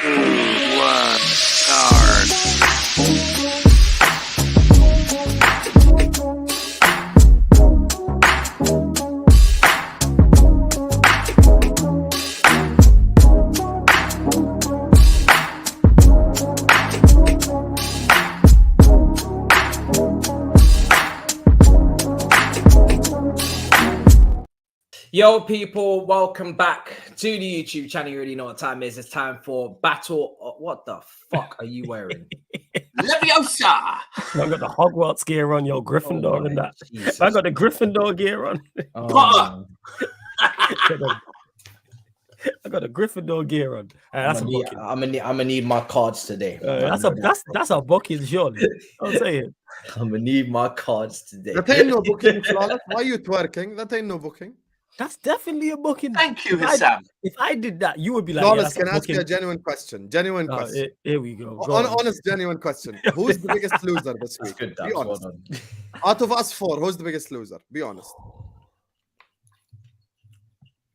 One start. Yo, people, welcome back to the YouTube channel. You already know what time it is. It's time for battle. What the fuck are you wearing? Leviosa! I got the Hogwarts gear on, yo, Gryffindor and that. Jesus. I got the Gryffindor gear on. Oh. I got a Gryffindor gear on. That's I'm gonna need my cards today. That's a booking, surely. I'm saying. I'm gonna need my cards today. That ain't no booking, Flawless. Why are you twerking? That ain't no booking. That's definitely a booking. Thank you, Husam. If I did that, you would be like, Flawless, can I ask you a genuine question? Genuine question. Here we go. Honest, genuine question. Who's the biggest loser this week? Good, be honest. Out of us four, who's the biggest loser? Be honest.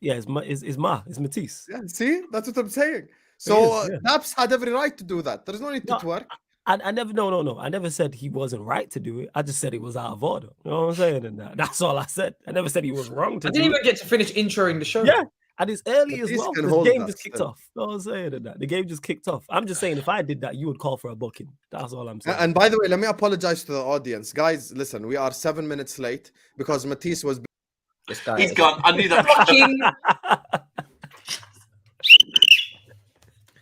Yeah, it's Matisse. Yeah, see? That's what I'm saying. So Daps had every right to do that. There's no need to twerk. I never, no. I never said he wasn't right to do it. I just said it was out of order. You know what I'm saying? And that's all I said. I never said he was wrong to do it. I didn't even get to finish introing the show. Yeah, and it's early as well. The game just kicked off. You know what I'm saying? And that the game just kicked off. I'm just saying, if I did that, you would call for a booking. That's all I'm saying. And by the way, let me apologize to the audience. Guys, listen, we are 7 minutes late because Matisse was... He's gone. I knew that.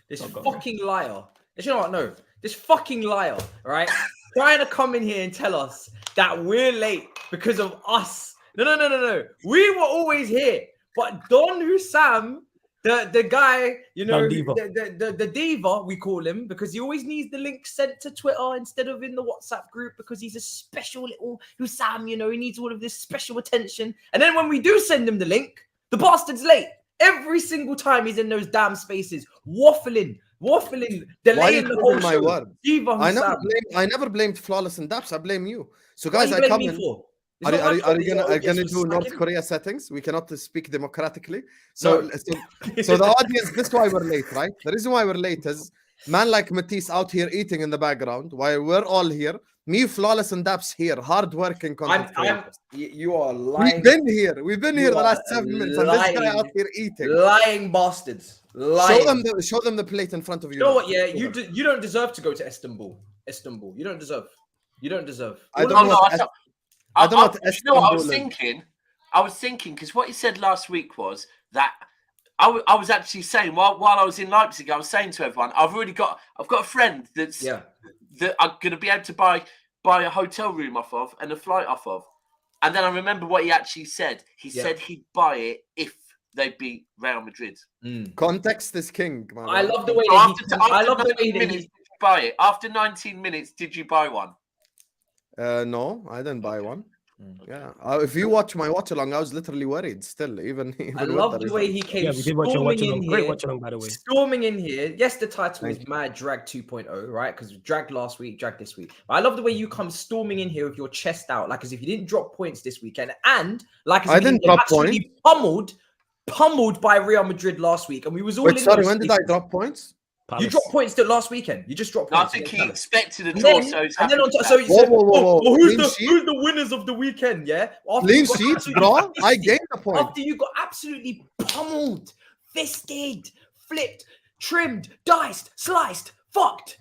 This fucking liar. You know what? No. This fucking liar, right? Trying to come in here and tell us that we're late because of us. No. We were always here. But Don Husam, the guy, you know, the diva, we call him, because he always needs the link sent to Twitter instead of in the WhatsApp group because he's a special little Husam, you know, he needs all of this special attention. And then when we do send him the link, the bastard's late. Every single time he's in those damn spaces, waffling, delaying the whole show. Word? I never blamed Flawless and Daps. I blame you. So guys, I come in. Are you gonna do North Korea settings? We cannot speak democratically. So the audience, this is why we're late, right? The reason why we're late is man like Matisse out here eating in the background while we're all here. Me, Flawless, and Daps here, hard-working content creators. You are lying. We've been here the last 7 minutes, and this guy out here eating. Lying bastards. Lying. Show them the plate in front of you. You know what? Yeah, you don't deserve to go to Istanbul. You don't deserve. I don't know what I was thinking. I was thinking because what he said last week was that I was actually saying while I was in Leipzig, I was saying to everyone, I've got a friend that I'm going to be able to buy a hotel room off of and a flight off of. And then I remember what he actually said. He said he'd buy it if they beat Real Madrid. Context is king. Man. I love the way he buy it. After 19 minutes, did you buy one? No, I didn't buy one. Yeah, if you watch my watch along, I was literally worried still. Even I love the way he came storming in here. Great watch along, by the way. Storming in here. Yes, the title is Mad Drag 2.0, right? Because we dragged last week, dragged this week. But I love the way you come storming in here with your chest out, like as if you didn't drop points this weekend, and like as if I didn't drop points. Pummeled by Real Madrid last week, and we was all. Wait, sorry, when did I drop points? You dropped points last weekend. You just dropped points. I think he expected a draw. So you said, who's the winners of the weekend? Yeah, clean sheets, draw. I gained a point after you got absolutely pummeled, fisted, flipped, trimmed, diced, sliced, fucked,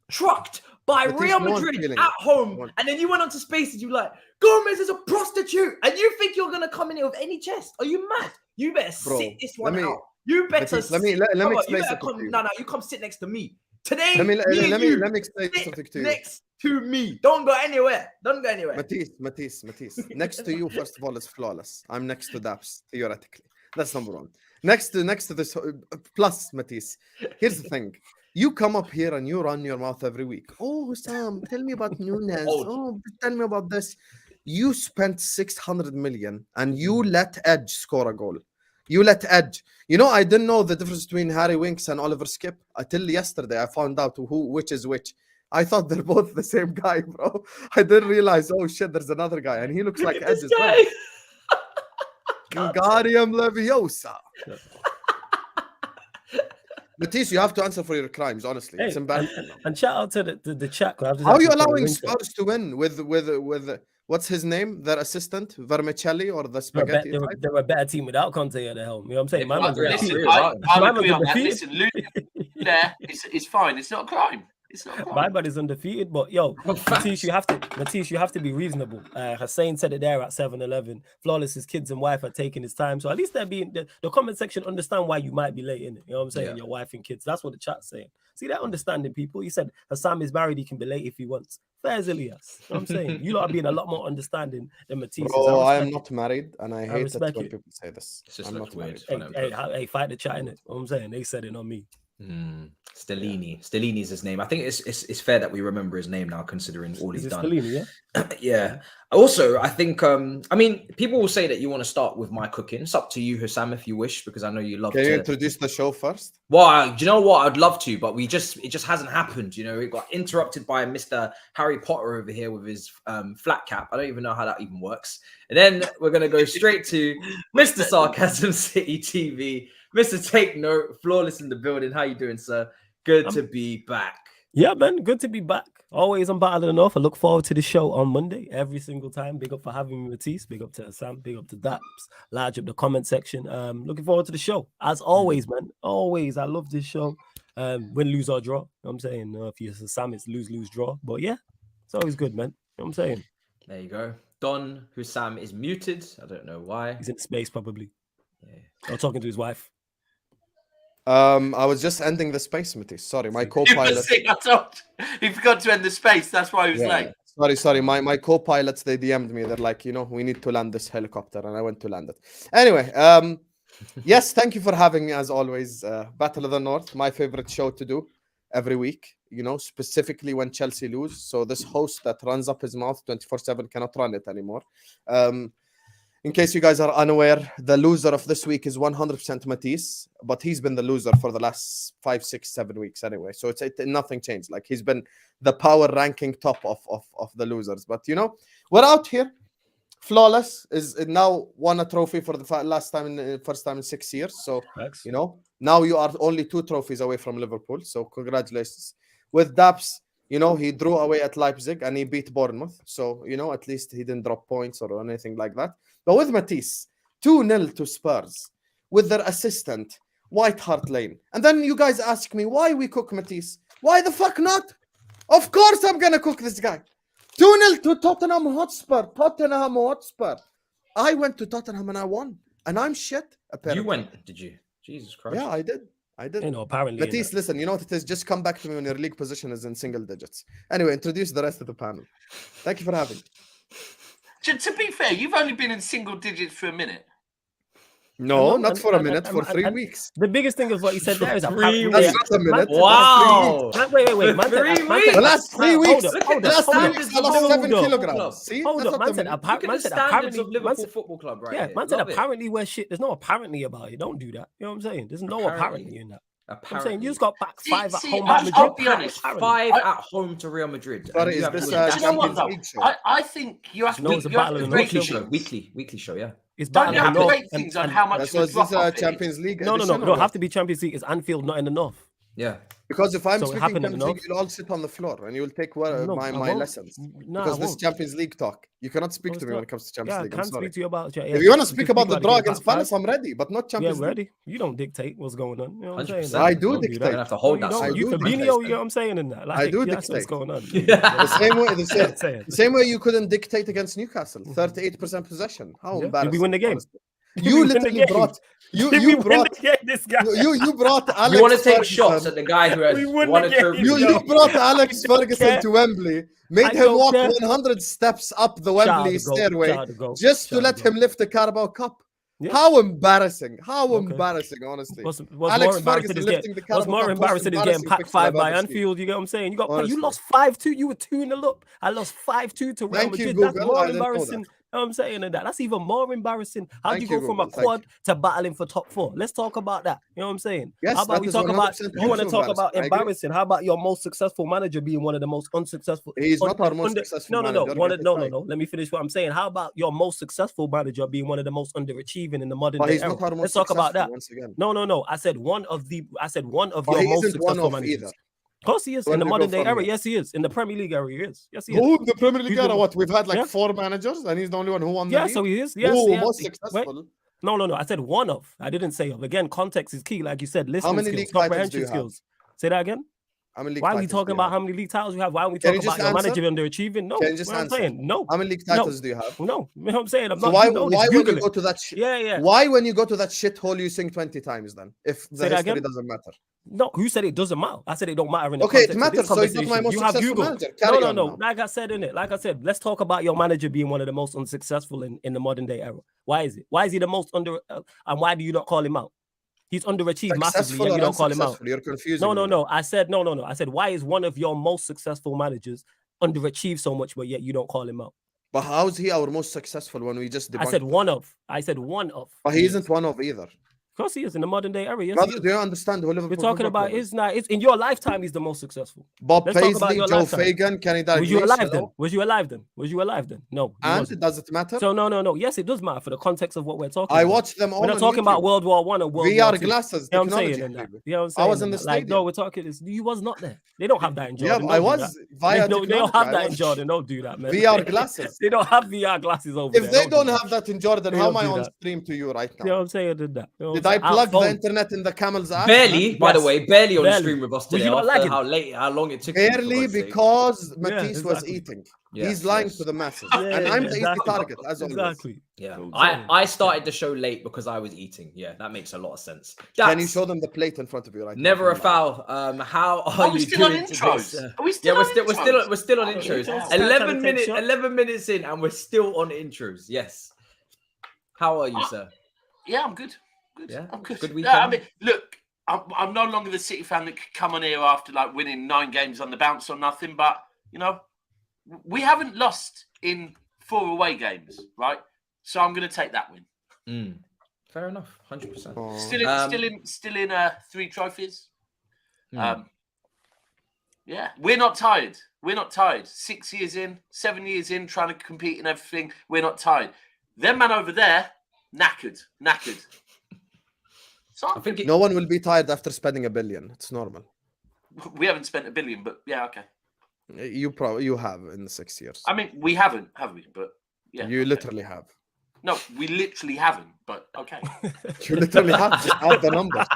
trucked by Real Madrid at home, and then you went onto Spaces. You like Gomez is a prostitute, and you think you're gonna come in here with any chest? Are you mad? You better sit this one out. You better. Let me explain something to you. No, you come sit next to me today. Let me explain something to you. Next to me, don't go anywhere. Matisse. Next to you, first of all, is Flawless. I'm next to Daps theoretically. That's number one. Next to this plus Matisse. Here's the thing. You come up here and you run your mouth every week. Oh, Husam, tell me about Nunes. Oh, tell me about this. You spent 600 million and you let Edge score a goal. You let Edge. You know, I didn't know the difference between Harry Winks and Oliver Skip until yesterday. I found out which is which. I thought they're both the same guy, bro. I didn't realize, oh shit, there's another guy. And he looks like Edge as well. Wingardium Leviosa. Matisse, you have to answer for your crimes. Honestly, it's embarrassing. And shout out to the chat. How are you allowing Spurs to win with what's his name, their assistant, Vermicelli or the spaghetti? They're a better team without Conte at the helm. You know what I'm saying? I'll agree on that. Listen, there, it's fine. It's not a crime. It's not a crime. My body's undefeated, but yo, Matisse, you have to be reasonable. Hussein said it there at 7-11. Flawless, his kids and wife are taking his time. So at least they're being the comment section understand why you might be late in it. You know what I'm saying? Yeah. Your wife and kids. That's what the chat's saying. See that understanding, people. He said Husam is married, he can be late if he wants. Fair's Elias. You know what I'm saying? You lot are being a lot more understanding than Matisse. Oh, I am not married, and I hate it when people say this. I'm not married. Hey, fight the chat in it. You know what I'm saying? They said it, not me. Stellini. Stellini's his name. I think it's fair that we remember his name now, considering all he's done. Stellini, yeah. Yeah. Also, I think I mean, people will say that you want to start with my cooking. It's up to you, Husam, if you wish, because I know you love. Can you introduce the show first? Well, do you know what? I'd love to, but it just hasn't happened. You know, it got interrupted by Mr. Harry Potter over here with his flat cap. I don't even know how that even works. And then we're gonna go straight to Mr. Sarcasm City TV. Mr. Take Note, Flawless in the building. How you doing, sir? Good to be back. Yeah, man. Good to be back. Always on Battle of the North. I look forward to the show on Monday every single time. Big up for having me, Matisse. Big up to Sam. Big up to Daps. Large up the comment section. Looking forward to the show. As always, man. Always. I love this show. Win, lose, or draw. You know what I'm saying? If you're Sam, it's lose, lose, draw. But yeah, it's always good, man. You know what I'm saying? There you go. Don Husam is muted. I don't know why. He's in space, probably. Yeah. Or talking to his wife. I was just ending the space, Matisse. Sorry, my co-pilot. He forgot to end the space. That's why he was late. Sorry. My co-pilots, they DM'd me. They're like, we need to land this helicopter, and I went to land it. Anyway, yes, thank you for having me as always. Battle of the North, my favorite show to do every week. Specifically when Chelsea lose. So this host that runs up his mouth 24/7 cannot run it anymore. In case you guys are unaware, the loser of this week is 100% Matisse, but he's been the loser for the last 5, 6, 7 weeks anyway. So nothing changed. Like, he's been the power ranking top of the losers. But we're out here. Flawless is now won a trophy for the first time in 6 years. So now you are only 2 trophies away from Liverpool. So congratulations. With Daps, he drew away at Leipzig and he beat Bournemouth. So, at least he didn't drop points or anything like that. But with Matisse, 2-0 to Spurs with their assistant, White Hart Lane. And then you guys ask me why we cook Matisse. Why the fuck not? Of course I'm going to cook this guy. 2-0 to Tottenham Hotspur. I went to Tottenham and I won. And I'm shit, apparently. You went, did you? Jesus Christ. Yeah, I did. Apparently. Matisse, listen, you know what it is? Just come back to me when your league position is in single digits. Anyway, introduce the rest of the panel. Thank you for having me. To be fair, you've only been in single digits for a minute. No, not for a minute, for 3 weeks. The biggest thing of what he said there is apparently... That's not a minute. Wow. Wait. The last 3 weeks. The last 3 weeks, I lost 7 kilograms. See? Hold up. Man said apparently of Liverpool Football Club, right? Yeah, man said apparently we're shit. There's no apparently about it. Don't do that. You know what I'm saying? There's no apparently in that. I'm saying you just got back 5 at home at Madrid. I'll be honest, 5 at home to Real Madrid. Sorry, is this Champions League show? I think you have to weekly show, yeah. It's don't have to rate things on how much. So is this a Champions League? No. It don't have to be Champions League. It's Anfield, not in the North. Yeah. Because if I'm speaking Champions League, you'll all sit on the floor and you'll take my lessons. Because this Champions League talk, you cannot speak to me when it comes to Champions League. I can't speak to you about it. If you want to speak about the draw against Palace, I'm ready, but not Champions League. Yeah, ready. You don't dictate what's going on. You know what I'm saying? I do dictate. You have to hold that. You Fabinho, you know what I'm saying in that. I do dictate. What's going on? The same way you couldn't dictate against Newcastle, 38% possession. How embarrassing. Did we win the game? You literally brought you brought this guy. You brought Alex. You want to take shots at the guy who has won a trophy. You brought Alex Ferguson to Wembley, made him walk 100 steps up the Wembley stairway just to let him lift the Carabao Cup. Yeah. How embarrassing! Embarrassing, honestly. Alex Ferguson lifting the Carabao Cup. What's more embarrassing is getting packed 5 by Anfield. You get what I'm saying? You lost 5-2. You were 2-0 up. I lost 5-2 to Real Madrid. That's more embarrassing know what I'm saying? And that's even more embarrassing. How do you Thank go you, from a Google. Thank quad to battling for top 4? Let's talk about that. You know what I'm saying? Yes, how about that we is talk about 100% you want to talk about embarrassing. I agree. embarrassing? How about your most successful manager being one of the most unsuccessful? He's not our most successful manager. No. Let me finish what I'm saying. How about your most successful manager being one of the most underachieving in the modern But day he's era? not our most Let's talk about that. once again. No. I said one of your he most isn't successful one of managers. either. Of course he is. Where In the do we go modern day from era, here? yes, he is. In the Premier League era, he is. Yes, he is. Who the Premier League He's era? the- What we've had like Yeah. 4 managers, and he's the only one who won the Yeah, league. so he is. Yes, Who yeah. most Wait. successful? No. I said one of. I didn't say of. Again, context is key. Like you said, listening many skills, league titles do comprehension you have? skills. Say that again. How many league Why are we titles do talking you about have? how many league titles we have? Why are we Can talking you about just your answer? manager underachieving? No. Can you just You know what I'm answer? saying? No. How many league titles do you have? No. You know what I'm saying? I'm So not. why You know this. when you Google go it. to that shit? Yeah. Why when you go to that shithole you sing 20 times then? If the Say that history again? doesn't matter. No, who said it doesn't matter? I said it don't matter in the Okay, it context of this matters. So he's not my conversation. most You have successful Google. manager. Carry on No. now. Like I said, let's talk about your manager being one of the most unsuccessful in the modern day era. Why is it? Why is he the most under? And why do you not call him out? He's underachieved massively, Successful and or you don't call him out. unsuccessful? You're confusing me. No. I said no. I said, why is one of your most successful managers underachieved so much, but yet you don't call him out? But how is he our most successful when we just debunked I said him? one of. But he isn't one of either. Of course he is in the modern day era. Yes, Brother, he is. do you understand who Liverpool We're talking Football about Club is? his now. It's in your lifetime. He's the most successful. Bob Let's talk about Paisley, your Joe lifetime. Fagan, Kenny Dalglish. Was you alive then? hello? Was you alive then? No. you And wasn't. does it matter? So no. Yes, it does matter for the context of what we're talking I about. watched them all. We're not on talking YouTube. about World War I and World War VR II. glasses, You know what I'm technology. saying? And that. baby. You know what I'm saying? I was in the And that. Like, stadium. no, we're talking. You was not there. They don't have that in Yeah, Jordan. I Don't do was that. via They don't technology. have I that in was Jordan. Don't do that, man. VR glasses. They don't have VR glasses over there. If they don't do have that in Jordan, They how don't am I do on that. stream to you right You know now? what I'm saying? Did that? You know Did what I I'm saying? plug the Phone. internet in the camel's ass? Barely, by the Yes. way, barely on the Barely. stream with us Was today. you not After lagging? how long it took. you, for Barely God's sake. because Matisse was exactly. eating. Yes, He's lying yes. to the masses. Yeah, and I'm the easy exactly. target, as always. Exactly. Yeah, Exactly. I started the show late because I was eating. Yeah, that makes a lot of sense. Can you That's show them the plate in front of you right now? never a Come foul. How are we you still on doing intros? today? Are we still Yeah, on we're still on Oh, intros. intros. 11 minutes in, and we're still on intros. Yes. How are you, sir? Yeah, I'm good. Yeah, I'm good. good I weekend? mean, look, I'm no longer the City fan that could come on here after like winning 9 games on the bounce or nothing. But you know, we haven't lost in 4 away games, right? So I'm going to take that win. Fair enough, 100%. on. Still in 3 trophies. Yeah, we're not tired. 6 years in, 7 years in, trying to compete in everything. We're not tired. Them man over there, knackered. So I think No one will be tired after spending $1 billion. It's normal. we haven't spent $1 billion, but yeah, okay. You have in the 6 years. I mean, we haven't, have we? But yeah, You okay. literally have. No, we literally haven't. But okay. You literally have. Just add the numbers.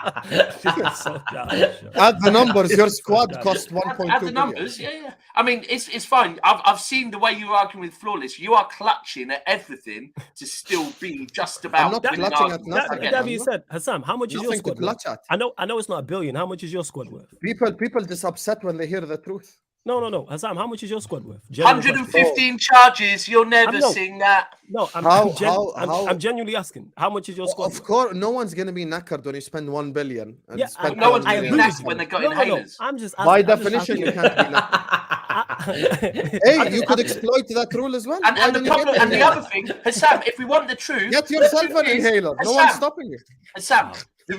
So childish. Add the numbers. Your squad cost 1.2 Add the numbers, yeah. I mean, it's fine. I've seen the way you're arguing with Flawless. You are clutching at everything to still be just about. I'm not winning clutching at arguments. nothing. I get That it. being said, Husam, how much is your Nothing to squad worth? clutch at. I know it's not $1 billion. How much is your squad worth? People just upset when they hear the truth. No. Husam, how much is your squad worth? Genuine question. 115 charges. You'll never know. sing that. No, I'm genuinely asking. How much is your squad Of worth? course, no one's gonna be knackered when you spend $1 billion. And Yeah, spend No one's $1 going to be million. agree knackered with when you. they got No. inhalers. I'm just By asking. definition, you can't be knackered. Hey, you could exploit that rule as well. And Why the don't you get problem, an and the inhaler? other thing, Hassam, if we want the truth, Get yourself an the truth is, inhaler. No Hassam, one's stopping you. Hassam, the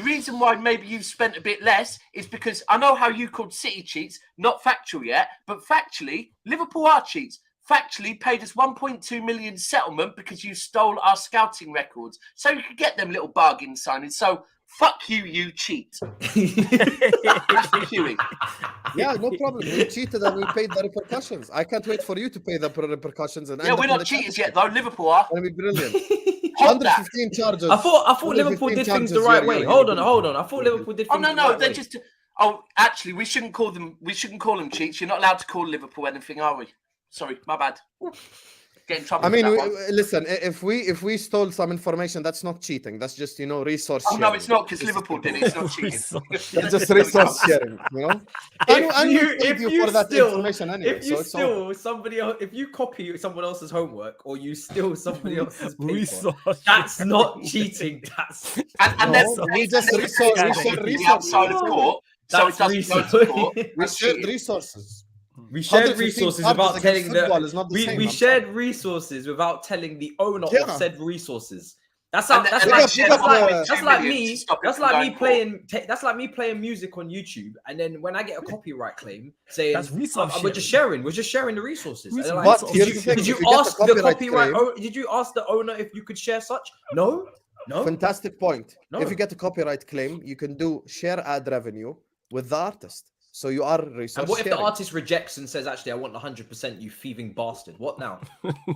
reason why maybe you've spent a bit less is because I know how you called City cheats, not factual yet, but factually, Liverpool are cheats. Factually paid us 1.2 million settlement because you stole our scouting records. So you could get them little bargain signings. So fuck you, you cheat. That's the queuing. Yeah, no problem. We cheated and we paid the repercussions. I can't wait for you to pay the repercussions. And Yeah, we're not cheaters yet, though. Liverpool are. That'll be brilliant. Hold that. 115 charges. I thought Liverpool did things the right way. Hold on. I thought Liverpool did Oh things the no, right they're way. just. Oh, actually, we shouldn't call them cheats. You're not allowed to call Liverpool anything, are we? Sorry, my bad. Get in trouble. I mean, for that one. listen. If we stole some information, that's not cheating. That's just resource. Oh no, sharing. it's not because Liverpool did it. It's not cheating. It's just resource sharing. You know. If you for that steal, information anyway, if you so it's over. steal somebody else, if you copy someone else's homework or you steal somebody else's paper, Resource. that's not cheating. That's And No, then we just resource. We share outside of resources. court, so it that's doesn't go to court. We shared resources. We shared 115 resources charges without against telling football the. is not the We, same, we I'm shared resources without telling the owner Yeah. of said resources. That's And like they that's shared like 1.2 that's like million to me. stop it That's from like going me court. playing. That's like me playing music on YouTube, and then when I get a copyright claim saying That's resource we're just sharing the resources. And they're like, But But here's did the you, thing, did if you you get a ask the copyright copyright? claim- Did you ask the owner if you could share such? No. Fantastic point. No. If you get a copyright claim, you can do share ad revenue with the artist. So you are resource And what if the sharing. artist rejects and says, "Actually, I want 100%, you thieving bastard"? What now?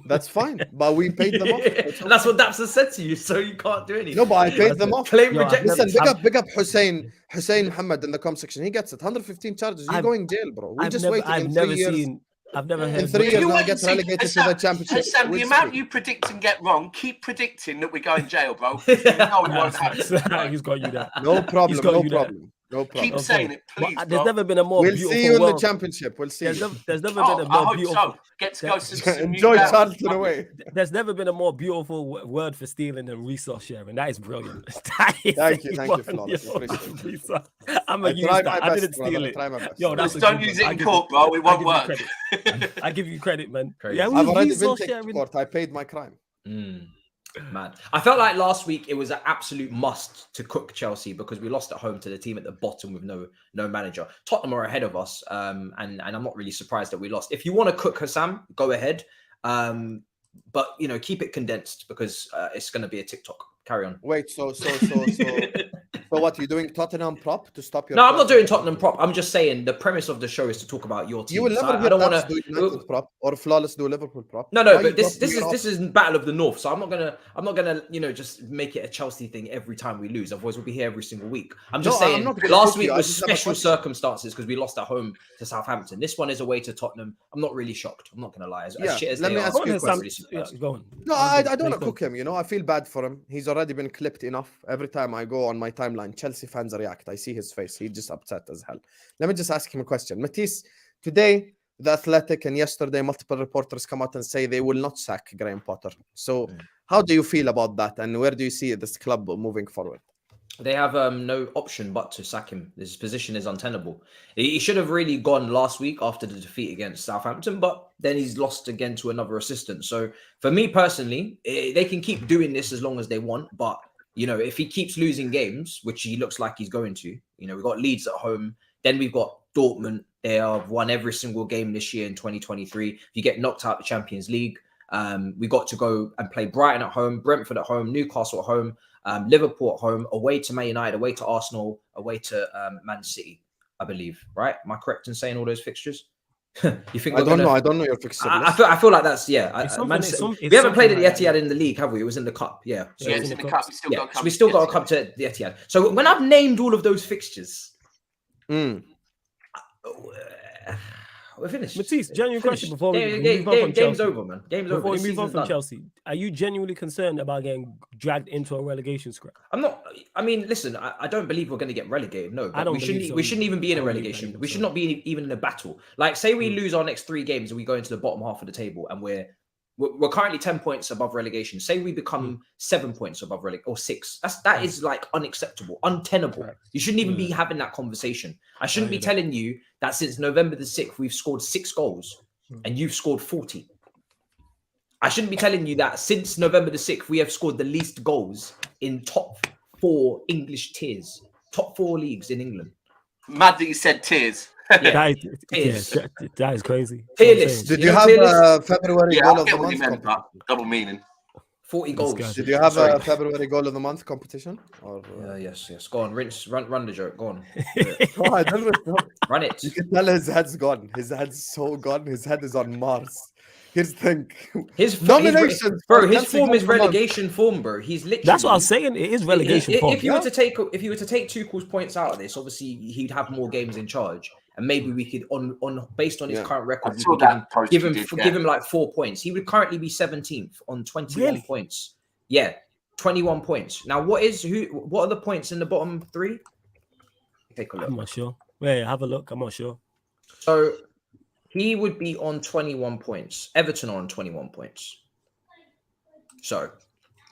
That's fine, but we paid them off. And that's what Daps has said to you, so you can't do anything. No, but I paid them off. Claim Yo, I've rejection. never- Listen, big up Hussein Muhammad in the comment section. He gets it. 115 charges. You're I've- going jail, bro. We're just waiting I've in never 3 years. seen. I've never heard. In 3 You years, when I wait get and see. relegated to the championship. Husam, we'll the amount see. you predict and get wrong, keep predicting that we go in jail, bro. You know it won't happen. He's got you there. No problem. got No you there. problem. No problem. Keep saying it, But, please, there's bro. never been a more We'll beautiful see you in the world. championship. We'll see. There's you. never Oh, been a I more hope beautiful. so. Get to go to some Enjoy new Charlton away. There's never been a more beautiful word for stealing than resource sharing. That is brilliant. That is Thank you, A1. Flawless. Yo, Appreciate it. I'm gonna use tried that. my I best, didn't steal brother. it. Try my best. Yo, that's Just a don't good use one. it in court, bro. It won't work. I give you credit, man. Crazy. Yeah, I've already been resource taken to sharing. court. I paid my crime. Man, I felt like last week it was an absolute must to cook Chelsea because we lost at home to the team at the bottom with no manager. Tottenham are ahead of us, and I'm not really surprised that we lost. If you want to cook Husam, go ahead, but keep it condensed because it's going to be a TikTok. Carry on. Wait, so what? You're doing Tottenham prop to stop your? No, I'm not doing Tottenham prop. I'm just saying the premise of the show is to talk about your team. You will never So hear I don't Daps want do to United prop or Flawless do Liverpool prop. No, Why but you this dropping is it off? Battle of the North. So I'm not gonna just make it a Chelsea thing every time we lose. Otherwise, we'll be here every single week. I'm just No, I'm saying not gonna last cook week you. I was just have a special question. circumstances because we lost at home to Southampton. This one is away to Tottenham. I'm not really shocked. I'm not gonna lie. As shit as let they me are, ask you a I'm question. really surprised. Go on. No, I don't want to cook him. I feel bad for him. He's already been clipped enough. Every time I go on my timeline, Chelsea fans react. I see his face. He's just upset as hell. Let me just ask him a question. Matisse, today, The Athletic and yesterday, multiple reporters come out and say they will not sack Graham Potter. So how do you feel about that? And where do you see this club moving forward? They have no option but to sack him. His position is untenable. He should have really gone last week after the defeat against Southampton, but then he's lost again to another assistant. So for me personally, they can keep doing this as long as they want. But, if he keeps losing games, which he looks like he's going to, we've got Leeds at home. Then we've got Dortmund. They have won every single game this year in 2023. If you get knocked out of the Champions League, we got to go and play Brighton at home, Brentford at home, Newcastle at home, Liverpool at home, away to Man United, away to Arsenal, away to Man City, I believe. Right? Am I correct in saying all those fixtures? You think I don't know your fixture. I feel like that's we haven't played at the Etihad in the league, have we? It was in the cup, yeah. So it's in the cup. We still got to come to the Etihad. So when I've named all of those fixtures, we're finished. Matisse, genuine question before we move on from game's Chelsea. over, man. Game's over. Before we This move on season's from done. Chelsea, are you genuinely concerned about getting dragged into a relegation scrap? I'm not. I mean, listen. I don't believe we're going to get relegated. No, but we shouldn't even be in a relegation. We should not be even in a battle. Like, say we lose our next 3 games and we go into the bottom half of the table, and we're currently 10 points above relegation. Say we become 7 points above relegation or 6. That is like unacceptable, untenable. You shouldn't even be having that conversation. I shouldn't be telling you that since November the 6th we've scored 6 goals and you've scored 40. I shouldn't be telling you that since November the 6th we have scored the least goals in top 4 English tiers, top 4 leagues in England. Mad that you said tears. Yeah. That is crazy. Tier list. Did you have a February goal I of get the what you month meant, but competition? double meaning. 40 goals. Did you have a February goal of the month competition? Or Yes. Go on, run the joke. Go on. no, I don't know. Run it. You can tell his head's gone. His head's so gone. His head is on Mars. Here's the thing. His nominations, his form is relegation form, bro. He's literally. That's what I was saying. It is relegation form. If you were to take Tuchel's points out of this, obviously he'd have more games in charge, and maybe we could based on his current record, we could give him like 4 points. He would currently be 17th on 21 points. Yeah, 21 points. Now, what are the points in the bottom 3? Take a look. I'm not sure. Yeah, have a look. I'm not sure. So he would be on 21 points. Everton are on 21 points. So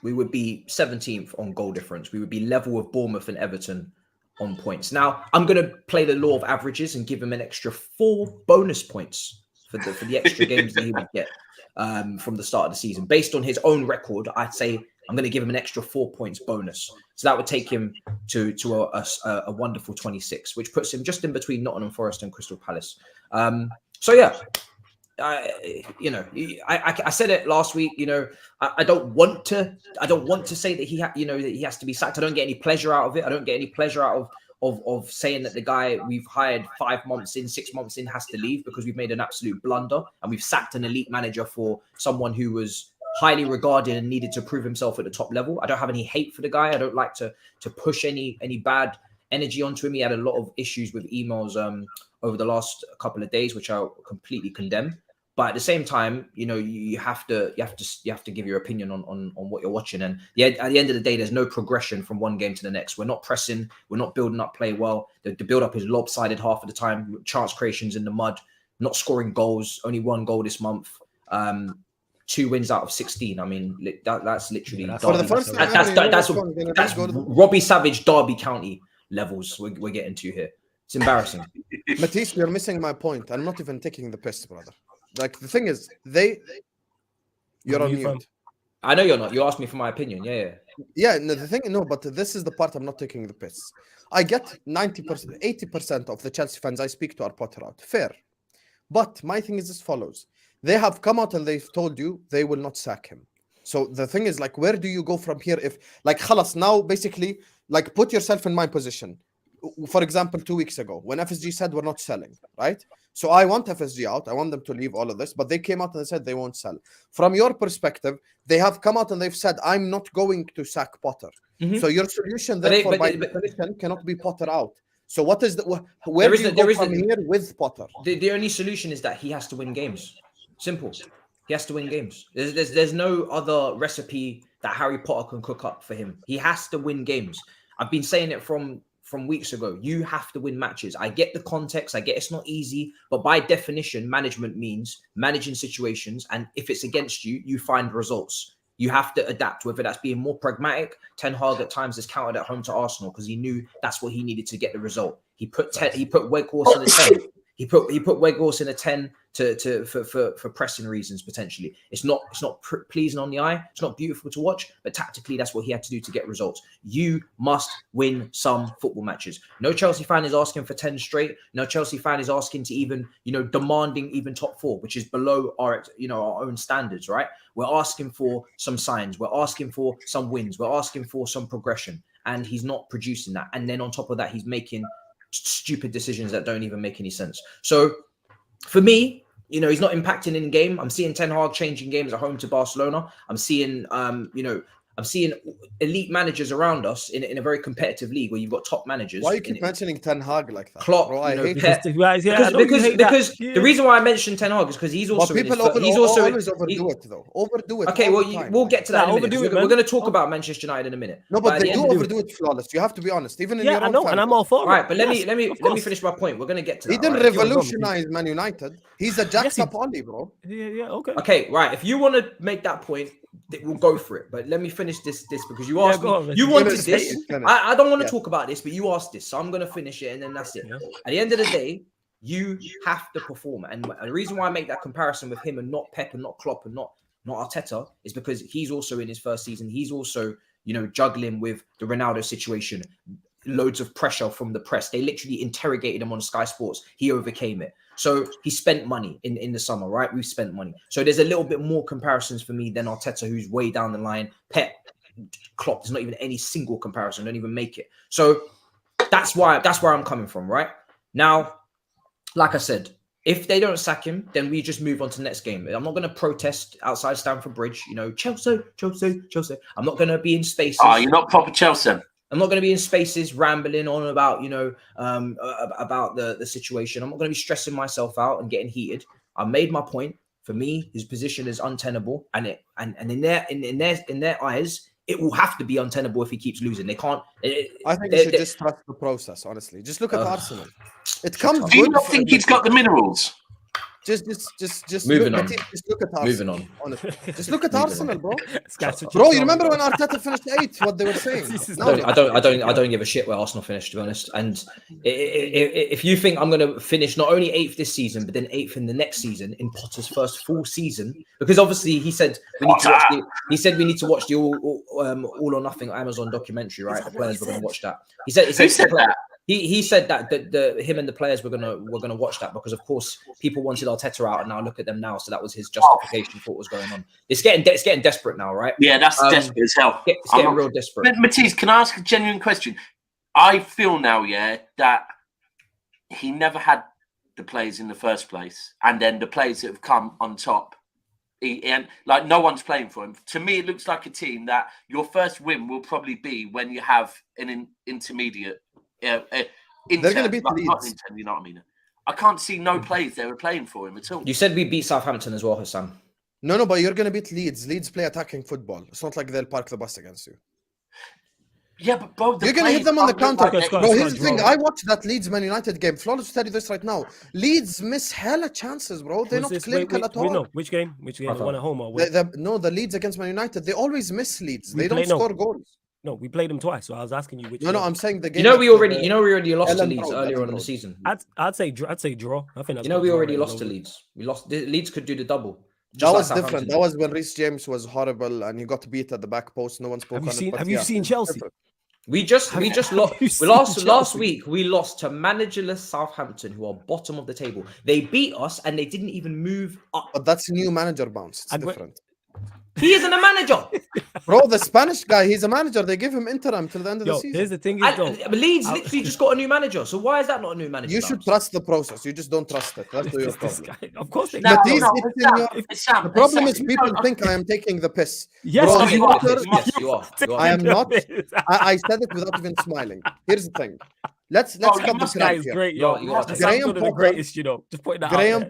we would be 17th on goal difference. We would be level with Bournemouth and Everton on points. Now, I'm going to play the law of averages and give him an extra 4 bonus points for the extra games that he would get from the start of the season. Based on his own record, I'd say I'm going to give him an extra 4 points bonus. So that would take him to a wonderful 26, which puts him just in between Nottingham Forest and Crystal Palace. So yeah, I said it last week. I don't want to say that he has to be sacked. I don't get any pleasure out of it. I don't get any pleasure out of saying that the guy we've hired 5 months in, 6 months in has to leave because we've made an absolute blunder and we've sacked an elite manager for someone who was highly regarded and needed to prove himself at the top level. I don't have any hate for the guy. I don't like to push any bad energy onto him. He had a lot of issues with emails over the last couple of days, which I completely condemn. But at the same time, you have to give your opinion on what you're watching. And at the end of the day, there's no progression from one game to the next. We're not pressing. We're not building up play well. The build-up is lopsided half of the time. Chance creations in the mud. Not scoring goals. Only 1 goal this month. 2 wins out of 16. I mean, that's literally that's Robbie Savage Derby County levels we're getting to here. It's embarrassing. Matisse, you're missing my point. I'm not even taking the piss, brother. Like, the thing is, you're on mute. I know you're not. You asked me for my opinion. Yeah. No, but this is the part I'm not taking the piss. I get 90%, 80% of the Chelsea fans I speak to are Potter out. Fair. But my thing is as follows. They have come out and they've told you they will not sack him. So the thing is, like, where do you go from here? If, like, khalas, now, basically, like, put yourself in my position. For example, 2 weeks ago, when FSG said we're not selling, right? So I want FSG out. I want them to leave all of this, but they came out and they said they won't sell. From your perspective, they have come out and they've said, I'm not going to sack Potter. Mm-hmm. So your solution, therefore, by definition, cannot be Potter out. So what is where do you go from here with Potter? The only solution is that he has to win games. Simple. He has to win games. There's no other recipe that Harry Potter can cook up for him. He has to win games. I've been saying it from weeks ago. You have to win matches. I get the context. I get it's not easy, but by definition, management means managing situations. And if it's against you, you find results. You have to adapt, whether that's being more pragmatic. Ten Hag at times has counted at home to Arsenal because he knew that's what he needed to get the result. He put Weghorst in a 10. He put Weghorst in a 10 for pressing reasons potentially. It's not pleasing on the eye. It's not beautiful to watch, but tactically that's what he had to do to get results. You must win some football matches. No Chelsea fan is asking for 10 straight. No Chelsea fan is asking to even demanding even top 4, which is below our own standards, right? We're asking for some signs. We're asking for some wins. We're asking for some progression, and he's not producing that. And then on top of that, he's making stupid decisions that don't even make any sense. So for me, he's not impacting in game. I'm seeing Ten Hag changing games at home to Barcelona. I'm seeing I'm seeing elite managers around us in a very competitive league where you've got top managers. Why do you keep mentioning Ten Hag like that? Klopp, bro, I hate because the reason why I mentioned Ten Hag is because he's also always overdo it though. Overdo it. Okay, we'll get to that. We're going to talk about Manchester United in a minute. No, but they do overdo it flawless. You have to be honest. Even in your own family. And I'm all for it. All right, but let me finish my point. We're going to get to that. He didn't revolutionize Man United. He's a jacked up Ollie, bro. Yeah, okay. Okay, right. If you want to make that point, we'll go for it. But let me finish this because you asked me. You wanted this. I don't want to talk about this, but you asked this, so I'm going to finish it, and then that's it. Yeah. At the end of the day, you have to perform, and the reason why I make that comparison with him and not Pep and not Klopp and not Arteta is because he's also in his first season. He's also juggling with the Ronaldo situation. Loads of pressure from the press. They literally interrogated him on Sky Sports. He overcame it. So he spent money in the summer, right? We've spent money. So there's a little bit more comparisons for me than Arteta, who's way down the line. Pep, Klopp, there's not even any single comparison. Don't even make it. So that's where I'm coming from, right? Now, like I said, if they don't sack him, then we just move on to the next game. I'm not going to protest outside Stamford Bridge. Chelsea. I'm not going to be in spaces. Oh, you're not proper Chelsea. I'm not going to be in spaces rambling on about, about the situation. I'm not going to be stressing myself out and getting heated. I made my point. For me, his position is untenable, and in their eyes, it will have to be untenable if he keeps losing. They can't. I think you should just trust the process. Honestly, just look at Arsenal. It comes. Do you not think he's got the minerals? Just Moving on. Just look at Arsenal. Moving on. Honestly. Just look at Arsenal, bro. Bro, You remember when Arteta finished 8th? What they were saying? I don't give a shit where Arsenal finished, to be honest. And if you think I'm going to finish not only 8th this season, but then 8th in the next season in Potter's first full season, because obviously he said we need to watch the All or Nothing Amazon documentary, right? The players were going to watch that. He said that. He said that him and the players were gonna watch that because of course people wanted Arteta out, and now look at them now. So that was his justification for what was going on. It's getting desperate now, right? Yeah, that's desperate as hell. It's getting real desperate. Matisse, can I ask a genuine question? I feel now, that he never had the players in the first place, and then the players that have come on top, and like no one's playing for him. To me, it looks like a team that your first win will probably be when you have an intermediate. They're going to beat Leeds. You know what I mean? I can't see no players that were playing for him at all. You said we beat Southampton as well, Husam. No, but you're going to beat Leeds. Leeds play attacking football. It's not like they'll park the bus against you. Yeah, but bro, you're going to hit them on the counter. Bro, here's the thing. I watched that Leeds Man United game. Flawless will tell you this right now. Leeds miss hella chances, bro. They're not clinical at all. No, which game? The one at home or the Leeds against Man United. They always miss Leeds. They don't score goals. No, we played them twice, so I was asking you which. No, I'm saying the game. We already lost to Leeds earlier on in the season. I'd say draw. I think that's we already lost to Leeds. We lost. Leeds could do the double. That was different. That was when Reece James was horrible and he got beat at the back post. No one spoke on it. Have you seen Chelsea? We just lost last week. We lost to managerless Southampton, who are bottom of the table. They beat us and they didn't even move up. But that's new manager bounce. It's different. He isn't a manager, bro. The Spanish guy, he's a manager. They give him interim till the end of the season. Here's the thing: Leeds literally just got a new manager. So why is that not a new manager? You should trust the process. You just don't trust it. That's your problem. Of course, the problem is people think I am taking the piss. Yes, bro, you are. I am not. I said it without even smiling. Here's the thing. Let's cut the guy is great, yo. Graham Potter, the greatest, Just putting that Graham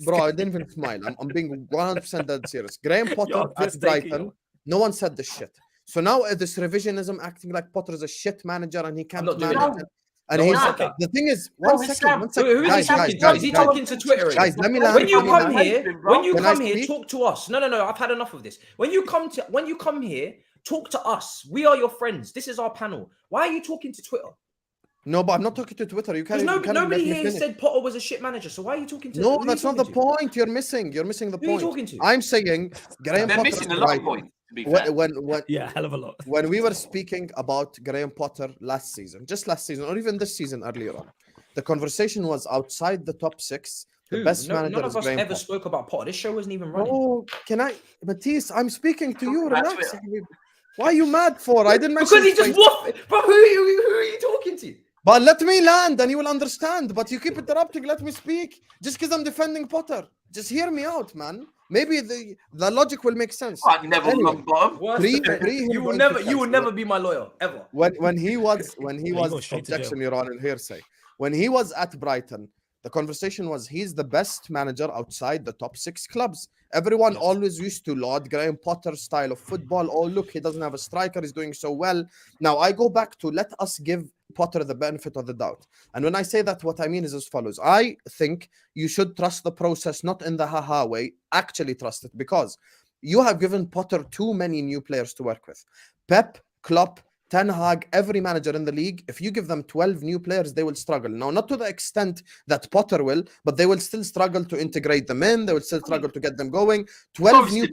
bro, I didn't even smile. I'm being 100% dead serious. Graham Potter at Brighton. No one said this shit. So now this revisionism, acting like Potter is a shit manager and he can't manage it. And the thing is, one second. Who is he talking to Twitter? Guys, let me land. When you come here, talk to us. No. I've had enough of this. When you come here, talk to us. We are your friends. This is our panel. Why are you talking to Twitter? No, but I'm not talking to Twitter. Nobody here said Potter was a shit manager. So why are you talking to? No, that's not the point. You're missing the point. Who are you talking to? I'm saying Graham Potter. They're missing a lot of points. Hell of a lot. When we were speaking about Graham Potter last season, or even this season earlier on, the conversation was outside the top 6. The best manager none of us Graham ever Potter. spoke about Potter. This show wasn't even running. Oh, Matisse? I'm speaking to you. Relax. Why are you mad for? I didn't mention because he just waffled. Bro, who are you talking to? But let me land and you will understand. But you keep interrupting. Let me speak. Just because I'm defending Potter. Just hear me out, man. Maybe the logic will make sense. You will never be my lawyer ever. When he was objection, Your Honor, hearsay. When he was at Brighton, the conversation was he's the best manager outside the top 6 clubs. Everyone always used to laud Graham Potter's style of football. Oh, look, he doesn't have a striker. He's doing so well. Now, I go back to let us give Potter the benefit of the doubt. And when I say that, what I mean is as follows. I think you should trust the process, not in the haha way. Actually trust it, because you have given Potter too many new players to work with. Pep, Klopp, Ten Hag, every manager in the league, if you give them 12 new players, they will struggle. Now, not to the extent that Potter will, but they will still struggle to integrate them in. They will still struggle to get them going. 12 new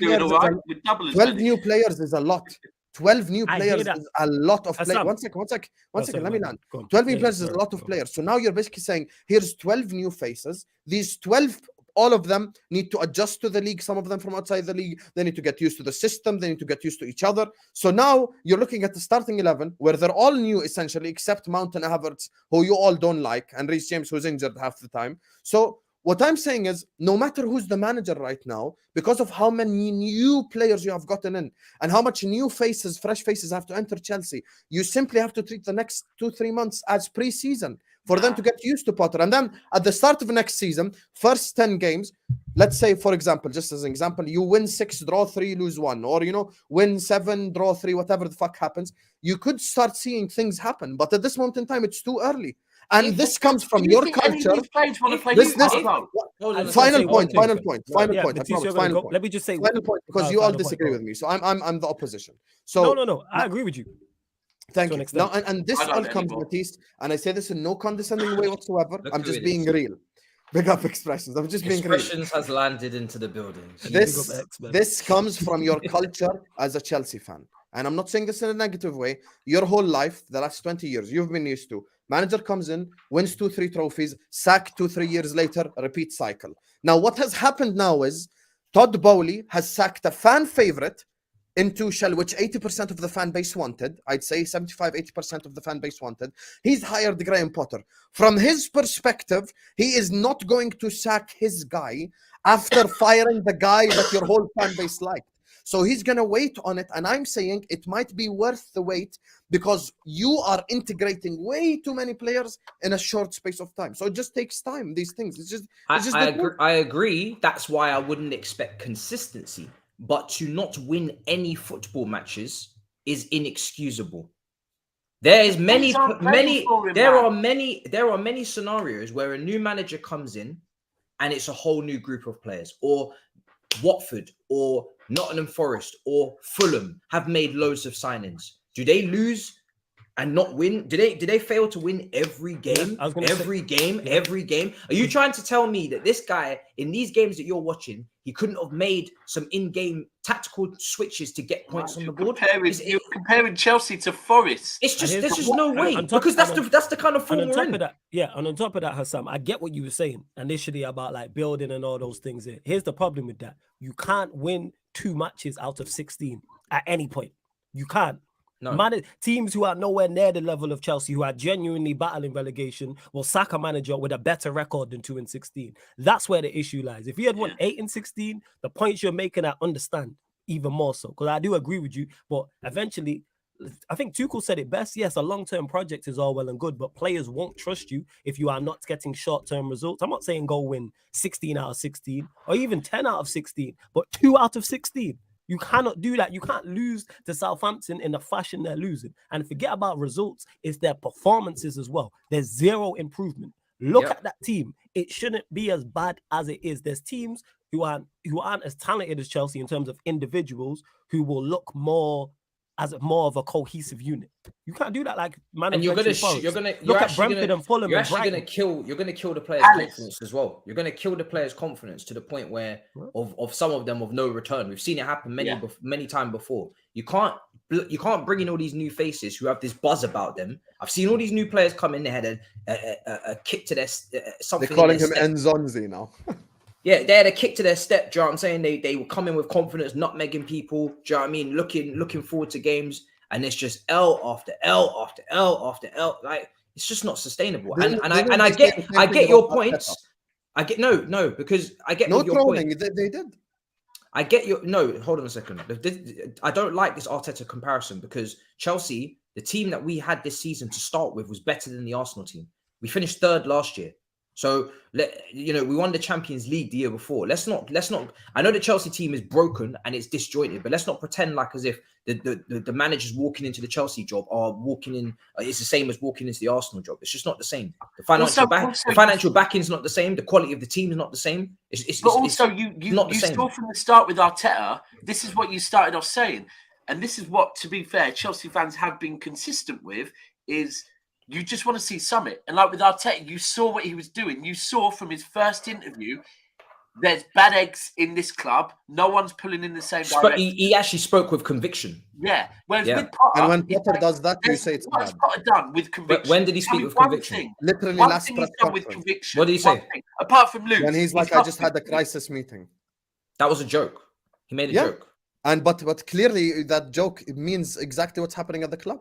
players is a lot. 12 new players is a lot of players. One second, let me land. 12 new players is a lot of players. So now you're basically saying, here's 12 new faces. These 12, all of them need to adjust to the league. Some of them from outside the league. They need to get used to the system. They need to get used to each other. So now you're looking at the starting 11, where they're all new, essentially, except Mount and Havertz, who you all don't like, and Reece James, who's injured half the time. So what I'm saying is, no matter who's the manager right now, because of how many new players you have gotten in and how much new faces, fresh faces have to enter Chelsea, you simply have to treat the next 2-3 months as pre-season for them to get used to Potter. And then at the start of next season, first 10 games, let's say, for example, just as an example, you win 6, draw 3, lose 1, or, win 7, draw 3, whatever the fuck happens, you could start seeing things happen. But at this moment in time, it's too early. And this comes from your culture. Final point. Let me just say final point, because you all disagree with me. So I'm the opposition. So no, I agree with you. Thank you. Now, and this all comes, Matisse, and I say this in no condescending way whatsoever. I'm just being real. Big up expressions. I'm just being real. Expressions has landed into the building. This comes from your culture as a Chelsea fan. And I'm not saying this in a negative way. Your whole life, the last 20 years, you've been used to. Manager comes in, wins 2-3 trophies, sack 2-3 years later, repeat cycle. Now, what has happened now is Todd Bowley has sacked a fan favorite in Tuchel, which 80% of the fan base wanted. I'd say 75-80% of the fan base wanted. He's hired Graham Potter. From his perspective, he is not going to sack his guy after firing the guy that your whole fan base liked. So he's going to wait on it. And I'm saying it might be worth the wait because you are integrating way too many players in a short space of time. So it just takes time, these things. I agree. That's why I wouldn't expect consistency. But to not win any football matches is inexcusable. There are many scenarios where a new manager comes in and it's a whole new group of players, or Watford or Nottingham Forest or Fulham have made loads of signings. Do they lose and not win? Do they fail to win every game? Every game? Are you trying to tell me that this guy in these games that you're watching, he couldn't have made some in-game tactical switches to get points on the board? You're comparing Chelsea to Forest. It's just there's just no way, because that's the kind of form we're in. And on top of that, Husam, I get what you were saying initially about like building and all those things. Here's the problem with that: you can't win 2 matches out of 16 at any point. You can't. No. Teams who are nowhere near the level of Chelsea, who are genuinely battling relegation, will sack a manager with a better record than 2-16. That's where the issue lies. If you had won 8-16, the points you're making, I understand even more so, because I do agree with you. But eventually, I think Tuchel said it best. Yes, a long-term project is all well and good, but players won't trust you if you are not getting short-term results. I'm not saying go win 16 out of 16 or even 10 out of 16, but 2 out of 16. You cannot do that. You can't lose to Southampton in the fashion they're losing. And forget about results, it's their performances as well. There's zero improvement. Look at that team. It shouldn't be as bad as it is. There's teams who aren't as talented as Chelsea in terms of individuals who will look more as more of a cohesive unit. You can't do that like man. And you're gonna look at Brentford and Fulham. You're actually gonna kill the players' confidence as well. You're gonna kill the players' confidence to the point where of some of them of no return. We've seen it happen many times before. You can't bring in all these new faces who have this buzz about them. I've seen all these new players come in. They had a kick to their something. They're calling him Enzonzi now. Yeah, they had a kick to their step. Do you know what I'm saying? They were coming with confidence, nutmegging people. Do you know what I mean? Looking forward to games, and it's just L after L after L after L. Like, it's just not sustainable. And I get your points. Because I get your point. They did. I get your hold on a second. I don't like this Arteta comparison, because Chelsea, the team that we had this season to start with, was better than the Arsenal team. We finished 3rd last year. So we won the Champions League the year before. Let's not. I know the Chelsea team is broken and it's disjointed, but let's not pretend like as if the managers walking into the Chelsea job are walking in. It's the same as walking into the Arsenal job. It's just not the same. The financial backing is not the same. The quality of the team is not the same. You saw from the start with Arteta. This is what you started off saying, and this is what, to be fair, Chelsea fans have been consistent with is. You just want to see Summit. And like with Arteta, you saw what he was doing. You saw from his first interview, there's bad eggs in this club. No one's pulling in the same direction. He actually spoke with conviction. Yeah. Whereas with Potter, and when Potter does that, you say it's bad. Potter done with conviction. But when did he speak with conviction? Literally last press with conviction. What did he say? Apart from Luke. When he's like, I just had a crisis meeting. That was a joke. He made a joke. And but clearly that joke means exactly what's happening at the club.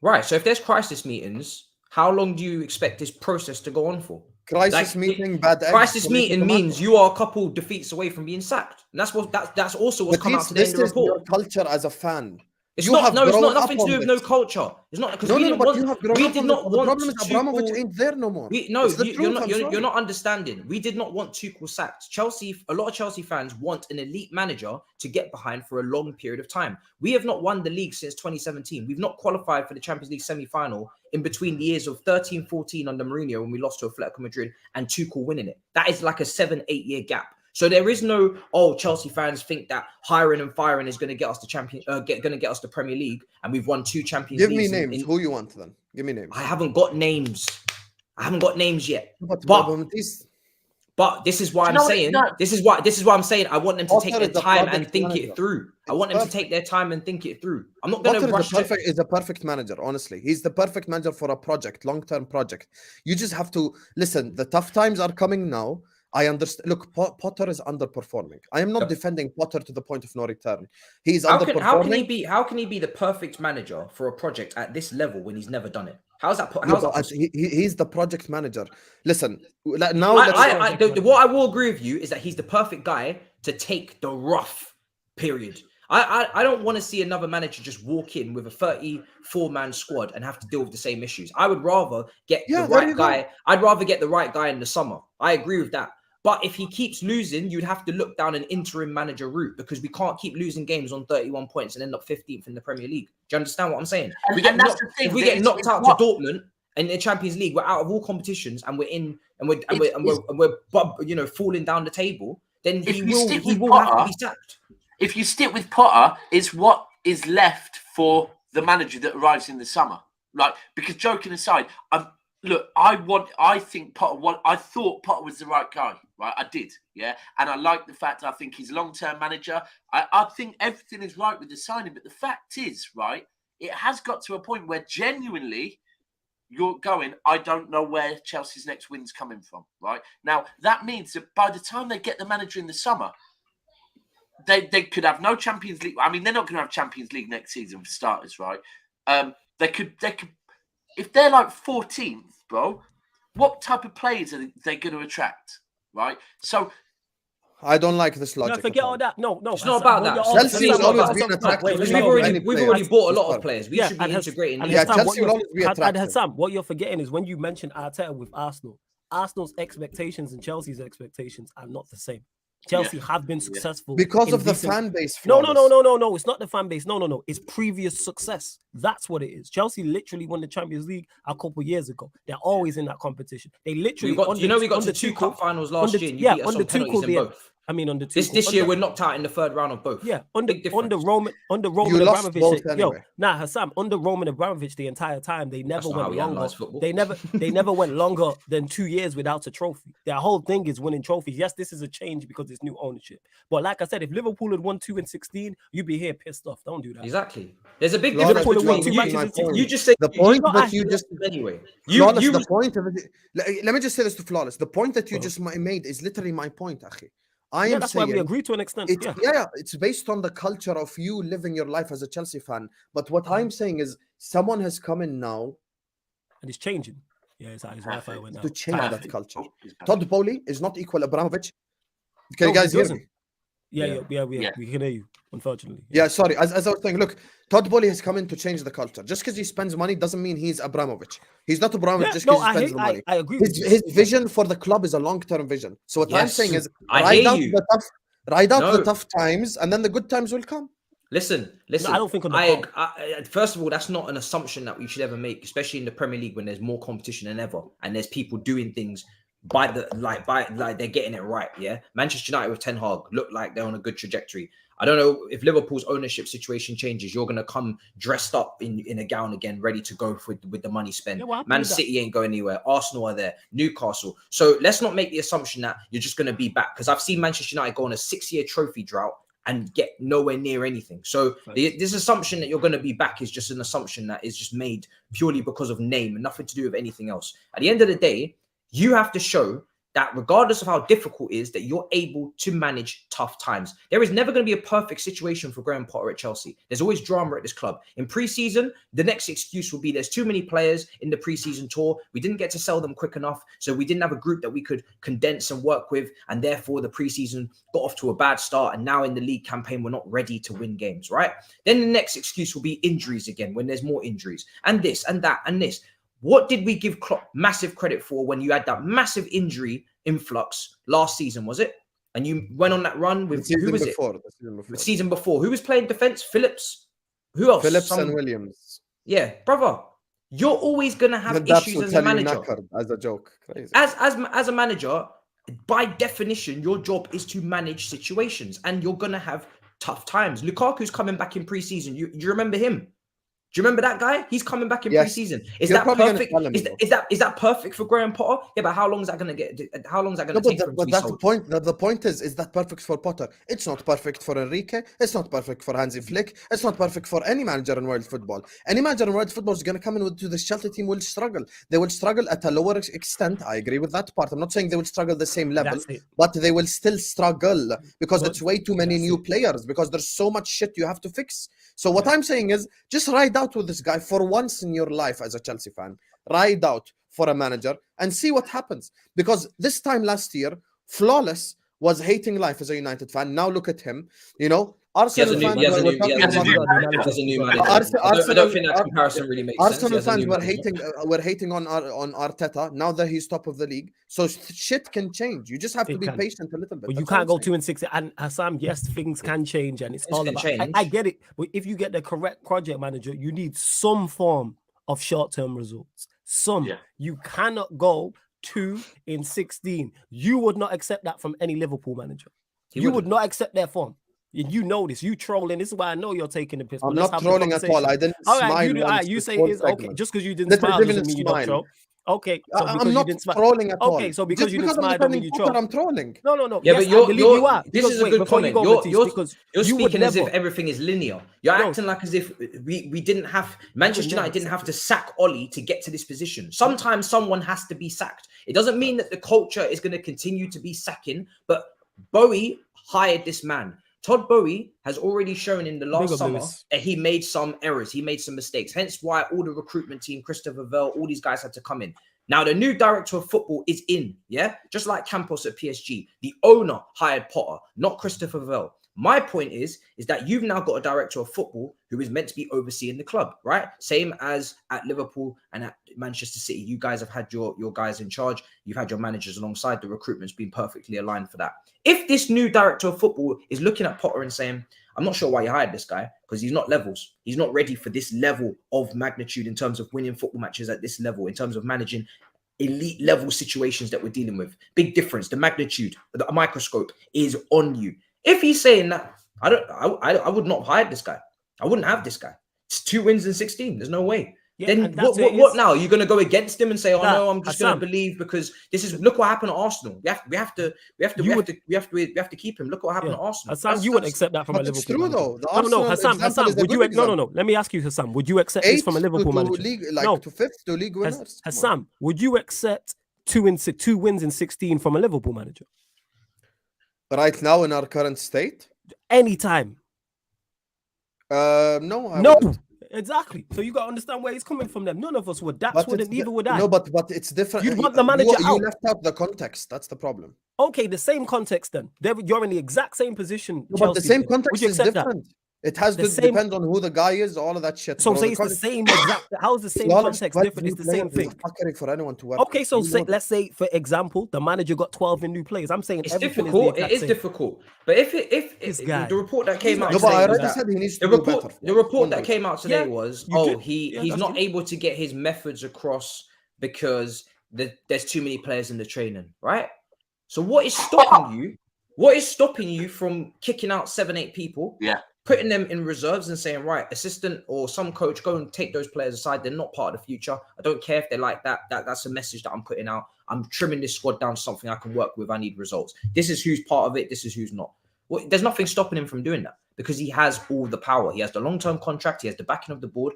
Right. So if there's crisis meetings, how long do you expect this process to go on for? Crisis meeting, bad eggs. Crisis meeting means you are a couple defeats away from being sacked. And that's also what's come out today in the report. This is your culture as a fan. It's You not. have No, it's grown not nothing up to do on with no this. culture. It's not because No, we no, didn't but want. you have grown We up did on not this. The want problem is Abramovich Tuchel. ain't there no more. No, It's the you're truth, not. I'm You're sorry. not understanding. We did not want Tuchel sacked. A lot of Chelsea fans want an elite manager to get behind for a long period of time. We have not won the league since 2017. We've not qualified for the Champions League semi-final in between the years of 13-14 under Mourinho when we lost to Atletico Madrid and Tuchel winning it. That is like a 7-8 year gap. So there is no, Chelsea fans think that hiring and firing is going to get us the going to get us the Premier League, and we've won 2 Champions Give Leagues. me names. Who you want then? Give me names. I haven't got names. yet. But this is why I'm saying. This is why I'm saying I want them to take their time and think it through. I want them to take their time and think it through. I'm not going to rush. Is a perfect manager. Honestly, he's the perfect manager for a project, long-term project. You just have to listen. The tough times are coming now. I understand. Look, Potter is underperforming. I am not defending Potter to the point of no return. He's underperforming. How can he be the perfect manager for a project at this level when he's never done it? How's that? He's the project manager. Listen, what I will agree with you is that he's the perfect guy to take the rough period. I don't want to see another manager just walk in with a 34-man squad and have to deal with the same issues. I would rather get the right guy. I'd rather get the right guy in the summer. I agree with that. But if he keeps losing, you'd have to look down an interim manager route because we can't keep losing games on 31 points and end up 15th in the Premier League. Do you understand what I'm saying? If we get knocked out to Dortmund in the Champions League, we're out of all competitions and we're falling down the table, then he will have to be sacked. If you stick with Potter, it's what is left for the manager that arrives in the summer. Like, because joking aside, I think Potter. I thought Potter was the right guy, right? I did, yeah. And I like the fact I think he's a long-term manager. I think everything is right with the signing, but the fact is, right, it has got to a point where genuinely you're going, I don't know where Chelsea's next win's coming from, right? Now, that means that by the time they get the manager in the summer, they could have no Champions League. I mean, they're not going to have Champions League next season for starters, right? They could. If they're like 14th, bro, what type of players are they going to attract, right? So I don't like this logic. No, forget all that. No, it's not about that. Chelsea has always been attractive. We've already bought a lot of players. We should be integrating. Chelsea will always be attractive. Husam, what you're forgetting is when you mentioned Arteta with Arsenal, Arsenal's expectations and Chelsea's expectations are not the same. Chelsea have been successful because of the fan base. No. It's not the fan base. No. It's previous success. That's what it is. Chelsea literally won the Champions League a couple years ago. They're always in that competition. They literally we got to 2 cup finals last year. And you beat us on penalties in both. I mean, under this year we're knocked out in the 3rd round of both. Yeah, under Roman Abramovich. Husam, under Roman Abramovich, the entire time they never went longer. They never went longer than 2 years without a trophy. Their whole thing is winning trophies. Yes, this is a change because it's new ownership. But like I said, if Liverpool had won 2 in 16, you'd be here pissed off. Don't do that. Exactly. There's a big difference between you just say the point that you just anyway. The point of it. Let me just say this to Flawless. The point that you just made is literally my point, Akhi. That's why we agree to an extent. It's based on the culture of you living your life as a Chelsea fan. But what I'm saying is someone has come in now. And it's changing. Yeah, his Wi-Fi went out. To change that culture. Todd Bowley is not equal Abramovich. Can you guys hear me? Yeah, we can hear you, unfortunately. Yeah, sorry. As I was saying, look, Todd Bowley has come in to change the culture. Just because he spends money doesn't mean he's Abramovich. He's not Abramovich just because he spends the money. I agree his vision for the club is a long-term vision. So what I'm saying is ride out the tough times and then the good times will come. Listen. No, I don't think first of all, that's not an assumption that we should ever make, especially in the Premier League when there's more competition than ever and there's people doing things by they're getting it right. Yeah, Manchester United with Ten Hag look like they're on a good trajectory. I don't know if Liverpool's ownership situation changes, you're gonna come dressed up in a gown again, ready to go with the money spent. Man City ain't going anywhere. Arsenal are there. Newcastle. So let's not make the assumption that you're just gonna be back, because I've seen Manchester United go on a 6-year trophy drought and get nowhere near anything. So this assumption that you're going to be back is just an assumption that is just made purely because of name and nothing to do with anything else. At the end of the day, you have to show that regardless of how difficult it is, that you're able to manage tough times. There is never going to be a perfect situation for Graham Potter at Chelsea. There's always drama at this club. In pre-season, the next excuse will be there's too many players in the pre-season tour. We didn't get to sell them quick enough, so we didn't have a group that we could condense and work with, and therefore the pre-season got off to a bad start, and now in the league campaign, we're not ready to win games, right? Then the next excuse will be injuries again, when there's more injuries, and this, and that, and this. What did we give Klopp massive credit for when you had that massive injury influx last season, was it? And you went on that run with who was it? The season before. Who was playing defense? Phillips. Who else? Phillips and Williams. Yeah, brother. You're always gonna have issues as a manager. As a joke. Crazy. As a manager, by definition, your job is to manage situations, and you're gonna have tough times. Lukaku's coming back in pre-season. You remember him? Do you remember that guy? He's coming back in pre-season. Is that perfect? Is that perfect for Graham Potter? Yeah, but how long is that going to get? How long is that going to take for him to be sold? The point is that perfect for Potter? It's not perfect for Enrique. It's not perfect for Hansi Flick. It's not perfect for any manager in world football. Any manager in world football is going to come in to the Chelsea team will struggle. They will struggle at a lower extent. I agree with that part. I'm not saying they will struggle the same level, but they will still struggle because it's way too many new players, because there's so much shit you have to fix. So what I'm saying is just ride out with this guy for once in your life as a Chelsea fan. Ride out for a manager and see what happens. Because this time last year, Flawless was hating life as a United fan. Now look at him. You know, Arsenal fans were I don't think that comparison really makes sense. Arsenal fans were hating on Arteta. Now that he's top of the league, so shit can change. You just have to be patient a little bit. But you can't go 2-6. And Husam, yes, things can change, and it's all about. I get it, but if you get the correct project manager, you need some form of short-term results. You cannot go 2-16. You would not accept that from any Liverpool manager. You would not accept their form. You know this. You trolling. This is why I know you're taking the piss. I'm not trolling at all. I didn't smile. You say it's okay. Just because you didn't smile doesn't mean you don't troll. Okay, so I'm not trolling at all. Okay, so because you didn't smile doesn't mean you troll. I'm trolling. No. Yeah, yes, but you are. This is a good comment. You're speaking as if never. everything is linear. You're acting like as if we didn't have Manchester United didn't have to sack Oli to get to this position. Sometimes someone has to be sacked. It doesn't mean that the culture is going to continue to be sacking, but Bowie hired this man. Todd Bowie has already shown in the last summer that he made some errors. He made some mistakes. Hence why all the recruitment team, Christopher Vell, all these guys had to come in. Now, the new director of football is in, yeah? Just like Campos at PSG. The owner hired Potter, not Christopher Vell. My point is that you've now got a director of football who is meant to be overseeing the club, right? Same as at Liverpool and at Manchester City. You guys have had your guys in charge. You've had your managers alongside. The recruitment's been perfectly aligned for that. If this new director of football is looking at Potter and saying, I'm not sure why you hired this guy, because he's not levels. He's not ready for this level of magnitude in terms of winning football matches at this level, in terms of managing elite level situations that we're dealing with. Big difference. The magnitude, the microscope is on you. If he's saying that, I would not have hired this guy. I wouldn't have this guy. It's 2 wins in 16. There's no way. Yeah, then what now? You're going to go against him and say, "Oh no, I'm just going to believe because this is look what happened at Arsenal. We have to keep him. Look what happened at Arsenal." Husam, you wouldn't accept that from a Liverpool. It's true though. No, Husam, would you? No. Let me ask you, Husam. Would you accept this from a Liverpool manager? To fifth to league winners. Husam, would you accept 2 wins in 16 from a Liverpool manager? Right now in our current state? Anytime. No. No. Exactly. So you got to understand where he's coming from. Them. None of us would. Daps wouldn't. Neither would I. No, but it's different. You'd want the manager out. You left out the context. That's the problem. Okay, the same context then. You're in the exact same position. No, but the same context is different. It has to depend on who the guy is, all of that shit. So say it's the same exact. How is the same context different? It's the same thing. For anyone to work. Okay, so let's say, for example, the manager got 12 in new players. I'm saying it's difficult. It is difficult. But if the report that came out, the report that came out today was, he's not able to get his methods across because there's too many players in the training, right? So what is stopping you? What is stopping you from kicking out 7-8 people? Yeah. Putting them in reserves and saying, right, assistant or some coach, go and take those players aside. They're not part of the future. I don't care if they're like that. That's a message that I'm putting out. I'm trimming this squad down to something I can work with. I need results. This is who's part of it. This is who's not. Well, there's nothing stopping him from doing that because he has all the power. He has the long-term contract. He has the backing of the board.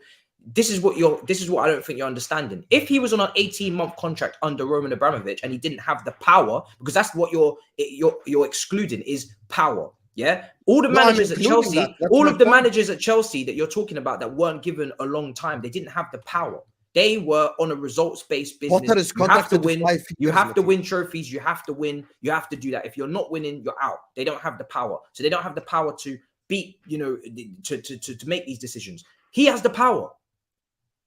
this is what I don't think you're understanding. If he was on an 18-month contract under Roman Abramovich and he didn't have the power, because that's what you're excluding is power. Yeah, all the managers at Chelsea, all of the managers at Chelsea that you're talking about that weren't given a long time, they didn't have the power. They were on a results-based business. You have to win. You have to win trophies. You have to win. You have to do that. If you're not winning, you're out. They don't have the power. So they don't have the power to beat, to make these decisions. He has the power.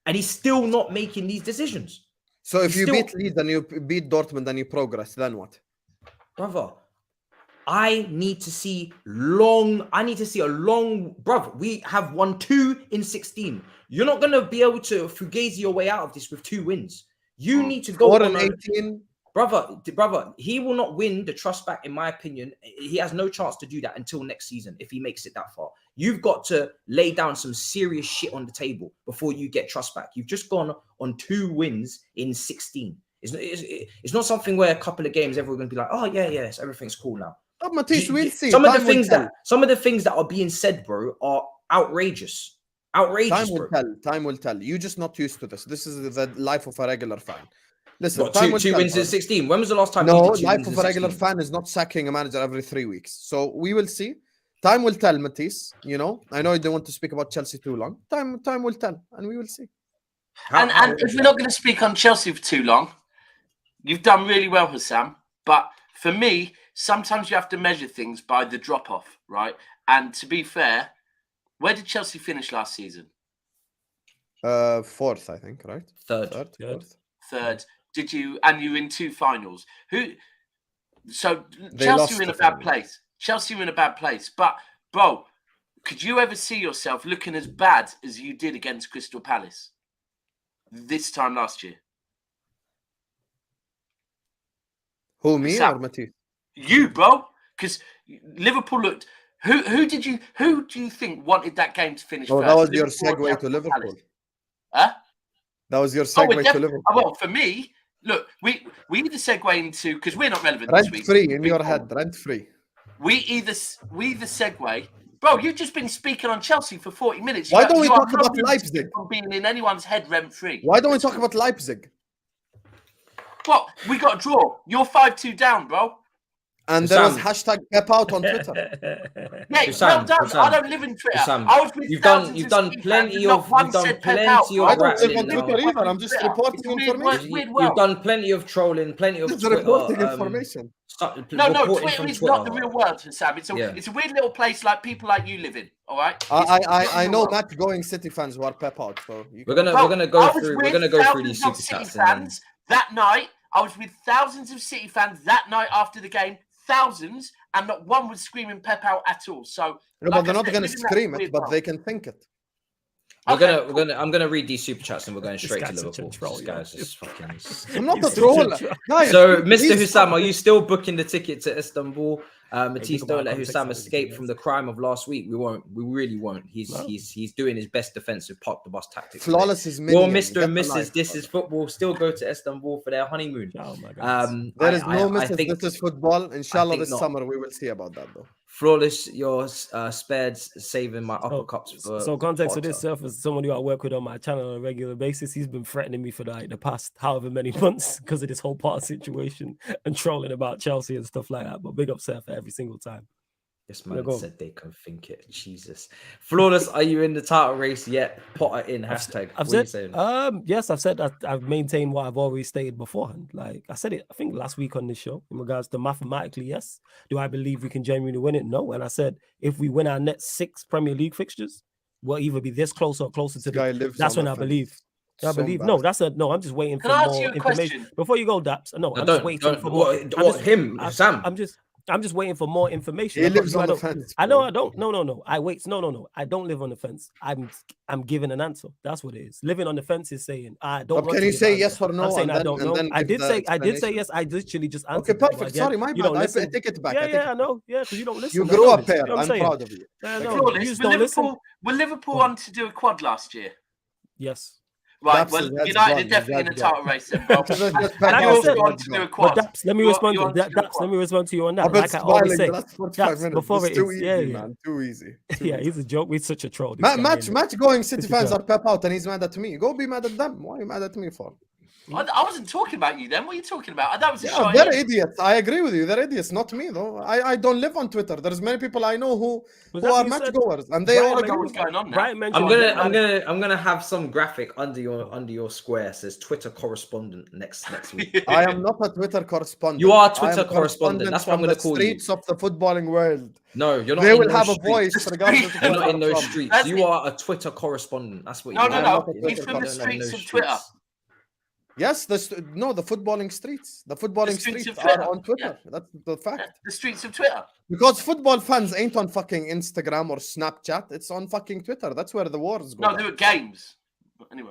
And he's still not making these decisions. So if you beat Leeds and you beat Dortmund and you progress, then what? Brother, I need to see a long, brother. We have won 2 in 16. You're not going to be able to fugazi your way out of this with 2 wins. You need to go 4 and 18. Brother, he will not win the trust back, in my opinion. He has no chance to do that until next season if he makes it that far. You've got to lay down some serious shit on the table before you get trust back. You've just gone on 2 wins in 16. It's not something where a couple of games everyone's going to be like, oh, yes, everything's cool now. Oh, Matisse, we'll see. Some of the things that are being said, bro, are outrageous. Time will tell. You're just not used to this. This is the life of a regular fan. Listen, what, two wins in 16. When was the last time? No, life of a regular fan is not sacking a manager every 3 weeks. So we will see. Time will tell, Matisse. I know you don't want to speak about Chelsea too long. Time will tell, and we will see. And if we're not going to speak on Chelsea for too long, you've done really well, Husam. But for me, sometimes you have to measure things by the drop-off, right? And to be fair, where did Chelsea finish last season? 4th, I think, right? Third. Did you? And you were in 2 finals. So They Chelsea were in a bad final. place. Chelsea were in a bad place. But, bro, could you ever see yourself looking as bad as you did against Crystal Palace this time last year? Who, me or Matisse? You, bro. Because Liverpool looked. Who do you think wanted that game to finish first? That was your segue to Liverpool. Palace? Huh? That was your segue to Liverpool. Well, for me, look, we either segue into, because we're not relevant rent this week. Free in your head, rent free. We either segue. Bro, you've just been speaking on Chelsea for 40 minutes. Why don't we talk about Leipzig? From being in anyone's head rent free. Why don't we talk about Leipzig? What? We got a draw. You're 5-2 down, bro. And there was hashtag Pep out on Twitter. Yeah, well done. I don't live in Twitter. I was with you've done plenty of I don't live on Twitter either. I'm just reporting information. You've done plenty of trolling, plenty of reporting information. No, Twitter is not the real world, Sam. It's a weird little place like people like you live in. All right. I know Matt going City fans who are Pep out. So we're gonna go through these super chats. Fans that night. I was with thousands of City fans that night after the game. Thousands, and not one was screaming Pep out at all. So, but they're not going to scream it, but they can think it. I'm gonna read these super chats and we're going straight to Liverpool. This guy's just fucking. I'm not a troll. So, Mr. Husam, are you still booking the ticket to Istanbul? Matisse, don't let Husam escape from the crime of last week. We won't. We really won't. He's doing his best defensive park the bus tactics. Flawless is Well, Mr. and Mrs. This is football. Still go to Istanbul for their honeymoon. Oh my God. There is no Mrs. This is football. Inshallah, this summer we will see about that though. Flawless, you're spared saving my upper cups for. So context of this, for someone who I work with on my channel on a regular basis, he's been threatening me for the past however many months because of this whole part situation and trolling about Chelsea and stuff like that. But big up Seth every single time. This man said they can think it. Jesus. Flawless, are you in the title race yet? Potter in hashtag. I've said, yes, I've said that I've maintained what I've always stated beforehand. Like I said it, I think last week on this show, in regards to mathematically, yes. Do I believe we can genuinely win it? No. And I said, if we win our next 6 Premier League fixtures, we'll either be this close or closer to the. That's when I believe. I believe. No, I'm just waiting for more information. Before you go, Daps. No, I'm just waiting for more. Sam. I'm just waiting for more information. He lives on the fence. I know I don't. No. I wait. No. I don't live on the fence. I'm giving an answer. That's what it is. Living on the fence is saying I don't. Can you say yes or no? I'm saying I don't know. I did say yes. I literally just answered. Okay, perfect. Sorry, my bad. I take it back. Yeah, I know. Yeah, because you don't listen. You grew up here. I'm proud of you. Were Liverpool on to do a quad last year? Yes. Right, well, United are definitely in the title race then, bro. And you also want to do a quad. Daps, let me respond to that. Daps, let me respond to you on that. Like I always say, Daps, before it is, man, too easy. Yeah, he's a joke. We're such a troll. Match going City fans are pep out and he's mad at me. Go be mad at them. Why are you mad at me for? I wasn't talking about you then. What are you talking about? That was a shot. They're idiots. I agree with you. They're idiots, not me though. I don't live on Twitter. There's many people I know who are match goers, and they all agree. What's going on now? I'm gonna have some graphic under your square says Twitter correspondent next week. I am not a Twitter correspondent. You are a Twitter correspondent. That's what I'm gonna call you. Streets of the footballing world. No, you're not. They will have a voice regardless. You're not in those streets. You are a Twitter correspondent. That's what you are. No. He's from the streets of Twitter. Yes, the footballing streets. The footballing streets are on Twitter. Yeah. That's the fact. Yeah, the streets of Twitter. Because football fans ain't on fucking Instagram or Snapchat. It's on fucking Twitter. That's where the wars go. No, they're at games. Anyway,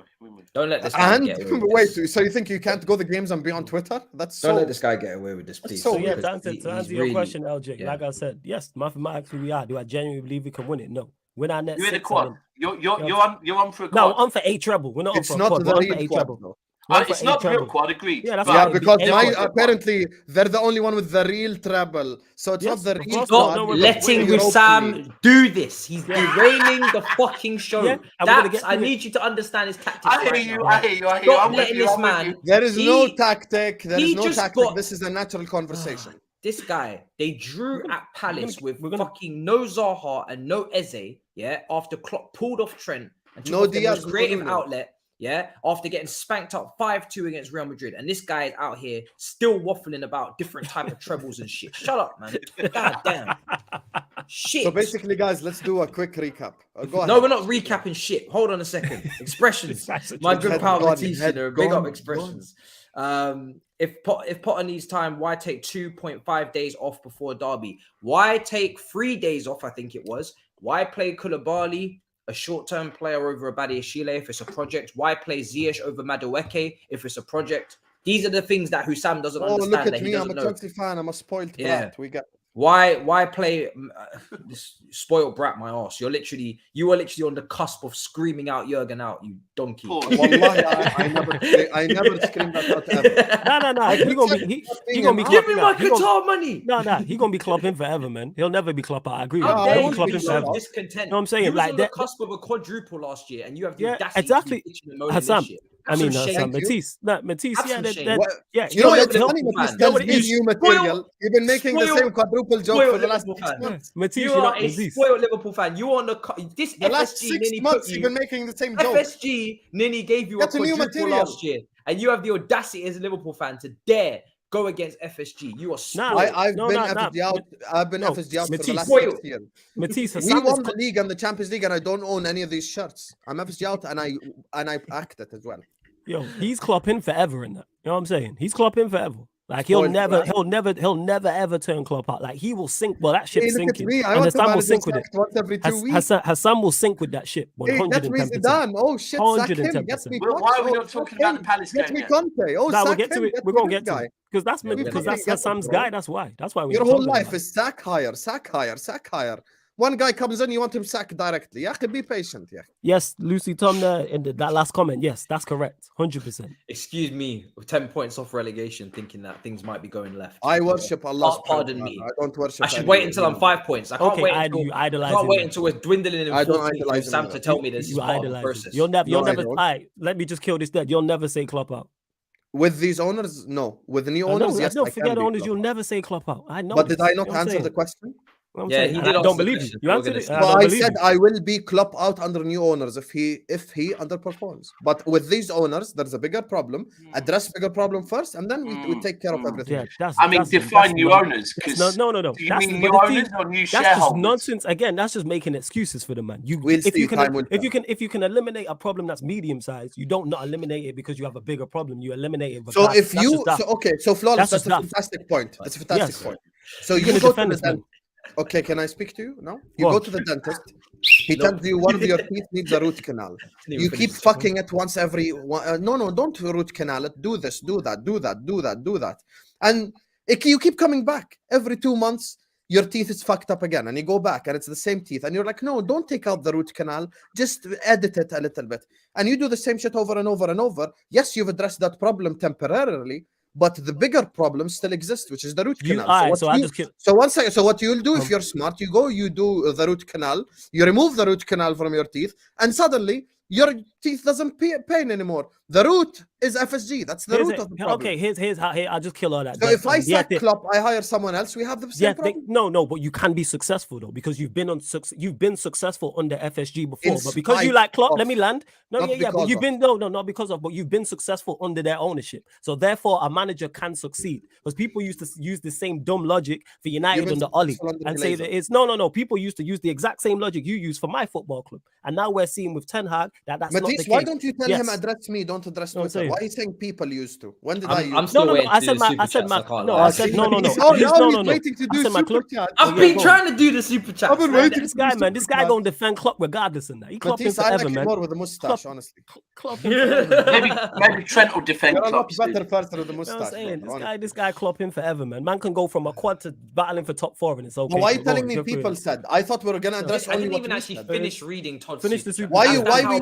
don't let this guy get away with wait, so you think you can't go the games and be on Twitter? Don't let this guy get away with this, please. So yeah, to answer your question, LJ, like I said, yes, mathematically we are. Do I genuinely believe we can win it? No. Win our next. You're in a quad. You're on for a quad. No, on for a treble. We're not on for a quad. It's not the real quad though. It's not real quad, agreed. Yeah, because apparently they're the only one with the real treble. So it's not the real quad. Stop letting Husam do this. He's derailing the fucking show. Yeah, I need you to understand his tactics. I hear you. Stop letting this man. There is no tactic. This is a natural conversation. This guy, they drew at Palace with fucking no Zaha and no Eze, yeah, after Klopp pulled off Trent and took the most creative outlet. Yeah, after getting spanked up 5-2 against Real Madrid, and this guy is out here still waffling about different type of trebles and shit. Shut up, man. God damn. Shit. So basically, guys, let's do a quick recap. Go ahead. No, we're not recapping shit. Hold on a second. Expressions. My good pal Matisse, big up expressions. If Potter needs time, why take 2.5 days off before Derby? Why take 3 days off? I think it was. Why play Koulibaly, a short-term player, over Badiashile if it's a project? Why play Ziyech over Madueke if it's a project? These are the things that Husam doesn't understand. Look at me, I'm a Chelsea fan. I'm a spoiled brat. We got. Why play this spoiled brat? My ass. You are literally on the cusp of screaming out Jurgen out, you donkey. Wallahi, I never screamed that out ever. No. He gonna be give me my Qatar money. No, he gonna be Klopp in forever, man. He'll never be Klopp out. I agree. He'll be Klopp in forever. Discontent. You know what I'm saying? He was on the cusp of a quadruple last year, and you have the audacity exactly. Husam. Matisse. Matisse. Yeah. You know what's funny? Matisse tells me new material. You've been making the same quadruple joke for the last 6 months. Matisse, you are a spoiled Liverpool fan. You are on the last 6 months. You've been making the same joke. FSG Nini gave you a quadruple last year, and you have the audacity as a Liverpool fan to dare go against FSG. You are spoiled. I've been FSG out. I've been FSG out for the last 6 years. Matisse, we won the league and the Champions League, and I don't own any of these shirts. I'm FSG out, and I act it as well. Yo, he's Klopp in forever in that. You know what I'm saying? He's Klopp in forever. Like he'll never ever turn Klopp out. Like he will sink. Well, that ship's sinking. And Hassan will sink with it. Once every 2 weeks. Hassan will sink with that ship. 110%. Done. Oh shit! 110%. Why are we not talking about the Palace game? Get me Conte. Oh, we'll get to it. We're gonna get to it because that's Hassan's guy. That's why. Your whole life is sack hire. One guy comes in, you want him sacked directly. Yeah, be patient. Yeah. Yes, Lucy Tom there in that last comment. Yes, that's correct. 100%. Excuse me, 10 points off relegation, thinking that things might be going left. I worship Allah. Pardon me. I don't worship. I should wait until I'm 5 points. I can't wait. I can't wait until we're dwindling in. I don't idolize Sam to tell me this is part of the process. You'll never. Let me just kill this dead. You'll never say Klopp out. With these owners, no. With the new owners, yes. No, forget owners. You'll never say Klopp out. I know. But did I not answer the question? Yeah, he did. I don't believe you. You answered it. I said I will be Klopp out under new owners if he underperforms. But with these owners, there's a bigger problem. Address bigger problem first, and then we take care of everything. Yeah, define new owners. No. Do you mean new owners or new shareholders? That's just nonsense. Again, that's just making excuses for the man. If you can eliminate a problem that's medium sized, you don't not eliminate it because you have a bigger problem. You eliminate it. So if you so flawless, that's a fantastic point. That's a fantastic point. So you go to the dentist. Okay, can I speak to you? No? You go to the dentist. He tells you one of your teeth needs a root canal. You keep fucking it once every... No, don't root canal it. Do this, do that. And you keep coming back. Every 2 months, your teeth is fucked up again, and you go back and it's the same teeth, and you're like, no, don't take out the root canal, just edit it a little bit, and you do the same shit over and over and over. Yes, you've addressed that problem temporarily, but the bigger problem still exists, which is the root canal. So what you'll do if you're smart, you do the root canal, you remove the root canal from your teeth, and suddenly your teeth doesn't pain anymore. The root is FSG. That's the root of the problem. Okay, here's how. I'll just kill all that. So if I sack Klopp, I hire someone else. We have the same problem. No, but you can be successful though, because you've been successful under FSG before. But because you like Klopp, let me land. No, but you've been not because of, but you've been successful under their ownership. So therefore, a manager can succeed, because people used to use the same dumb logic for United under Oli and say that it's no. People used to use the exact same logic you use for my football club, and now we're seeing with Ten Hag that's Matisse, not the case. Why don't you tell him address me? Don't address Twitter. Why are you saying people used to? When did I use? I'm still waiting to do the super chat. I've been trying to do the super chat. I've been waiting. This guy gonna defend Klopp regardless of that. He Klopp Matisse, forever, like man. More with a mustache, honestly. Klopp maybe Trent will defend Klopp. Better person with a mustache. This guy Klopp him forever, man. Man can go from a quad to battling for top 4, and it's okay. Why are you telling me people said? I thought we were gonna address. I didn't even actually finish reading Todd's. Finish the super. Why we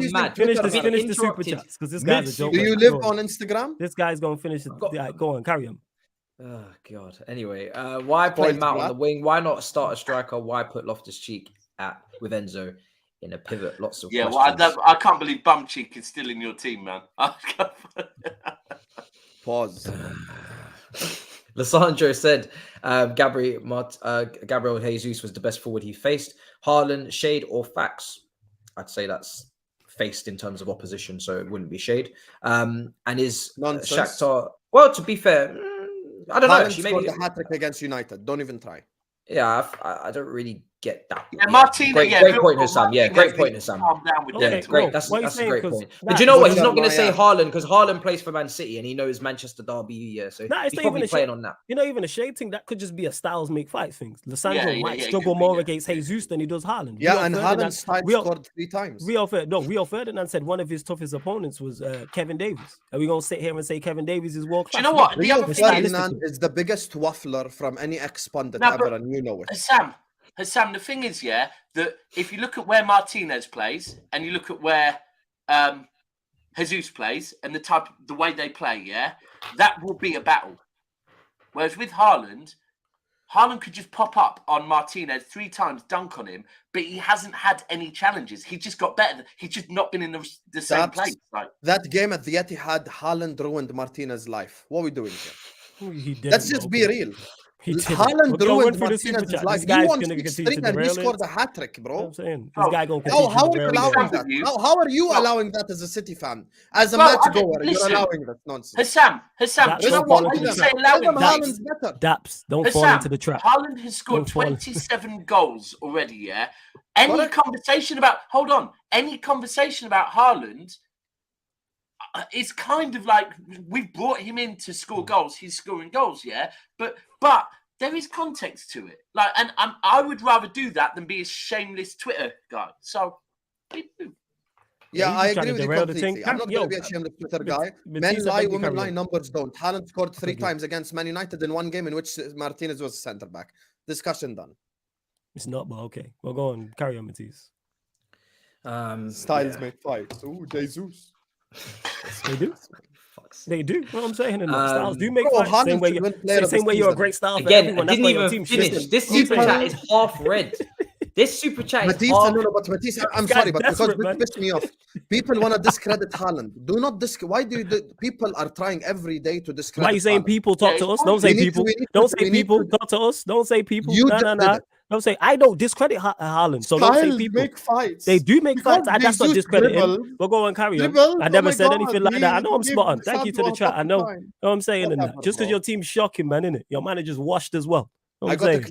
using finish the super chats, because this guy's a joke. Do you live on Instagram? This guy's gonna finish it. Go on, carry on. Oh God. Anyway, why play Mount on the wing? Why not start a striker? Why put Loftus-Cheek with Enzo in a pivot? Lots of questions. Well, I can't believe Bumcheek is still in your team, man. Pause. Lissandro said Gabriel Jesus was the best forward he faced. Haaland, shade or facts? I'd say that's faced in terms of opposition, so it wouldn't be shade. And is Shakhtar? Well, to be fair, I don't know. Haaland scored a hat-trick against United. Don't even try. Yeah, I don't really get that. Yeah, Martina. Great point, Husam. Yeah, great point, Husam. Yeah, great. That's a great point. But you know what? He's not going to say Haaland, because Haaland plays for Man City and he knows Manchester derby. Yeah, so he's probably playing on that. You're not even a shade thing. That could just be a styles make fight thing. Lissandro might struggle more against Jesus than he does Haaland. Yeah, and Haaland's scored 3 times. Rio Ferdinand said one of his toughest opponents was Kevin Davies. Are we going to sit here and say Kevin Davies is world class? You know what? Rio Ferdinand is the biggest waffler from any ex-pundit ever, and you know it. Husam, the thing is, that if you look at where Martinez plays and you look at where Jesus plays and the way they play, that will be a battle. Whereas with Haaland could just pop up on Martinez 3 times, dunk on him, but he hasn't had any challenges. He just got better. He's just not been in the same place. That game at the Etihad, Haaland ruined Martinez's life. What are we doing here? Let's just be real. Haaland ruined Martinez's life. He won 6-3 and he scored a hat-trick, bro. I'm saying this guy going how are you allowing that? How are you allowing that as a City fan? As a match goer, you're allowing that nonsense. Husam, you know what? When you say allowing Daps, don't fall into the trap. Haaland has scored 27 goals already, Any conversation about Haaland, it's kind of like we've brought him in to score goals. He's scoring goals, but there is context to it. And I would rather do that than be a shameless Twitter guy. So, yeah, I agree with you completely. I'm not going to be a shameless Twitter guy. Men lie, women lie, numbers don't. Haaland scored 3 times against Man United in one game in which Martinez was centre back. Discussion done. It's not, but okay. Well, go on. Carry on, Matisse. Styles make fights. Ooh, Jesus. They do. They do. What I'm saying, styles do make fights. Same way you're a great style. Again, I didn't even finish. This super chat is half read. This super chat is half. But Matisse, I'm sorry, but because this pissed me off. People want to discredit Haaland. Do not Why do people are trying every day to discredit? Why are you saying people talk to us? Don't say people. Don't say people talk to us. Don't say people. No. Don't say I don't discredit Haaland. So don't say people make fights. They do make fights. That's not discredit him. We'll go and carry on. I never said anything like that. I know I'm spot on. Thank you to the chat. I know. What I'm saying in that. Just because your team's shocking, man, innit? Your manager's washed as well. I'm saying.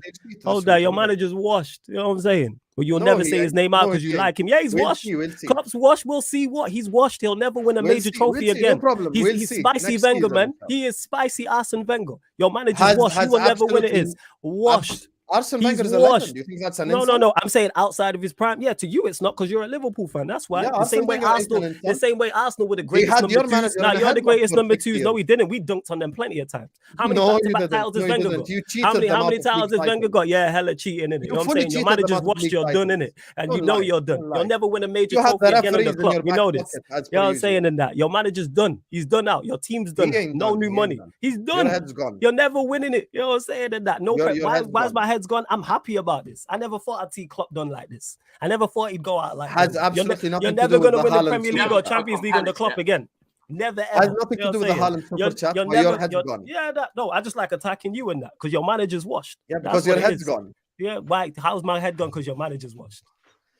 Hold on, your manager's washed. You know what I'm saying? Well, you'll never say his name out because you like him. Yeah, he's washed. Klopp's washed. We'll see what he's washed. He'll never win a major trophy again. He's spicy Wenger, man. He is spicy Arsene Wenger. Your manager's washed. You will never win it. Is washed. Arsene He's Wenger is a washed. legend. You think that's an No, insult? no. I'm saying outside of his prime. Yeah, to you it's not because you're a Liverpool fan. That's why. Yeah, the same way Arsenal. The same way Arsenal were the greatest had number your twos. manager Now in a you're the headlock greatest for number 6 twos. years. No, we didn't. We dunked on them plenty of times. How many No, back-to-back you titles didn't. has No, you Wenger didn't. got? You cheated How many them out of titles league has Wenger titles. got? Yeah, hella cheating in it. You know what I'm fully saying? Your cheated them manager's out of washed. league You're done in titles. it, and Don't you know lie. you're done. Don't You'll lie. never win a major You have trophy the again on the referees in clock. your We back know this. pocket, as You know per what I'm usual. saying in that? Your manager's done. He's done out. Your team's done. He ain't No done. new He ain't money. done. He's Your done. head's gone. You're never winning it. You know what I'm saying in that? No, Your head's why's gone. my head's gone? I'm happy about this. I never thought I'd see Klopp done like this. I never thought he'd go out like Has this. absolutely You're nothing to never do with gonna the win the Haaland Premier League super or chat. Champions League on the Klopp again. Never ever. Has nothing to do with the Haaland super chat. You're But your never. head's gone. Yeah, no. I just like attacking you in that because your manager's washed. Yeah, That's because your what it head's is. gone. Yeah, why? How's my head gone? Because your manager's washed.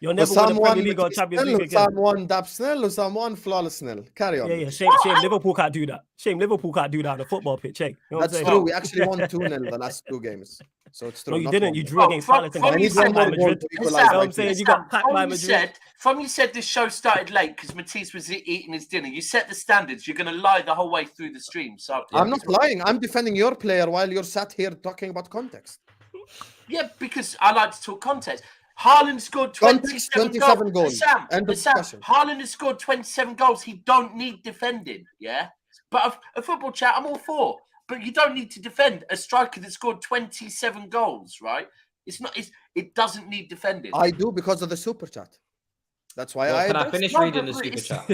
You'll never win the Husam Premier won, League or Matisse Champions nil, League again. Husam won, Daps nil, Husam won, flawless nil. Carry on. Yeah. Shame Liverpool can't do that. Shame Liverpool can't do that on a football pitch. Hey, you know what I'm That's saying? true. We actually won 2-0 the last 2 games. So it's true. No, you not didn't. 1-0. You drew against Palace. I need one more goal to equalize You know my what I'm saying? team. You got packed by Madrid. From you said this show started late because Matisse was eating his dinner. You set the standards. You're going to lie the whole way through the stream. So I'm not lying. I'm defending your player while you're sat here talking about context. Yeah, because I like to talk context. Haaland scored 27 goals. Sam, Haaland has scored 27 goals. He don't need defending, yeah? But a football chat, I'm all for. But you don't need to defend a striker that scored 27 goals, right? It doesn't need defending. I do because of the super chat. That's why Can I finish reading the super chat?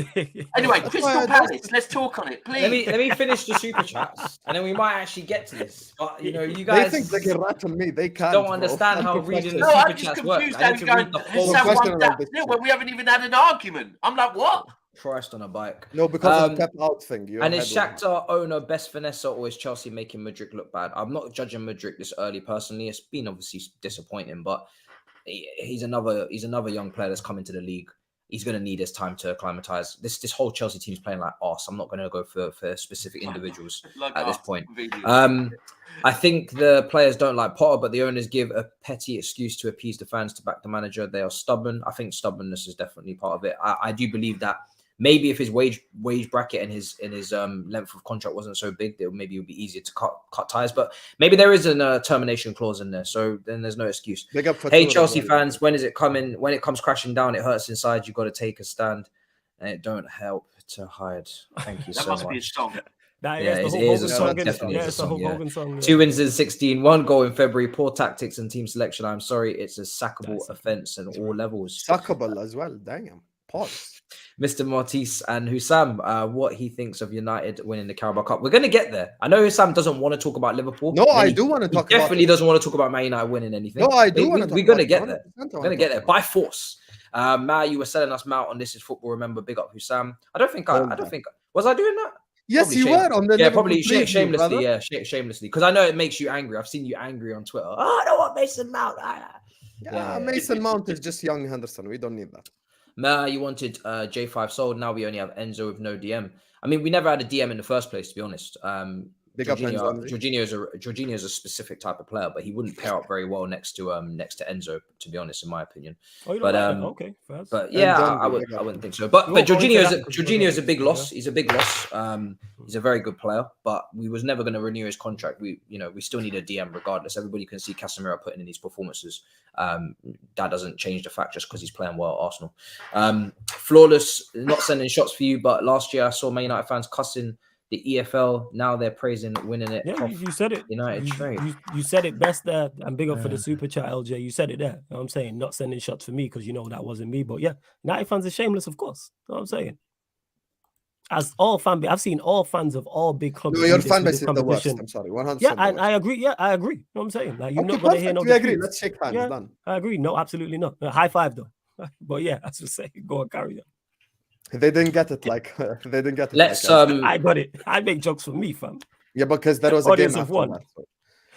Anyway, Crystal Palace, let's talk on it, please. Let me finish the super chats, and then we might actually get to this. But you know, you guys they think they can rat on me. They can't. don't understand how reading the no, super I'm just chats work. confused I how need you're to going. read the whole When we haven't even had an argument. I'm like, what? Christ on a bike. No, because of the pep out thing. And is Shakhtar owner best finesse, or is Chelsea making Mudryk look bad? I'm not judging Mudryk this early personally. It's been obviously disappointing, but he's another young player that's come into the league. He's going to need his time to acclimatize. This whole Chelsea team is playing like arse. I'm not going to go for specific individuals at this point. I think the players don't like Potter, but the owners give a petty excuse to appease the fans to back the manager. They are stubborn. I think stubbornness is definitely part of it. I do believe that maybe if his wage bracket and his length of contract wasn't so big, maybe it would be easier to cut ties. But maybe there is a termination clause in there, so then there's no excuse. Hey, Chelsea fans, when is it coming? When it comes crashing down, it hurts inside. You've got to take a stand, and it don't help to hide. Thank you so much. That must be a song. It is a song. Definitely is a song. Song, 2 wins in 16, 1 goal in February. Poor tactics and team selection. I'm sorry, it's a sackable offence at all levels. Sackable as well. Damn. Pause. Mr. Matisse and Husam, what he thinks of United winning the Carabao Cup. We're going to get there. I know Husam doesn't want to talk about Liverpool. No, I do want to talk about it. Definitely doesn't want to talk about Man United winning anything. No, I do want to talk We're going to get there. We're going to get there by force. Matt, you were selling us Mount on This Is Football. Remember, big up Husam. I don't think was I doing that? Yes, probably you were on the probably shamelessly. Yeah, shamelessly. Because I know it makes you angry. I've seen you angry on Twitter. Oh, I don't want Mason Mount. Yeah, Mason Mount is just young Henderson. We don't need that. You wanted J5 sold. Now we only have Enzo with no DM. I mean, we never had a DM in the first place, to be honest. Jorginho is a specific type of player, but he wouldn't pair up very well next to Enzo, to be honest, in my opinion. Okay, but yeah, I wouldn't think so. But Jorginho is a big loss. He's a big loss. He's a very good player, but we was never going to renew his contract. We still need a DM regardless. Everybody can see Casemiro putting in these performances. That doesn't change the fact just because he's playing well at Arsenal. Flawless, not sending shots for you, but last year I saw Man United fans cussing the EFL. Now they're praising winning it. Yeah, you said it. United trade. You said it best there. I'm big up for the super chat, LJ. You said it there. You know what I'm saying? Not sending shots for me because that wasn't me. But yeah, United fans are shameless, of course. You know what I'm saying? As all fan, I've seen all fans of all big clubs. No, your fan base is the worst. I'm sorry, 100%. Yeah, I agree. Yeah, I agree. You know what I'm saying? Like, you're not going to hear no. We agree. Let's shake hands. Yeah, Done. I agree. No, absolutely not. High five though. But yeah, as we say, go and carry on. They didn't get it. They didn't get it. Let's. I got it. I make jokes for me, fam. Yeah, because there was a game after one. that. So.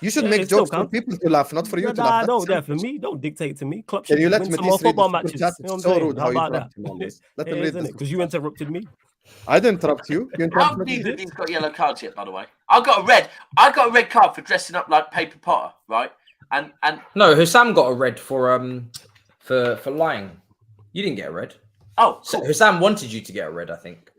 You should make jokes for people to laugh, not for you to laugh. No, for me. Don't dictate to me. Klopp Can you let win me some more football matches? It's so rude how you interrupt him on this. Let him read this. Because you interrupted me. I didn't interrupt you. How neither of these got yellow cards yet, by the way? I got a red card for dressing up like Paper Potter, right? And no, Husam got a red for lying. You didn't get a red. Oh, cool. So Husam wanted you to get a red, I think.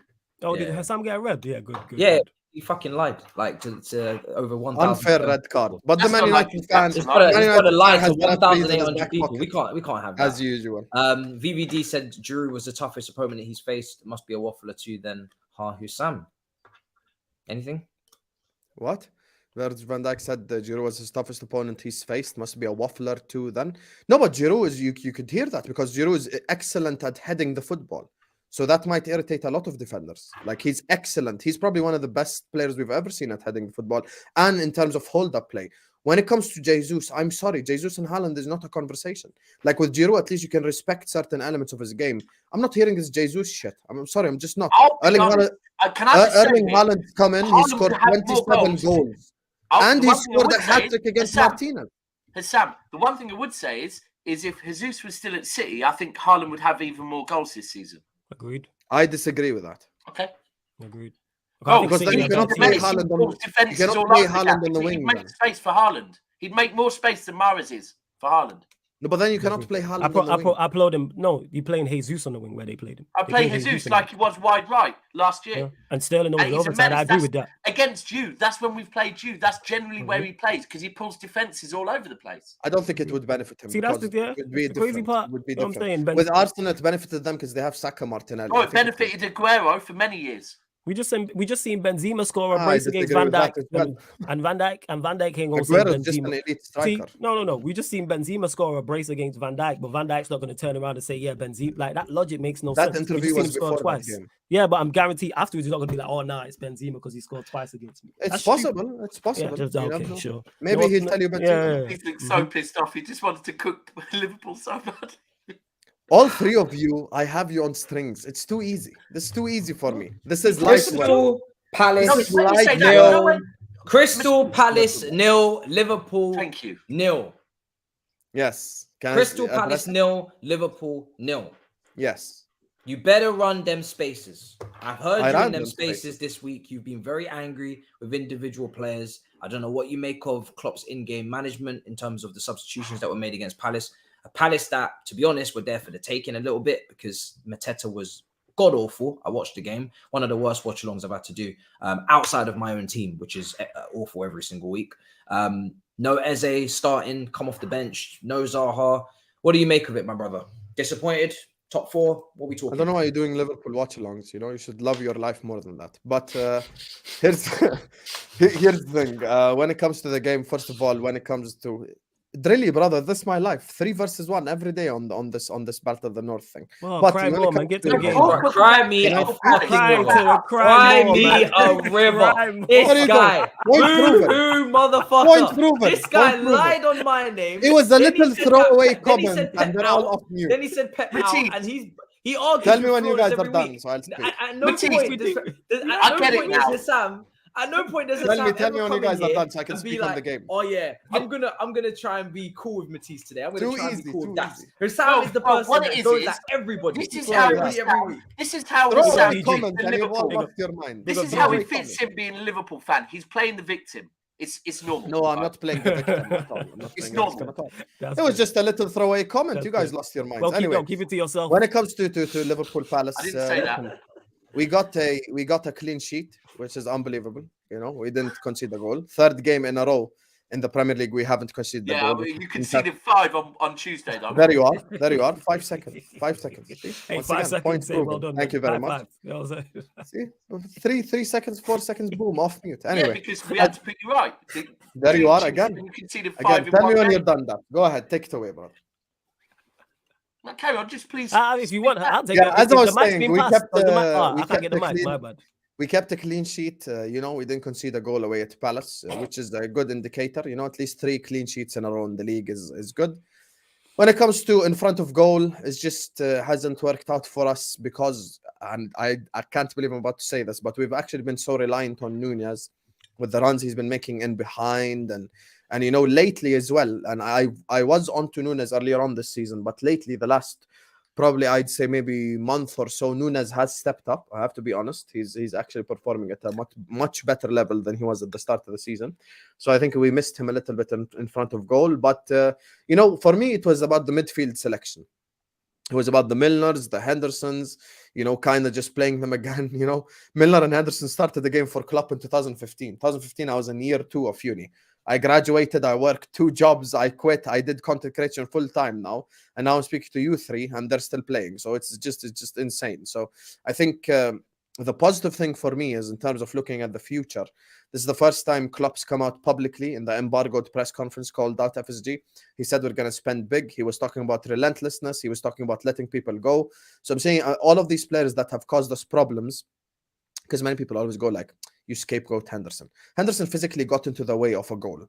Oh, did Husam get a red? Yeah, good. Yeah, he fucking lied. Like to over 1,000. Unfair red card. But the That's Man not United like fans, It's got to lie to has that freeze in his 1,800 back people. We pocket, can't have that. as usual. VVD said Giroud was the toughest opponent he's faced. It must be a waffler too. Then Husam. Anything? What? Virgil van Dijk said Giroud was his toughest opponent he's faced. Must be a waffler too then. No, but Giroud is, you could hear that because Giroud is excellent at heading the football. So that might irritate a lot of defenders. Like, he's excellent. He's probably one of the best players we've ever seen at heading the football. And in terms of hold-up play. When it comes to Jesus, I'm sorry, Jesus and Haaland is not a conversation. Like with Giroud, at least you can respect certain elements of his game. I'm not hearing this Jesus shit. I'm sorry, I'm just not. Erling Haaland come in, he scored 27 goals. And he scored a hat-trick against Martinez. Husam, the one thing I would say is if Jesus was still at City, I think Haaland would have even more goals this season. Agreed. I disagree with that. Okay. Agreed. Because then you cannot play Haaland on the wing. He'd make space for Haaland. He'd make more space than Mahrez is for Haaland. No, but then you cannot play Haaland on the wing. I applaud him. No, you're playing Jesus on the wing where they played him. I play Jesus like he was wide right last year. Yeah. And Sterling on the overside. I agree with that. Against you, that's when we've played you. That's generally where he plays because he pulls defenses all over the place. I don't think it would benefit him. See, that's the crazy part. Would be different. With Arsenal, it benefited them because they have Saka, Martinelli. Oh, it benefited Aguero for many years. We just seen Benzema score a brace against Van Dijk, and Van Dijk came home saying Benzema. Just an elite striker. See, no. We just seen Benzema score a brace against Van Dijk, but Van Dijk's not going to turn around and say, "Yeah, Benzema." Like, that logic makes no sense. That interview was before twice. That game. Yeah, but I'm guaranteed afterwards he's not going to be like, "Oh, nah, it's Benzema because he scored twice against me." It's possible. It's possible. Yeah, okay, sure. Maybe he'll tell you Benzema. He's so pissed off. He just wanted to cook Liverpool so bad. All three of you, I have you on strings. It's too easy. This is too easy for me. This is life. Palace nil. Crystal Palace nil. Liverpool. Thank you. Nil. Yes. Crystal Palace nil. Liverpool nil. Yes. You better run them spaces. I've heard you in them spaces this week. You've been very angry with individual players. I don't know what you make of Klopp's in-game management in terms of the substitutions that were made against Palace. A Palace that, to be honest, were there for the taking a little bit because Mateta was god awful. I watched the game. One of the worst watch-alongs I've had to do outside of my own team, which is awful every single week. No Eze starting, come off the bench. No Zaha. What do you make of it, my brother? Disappointed? Top four? What are we talking? I don't know why you're doing Liverpool watch-alongs. You know, you should love your life more than that. But here's the thing. When it comes to the game, first of all, when it comes to really, brother, this is my life. 3 versus 1 every day on this Battle of the North thing. Oh, but cry more, man. Get to the game. Cry me a fucking river. Cry me a river. This guy. Who motherfucker. This guy lied on my name. It was a little throwaway comment, and they're all off mute. Then he said Pep out, and he argued. Tell me when you guys are done, so I'll speak. At no point, Sam. At no point does tell me when you guys are done so I can speak on the game. Oh yeah, I'm gonna try and be cool with Matisse today. I'm gonna try and be cool with Daps. Husam is the person that goes at everybody. This is how This is how he fits him being a Liverpool fan. He's playing the victim. It's normal. No, I'm not playing the victim at all. It's normal. It was just a little throwaway comment. You guys lost your minds. Well, anyway, keep it to yourself. When it comes to Liverpool Palace, I didn't say that. We got a clean sheet, which is unbelievable. You know, we didn't concede a goal. 3rd game in a row in the Premier League, we haven't conceded a goal. Yeah, you conceded 5 on Tuesday, though. There you are. 5 seconds. 5 seconds. Hey, 5 seconds. Well done. Thank you very much. See, 3 seconds, 4 seconds, boom, off mute. Anyway, yeah, because we had to put you right. There you are again. You conceded 5 tell me when you're done. That. Go ahead, take it away, brother. Carry on, just please. If you want, I'll take it. As I was saying, we kept I can't get the mic. My bad. We kept a clean sheet. You know, we didn't concede a goal away at Palace, which is a good indicator. You know, at least 3 clean sheets in a row in the league is good. When it comes to in front of goal, it just hasn't worked out for us because, and I can't believe I'm about to say this, but we've actually been so reliant on Nunez with the runs he's been making in behind and you know, lately as well. And I was on to Nunez earlier on this season, but lately, the last probably I'd say maybe month or so, Nunez has stepped up. I have to be honest. He's actually performing at a much better level than he was at the start of the season. So I think we missed him a little bit in front of goal. But, you know, for me, it was about the midfield selection. It was about the Milners, the Hendersons, kind of just playing them again. Milner and Henderson started the game for Klopp in 2015. 2015, I was in year 2 of uni. I graduated, I worked 2 jobs, I quit, I did content creation full time now, and now I'm speaking to you 3, and they're still playing. So it's just insane. So I think the positive thing for me is in terms of looking at the future. This is the first time Klopp's come out publicly in the embargoed press conference called out FSG. He said we're going to spend big. He was talking about relentlessness. He was talking about letting people go. So I'm saying all of these players that have caused us problems, because many people always go like, you scapegoat Henderson. Henderson physically got into the way of a goal.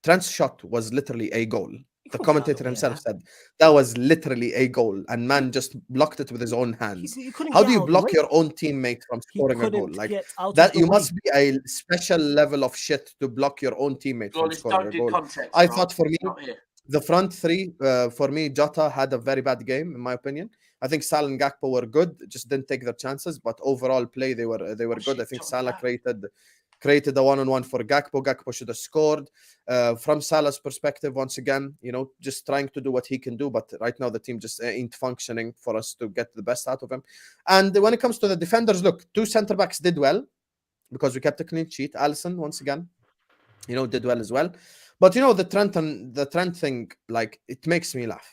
Trent's shot was literally a goal. The commentator himself said that was literally a goal, and man just blocked it with his own hands. How do you block your own teammate from scoring a goal? Like that, you must be a special level of shit to block your own teammate from scoring a goal. I thought for me, the front 3, for me, Jota had a very bad game, in my opinion. I think Salah and Gakpo were good, just didn't take their chances, but overall play they were good. I think Salah created a one-on-one for Gakpo. Gakpo should have scored. From Salah's perspective, once again, just trying to do what he can do, but right now the team just ain't functioning for us to get the best out of him. And when it comes to the defenders, look, 2 centre-backs did well because we kept a clean sheet. Alisson, once again, did well as well. But the Trent thing, like, it makes me laugh.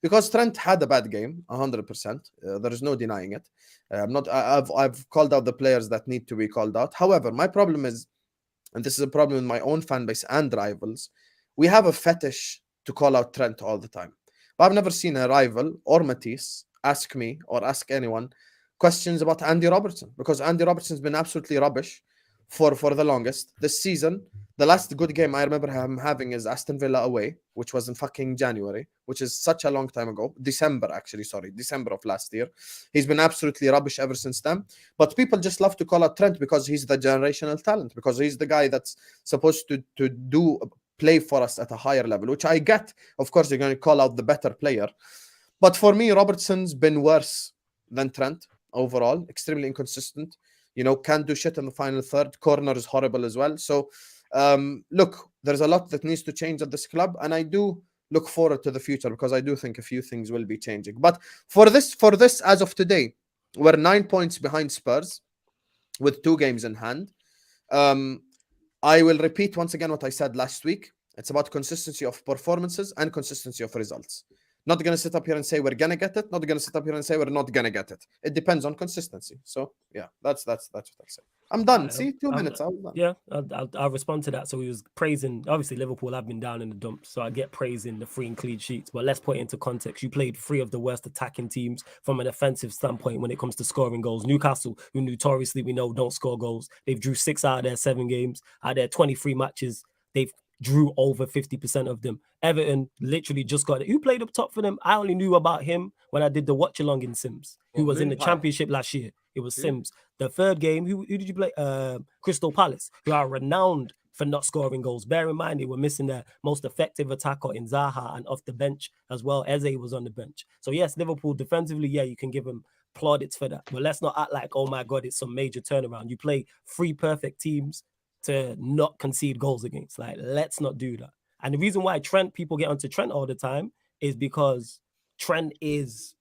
Because Trent had a bad game, 100%. There is no denying it. I've called out the players that need to be called out. However, my problem is, and this is a problem with my own fan base and rivals, we have a fetish to call out Trent all the time. But I've never seen a rival or Matisse ask me or ask anyone questions about Andy Robertson, because Andy Robertson's been absolutely rubbish for the longest. This season, the last good game I remember him having is Aston Villa away, which was in fucking January, which is such a long time ago. December of last year. He's been absolutely rubbish ever since then. But people just love to call out Trent because he's the generational talent, because he's the guy that's supposed to play for us at a higher level, which I get. Of course, you're going to call out the better player. But for me, Robertson's been worse than Trent overall. Extremely inconsistent. Can't do shit in the final third. Corner is horrible as well. So, look, there's a lot that needs to change at this club, and I do look forward to the future because I do think a few things will be changing. But for this, as of today, we're 9 points behind Spurs with 2 games in hand. I will repeat once again what I said last week. It's about consistency of performances and consistency of results. Not going to sit up here and say we're going to get it. Not going to sit up here and say we're not going to get it. It depends on consistency. So, yeah, that's what I say. I'm done. See, 2 minutes. I'm done. Yeah, I'll respond to that. So he was praising, obviously, Liverpool have been down in the dumps. So I get praising the 3 clean sheets. But let's put it into context. You played 3 of the worst attacking teams from an offensive standpoint when it comes to scoring goals. Newcastle, who notoriously we know don't score goals. They've drew 6 out of their 7 games. Out of their 23 matches, they've drew over 50% of them. Everton literally just got it. Who played up top for them? I only knew about him when I did the watch along in Sims, who was in the championship last year. It was Sims. The third game, who did you play? Crystal Palace, who are renowned for not scoring goals. Bear in mind, they were missing their most effective attacker in Zaha, and off the bench as well. Eze was on the bench. So yes, Liverpool defensively, yeah, you can give them plaudits for that. But let's not act like, oh my God, it's some major turnaround. You play 3 perfect teams to not concede goals against. Like, let's not do that. And the reason why people get onto Trent all the time is because Trent is,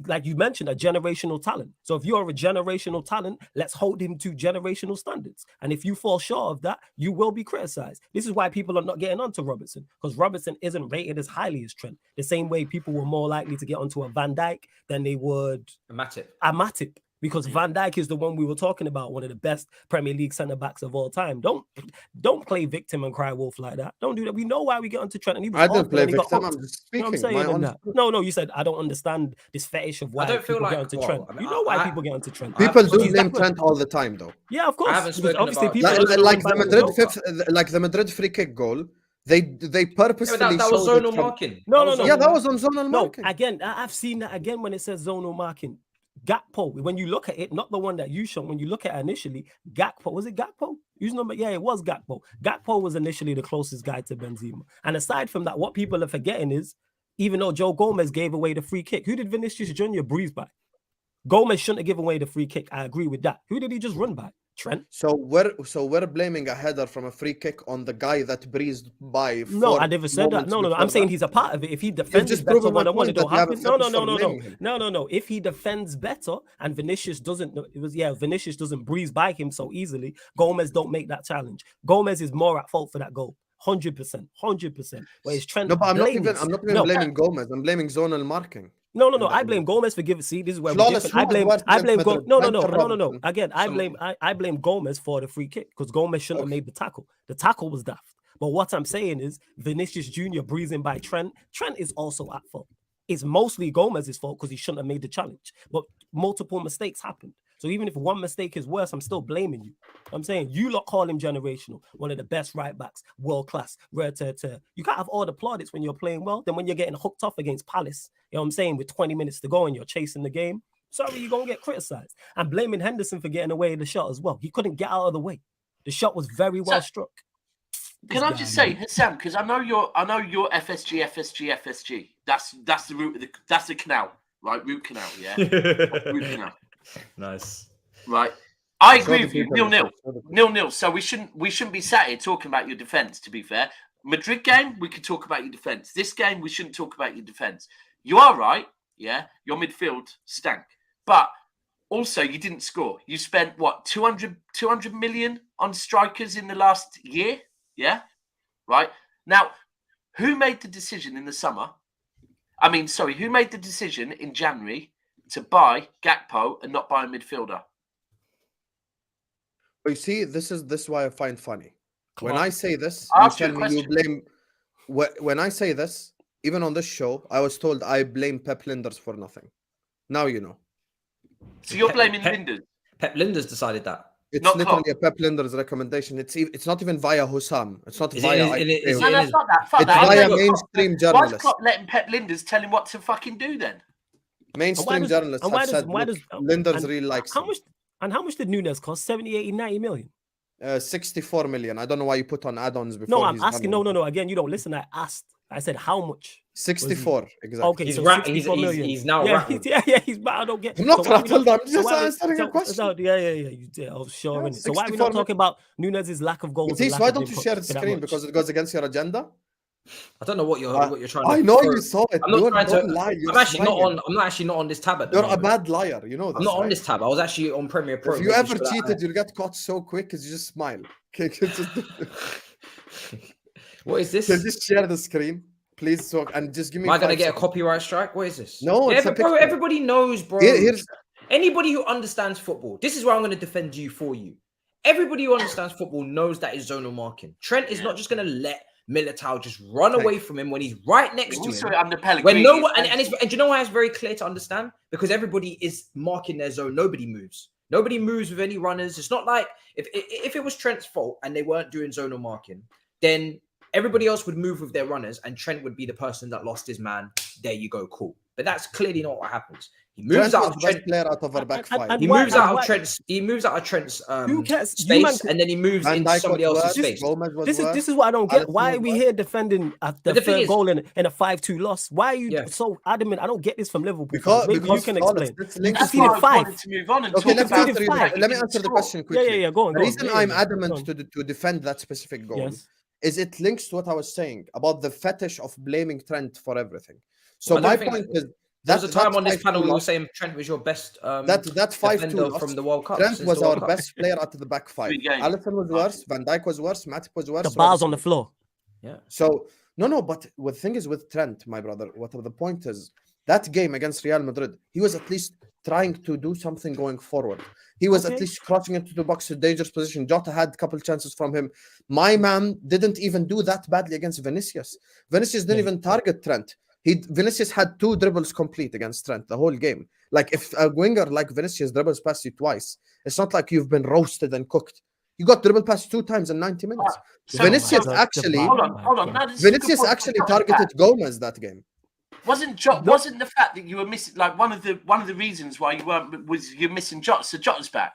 like you mentioned, a generational talent. So if you're a generational talent, let's hold him to generational standards. And if you fall short of that, you will be criticized. This is why people are not getting onto Robertson, because Robertson isn't rated as highly as Trent. The same way people were more likely to get onto a Van Dijk than they would a Matip. Because Van Dijk is the one we were talking about, one of the best Premier League centre-backs of all time. Don't play victim and cry wolf like that. Don't do that. We know why we get onto Trent. And he was I didn't play victim. I'm just speaking. You know what I'm saying? No, you said, I don't understand this fetish of why people get onto Trent. I mean, you know why people get onto Trent. People do blame Trent all the time, though. Yeah, of course. Obviously, people like the Madrid free kick goal. They purposely that was zonal marking. No. Yeah, that was on zonal marking. No, again, I've seen that again when it says zonal marking. Gakpo, when you look at it, not the one that you showed, when you look at it initially, Gakpo, was it Gakpo? Whose number? Yeah, it was Gakpo. Gakpo was initially the closest guy to Benzema. And aside from that, what people are forgetting is, even though Joe Gomez gave away the free kick, who did Vinicius Jr. breeze by? Gomez shouldn't have given away the free kick. I agree with that. Who did he just run by? Trent. So we're blaming a header from a free kick on the guy that breezed by. No, I never said that. No. I'm saying he's a part of it. If he defends just better, proven my what point it'll that you have a happen. No. fetish for blaming him. No. If he defends better and Vinicius doesn't, Vinicius doesn't breeze by him so easily. Gomez don't make that challenge. Gomez is more at fault for that goal. 100%. But it's Trent. No, but I'm not even blaming Gomez. I'm blaming zonal marking. No. I blame Gomez for giving. See, this is where Flawless. I blame. No. Again, I blame Gomez for the free kick because Gomez shouldn't have made the tackle. The tackle was daft. But what I'm saying is Vinicius Jr. breezing by Trent. Trent is also at fault. It's mostly Gomez's fault because he shouldn't have made the challenge. But multiple mistakes happened. So even if one mistake is worse, I'm still blaming you. I'm saying you lot call him generational, one of the best right backs, world class, rare. You can't have all the plaudits when you're playing well. Then when you're getting hooked up against Palace, you know what I'm saying, with 20 minutes to go and you're chasing the game, sorry, you're gonna get criticized. I'm blaming Henderson for getting away the shot as well. He couldn't get out of the way. The shot was very well struck. Can I just say, Sam, because I know you're FSG. That's the route of that's the canal, right? Root canal, yeah. Root canal. Nice. Right. I agree with you. 0-0. So we shouldn't be sat here talking about your defense, to be fair. Madrid game, we could talk about your defense. This game, we shouldn't talk about your defense. You are right, yeah. Your midfield stank. But also you didn't score. You spent what, 200 million on strikers in the last year? Yeah. Right. Now, who made the decision in the summer? Who made the decision in January to buy Gakpo and not buy a midfielder? But you see, this is why I find funny. Come when on. I say this, I'll you ask you a tell me you blame. When I say this, even on this show, I was told I blame Pep Linders for nothing. Now you know. So you're blaming Linders? Pep Linders decided that. It's not literally Klopp. a Pep Linders recommendation. It's not even via Husam. It's not Is via. it- No, fuck that. It's via mainstream Why is journalists. Klopp letting Pep Linders tell him what to fucking do then? Mainstream journalists have said Linders really likes him. How much did Nunes cost? 70, 80, 90 million? 64 million. I don't know why you put on add-ons before. No, I'm asking. No. Again, you don't listen. I asked. I said how much? 64 exactly. Okay, He's so right. 64 million. He's now yeah, rattled. He's I don't get. I'm not so rattled. I'm just answering a question. Yeah. I was sure. Yeah, So why are we not talking about Nunes' lack of goals? Matisse, why don't you share the screen? Because it goes against your agenda. I don't know what you're trying to. I know you saw it. I'm not trying to lie. I'm actually not on this tab at the You're a moment. bad liar. You know this. I'm not on right? this tab. I was actually on Premiere Pro. If you ever cheated, you'll get caught so quick because you just smile. Okay, What is this? Can you just share the screen, please? And just give me. Am I gonna get a copyright strike? What is this? No, it's bro. Everybody knows, bro. Here's anybody who understands football. This is where I'm going to defend you for you. Everybody who understands football knows that is zonal marking. Trent is not just going to let Militao just run away from him when he's right next to him. When no one, and do you know why it's very clear to understand? Because everybody is marking their zone. Nobody moves. Nobody moves with any runners. It's not like if it was Trent's fault and they weren't doing zonal marking, then everybody else would move with their runners and Trent would be the person that lost his man. There you go, cool. But that's clearly not what happens. He moves out of Trent's player out of our back five. He moves out of Trent's space, and then he moves into somebody else's space. This is what I don't get. Why are we here defending the third goal in a 5-2 loss? Why are you so adamant? I don't get this from Liverpool. Because you can explain. That's why I wanted to move on and talk about it. Let me answer the question quickly. Yeah, go on. The reason I'm adamant to defend that specific goal is it links to what I was saying about the fetish of blaming Trent for everything. So my point is, there was a time on this panel we were saying Trent was your best that 5-2 from the World Cup. Trent was our best player out of the back five. Alisson was worse. Van Dijk was worse. Matip was worse. The bars on the floor. Yeah. So no. But the thing is with Trent, my brother, whatever the point is, that game against Real Madrid, he was at least trying to do something going forward. He was at least crossing into the box in dangerous position. Jota had a couple chances from him. My man didn't even do that badly against Vinicius. Vinicius didn't even target Trent. Vinicius had 2 dribbles complete against Trent the whole game. Like if a winger like Vinicius dribbles past you twice, it's not like you've been roasted and cooked. You got dribble past 2 times in 90 minutes. Vinicius actually targeted Gomez that game. Wasn't the fact that you were missing, like one of the reasons why you weren't was you're missing Jota, so Jota's back.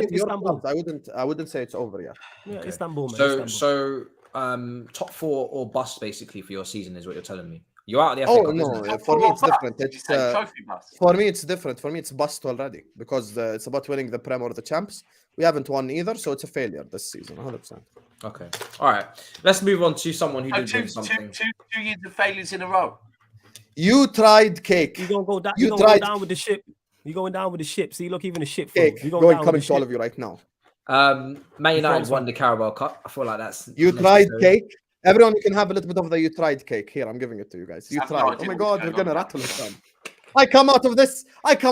your Istanbul. clubs, I wouldn't say it's over yet. Yeah, Okay. Istanbul, man. So Istanbul. so top 4 or bust basically for your season, is what you're telling me. You're out of the FA Oh Cup, no, isn't it? for me it's different. It's trophy bust. for me it's different. For me it's bust already because it's about winning the Prem or the Champs. We haven't won either, so it's a failure this season, 100%. Okay, all right. Let's move on to someone who did win something. Two years of failures in a row. You tried cake. You gonna go down? You You gonna tried go down with the ship? You going down with the ship? See, look, even the ship. cake. You Going down coming with to the all ship. of you right now. Man United won the Carabao Cup. I feel like that's You tried cake. Everyone, you can have a little bit of the you tried cake. Here, I'm giving it to you guys. You I have no tried. idea Oh my what's god, going we're gonna on rattle now. it down. I come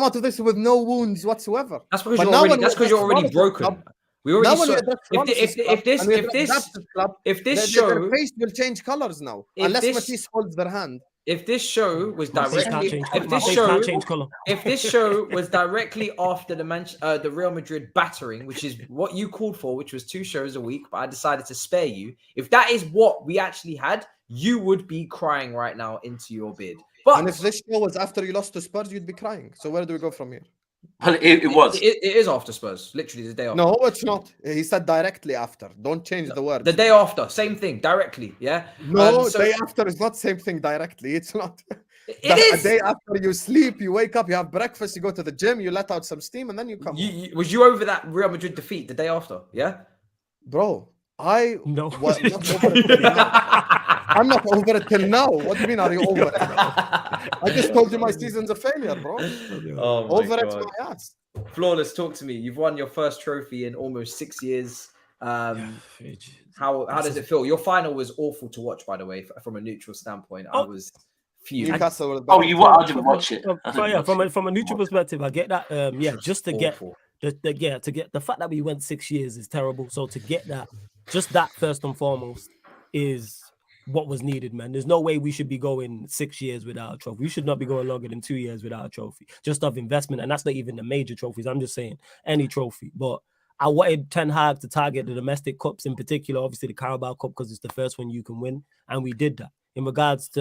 out of this with no wounds whatsoever. That's because But you're now already. when That's we because you're already address Flawless's broken. Club, We already now when saw. we address Flawless's Club and we address Daps Club, if this their show face will change colors now, if unless this- Matisse holds their hand. if this show was My face can't directly change if colour. My this face show can't change color. if this show was directly after the Real Madrid battering, which is what you called for, which was 2 shows a week, but I decided to spare you. If that is what we actually had, you would be crying right now into your beard. But And if this show was after you lost to Spurs, you'd be crying. So where do we go from here? Well, it was. it is after Spurs, literally the day after. No, it's not. He said directly after. Don't change the word. The day after, same thing, directly. Yeah. No, So- day after is not same thing directly. It's not. It is. A day after you sleep, you wake up, you have breakfast, you go to the gym, you let out some steam, and then you come. Was you over that Real Madrid defeat the day after? Yeah. Bro, I No. was not over it till now. I'm not over it till now. What do you mean? Are you over it? I just told you my season's a failure, bro. Oh my Over God. it my ass. Flawless, talk to me. You've won your first trophy in almost 6 years. How does it feel? Your final was awful to watch, by the way, from a neutral standpoint. I was fuming. Newcastle were Oh, you what? I didn't watch it. From a neutral perspective, I get that. Just to get Awful. to get the fact that we went 6 years is terrible. So to get that, just that first and foremost is what was needed, man. There's no way we should be going 6 years without a trophy. We should not be going longer than 2 years without a trophy. Just of investment, and that's not even the major trophies. I'm just saying any trophy. But I wanted Ten Hag to target the domestic cups in particular, obviously the Carabao Cup, because it's the first one you can win, and we did that. In regards to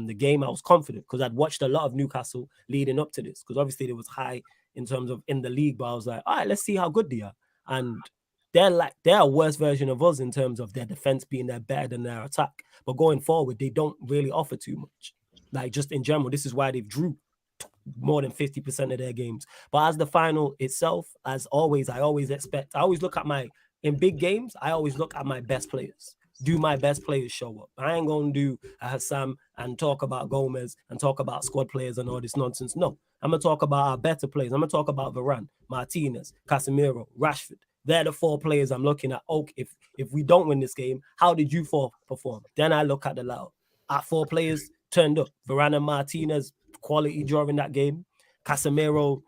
the game, I was confident because I'd watched a lot of Newcastle leading up to this, because obviously it was high in terms of in the league, but I was like, all right, let's see how good they are. And they're a worse version of us in terms of their defense being better than their attack. But going forward, they don't really offer too much. Like just in general, this is why they've drew more than 50% of their games. But as the final itself, as always, I always look at in big games, I always look at my best players. Do my best players show up? I ain't gonna do a Husam and talk about Gomez and talk about squad players and all this nonsense. No, I'm gonna talk about our better players. I'm gonna talk about Varane, Martinez, Casemiro, Rashford. They're the 4 players I'm looking at. Okay, if we don't win this game, how did you 4 perform? Then I look at the ladder. Our 4 players turned up. Varane and Martinez, quality during that game. Casemiro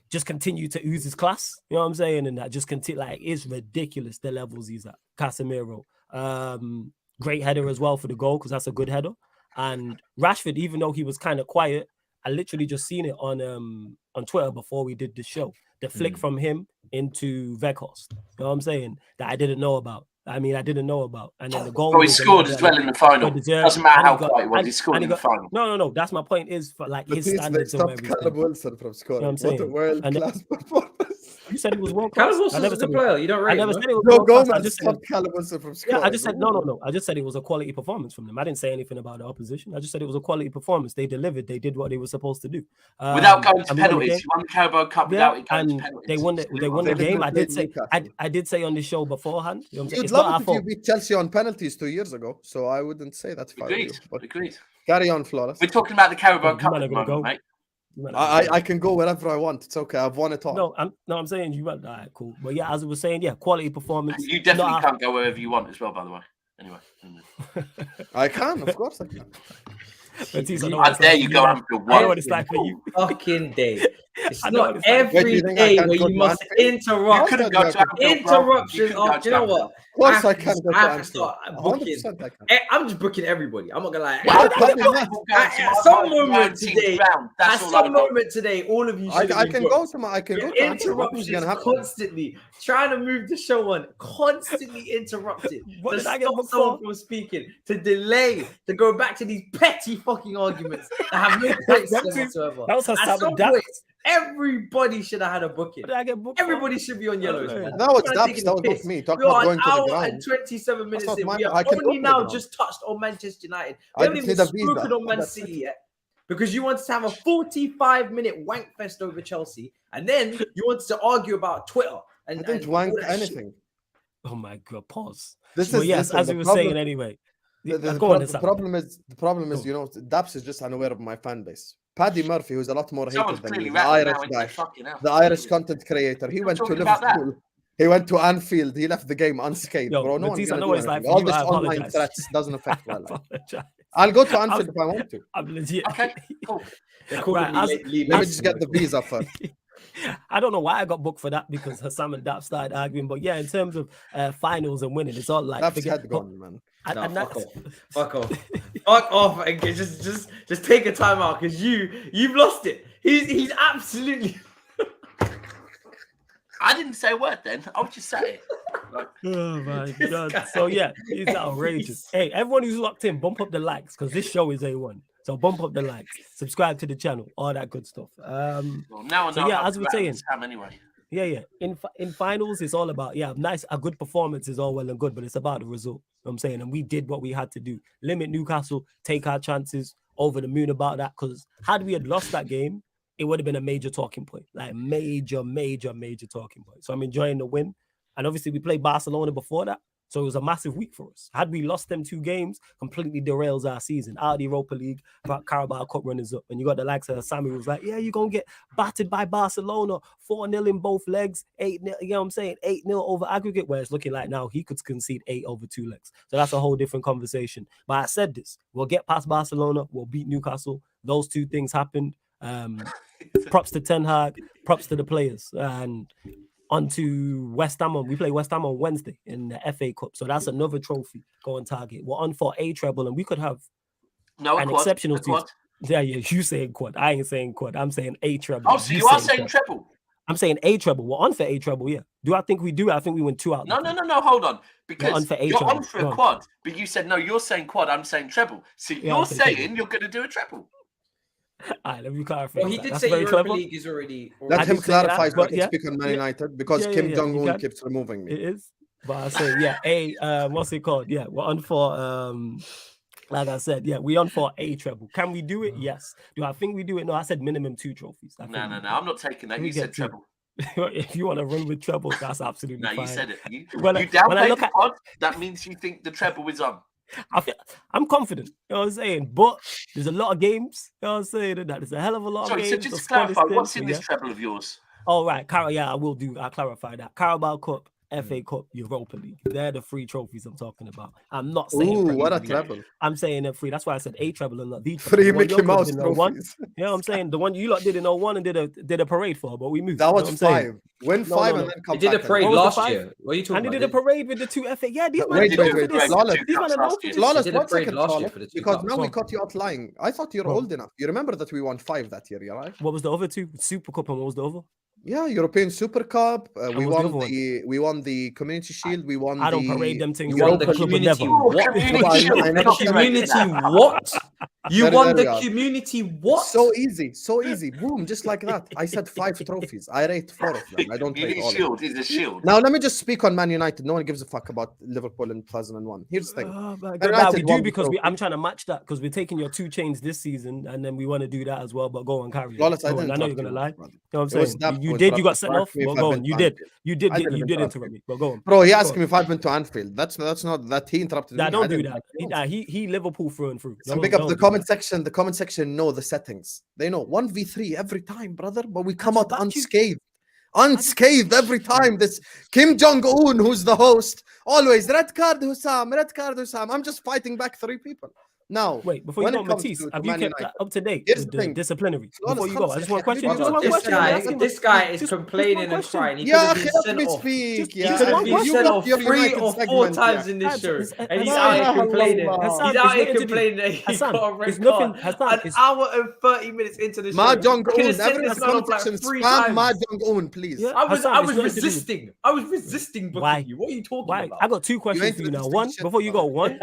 just continued to use his class. You know what I'm saying? And that just continue, like, it's ridiculous the levels he's at. Casemiro. Great header as well for the goal, because that's a good header. And Rashford, even though he was kind of quiet, I literally just seen it on Twitter before we did the show. The flick from him into Weghorst. You know what I'm saying? That I didn't know about. And then the goal. Oh, he scored as well in the final. Doesn't matter how quiet it was, he scored in the final. No. That's my point. Is for like his standards and where he's Callum Wilson from scoring. You know what I'm What a saying? world-class performance. You said he was world class. Callum Wilson's a good player. You don't rate I never him, said it was No, world class. I Gomez just said, stopped Callum Wilson from scoring. yeah, I just said no. I just said it was a quality performance from them. I didn't say anything about the opposition. I just said it was a quality performance. They delivered. They did what they were supposed to do. Without going to penalties, you won the Carabao Cup without it going to penalties. They won the game. I did say on the show beforehand. You know what I'm saying? You'd It's not love our it if fault. you beat Chelsea on penalties 2 years ago, so I wouldn't say that's fine. Agreed. Carry on, Flawless. We're talking about the Carabao You Cup man at are the gonna moment, go. mate. I can go wherever I want. It's okay. I've won it all. I'm saying you went. All right, cool. But yeah, as I was saying, yeah, quality performance. You definitely can't go wherever you want as well, by the way. Anyway. I can, of course I can. I dare you go Anfield. I know what it's like for you. Fucking day. It's I know not what it's like. every day where you must interrupt. You couldn't go to Anfield, Interruptions. bro. Do you know what? Of course I can go to I have to Anfield. start booking. 100% I can. I'm just booking everybody. I'm not gonna lie. At some moment today, all of you should I can go to Anfield. interruptions constantly trying to move the show on, constantly interrupted. What to did I get stop booked someone for? from speaking, to delay, to go back to these petty fucking arguments that have no point whatsoever. That was At Husam some and Daps. point, Everybody should have had a booking. Did I get booked? Everybody should be on yellows, man. That was Trying to Daps. take That the was piss. not me. Talk We are about an going to the hour ground. and 27 minutes not in. my We fault. have I can go only to the now ground. just touched on Manchester United. We I haven't just even need a visa. spoken on Man That's City yet. Because you wanted to have a 45-minute wank fest over Chelsea, and then you wanted to argue about Twitter. And, I didn't and wank all that shit. anything. Oh my God, pause. This Well, is yes, listen, as the we were problem- saying anyway. The Go on, problem is, Go. you know, Daps is just unaware of my fan base. Paddy Murphy, who's a lot more Someone's hated than me, clearly the rapping Irish now, isn't guy, they? Fucking hell. the Irish content creator. He went to talking about that. Liverpool. He went to Anfield. He left the game unscathed, Yo, bro. No one's Matisse, I gonna know do what it's like anything. for All you. this I online apologize. threats doesn't affect my life. Apologize. I'll go to Anfield if I want to. I'm legit. Okay, cool. They're calling Right, me as- lately. Let me just get the visa first. I don't know why I got booked for that because Husam and Daps started arguing. But yeah, in terms of finals and winning, it's all like Daps forget. had gone, man. No, and fuck that's- off. Fuck off. Fuck off. And just take a time out because you've lost it. He's absolutely. I didn't say a word then. I was just saying. Oh my This God. guy So yeah, it's outrageous. Hey, everyone who's locked in, bump up the likes because this show is A1. So bump up the likes, subscribe to the channel, all that good stuff. Well, now I know So yeah, how as to we're rap saying, Sam anyway. yeah. In finals, it's all about a good performance is all well and good, but it's about the result. You know what I'm saying, and we did what we had to do: limit Newcastle, take our chances, over the moon about that. Because had we had lost that game, it would have been a major talking point, like major talking point. So I'm enjoying the win, and obviously we played Barcelona before that. So it was a massive week for us. Had we lost them 2 games, completely derails our season. Out of the Europa League, Carabao Cup runners up. And you got the likes of Sammy who was like, yeah, you're going to get battered by Barcelona. 4-0 in both legs, 8-0, you know what I'm saying? 8-0 over aggregate, where it's looking like now he could concede 8 over 2 legs. So that's a whole different conversation. But I said this, we'll get past Barcelona, we'll beat Newcastle. Those 2 things happened. Props to Ten Hag, props to the players. And on to West Ham. We play West Ham on Wednesday in the FA Cup. So that's another trophy going target. We're on for a treble, and we could have an exceptional season. Yeah, you saying quad. I ain't saying quad. I'm saying a treble. Oh, so you are saying treble? I'm saying a treble. We're on for a treble, yeah. Do I think we do? I think we win 2 out. No, hold on. Because on for you're treble. on for a quad, but you said, no, you're saying quad, I'm saying treble. So you're saying you're going to do a treble. All right, let me clarify. Well, he did say Europa League is already. Let him clarify so I can yeah. speak on Man United because Kim Jong-un keeps removing me. It is. But I say, what's it called? Yeah, we're on for like I said, we're on for a treble. Can we do it? Yes. Do I think we do it? No, I said minimum 2 trophies. No, I'm not taking that. You said treble. If you want to run with treble, that's absolutely fine. No, you said it. You downplayed the pod, that means you think the treble is on. I'm confident, you know what I'm saying? But there's a lot of games, you know what I'm saying? There's a hell of a lot of games. So just to clarify, what's in this treble of yours? Oh, right. I'll clarify that. Carabao Cup, FA Cup, Europa League. They're the 3 trophies I'm talking about. I'm not saying what a treble. I'm saying they're 3. That's why I said a treble and not the treble. 3 Mickey Mouse trophies. You know what I'm saying? The one you lot did in 01 and did a parade for, but we moved. That was 5. Win 5 and then come back. They did a parade last year. What are you talking about? And they did a parade with the 2 FA. Yeah, these wait. Flawless, did a parade last year for the 2 because now we caught you out lying. I thought you were old enough. You remember that we won 5 that year, right? What was the other 2? Super Cup, and what was the other? Yeah, European Super Cup. We won the Community Shield. We won. I don't parade them things. You won the Community what? Community what? You won the Community what? So easy. Boom, just like that. I said 5 trophies. I rate 4 of them. I don't rate all shield. It's a shield. Now let me just speak on Man United. No one gives a fuck about Liverpool in 2001. Here's the thing. Oh my God. We do because I'm trying to match that because we're taking your 2 chains this season and then we want to do that as well. But go on, carry on. I know you're gonna lie. You know what I'm saying? You got sent off. Well, go on. You did interrupt me. But go on. Bro, he asked me if I've been to Anfield. That's not that he interrupted me. Don't do that. He Liverpool through and through. Pick up the comment section. The comment section know the settings. They know 1v3 every time, brother. But we come out unscathed. Unscathed every time. This Kim Jong-un, who's the host, always red card Husam. I'm just fighting back 3 people. Now, wait, before you go, Matisse, have you kept that up to date with the disciplinary? Before you go, I just want to question. This guy is complaining and crying. He let me speak. He could have been sent off 3 or 4 times in this show, and he's out here complaining. He's out here complaining that he got a red card. An hour and 30 minutes into the show. Ma Jong-un, every comment section spam Ma Jong-un, please. I was resisting. I was resisting booking you. What are you talking about? I got 2 questions for you now. One, before you go, one,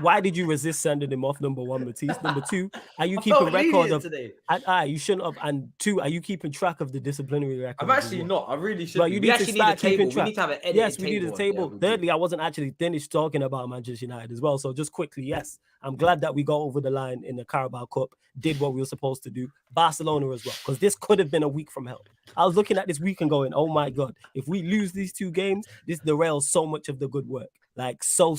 why did you resist sending him off? off, number one, Matisse. Number two, are you I keeping felt record lenient of? today. And you shouldn't have. And two, are you keeping track of the disciplinary record? I'm actually not. I really should. But you We need to actually need a start keeping table. We track. need to have an edited Yes, we need a on table. there. Thirdly, I wasn't actually finished talking about Manchester United as well. So just quickly, yes, I'm glad that we got over the line in the Carabao Cup, did what we were supposed to do. Barcelona as well, because this could have been a week from hell. I was looking at this week and going, oh my God, if we lose these two games, this derails so much of the good work. Like so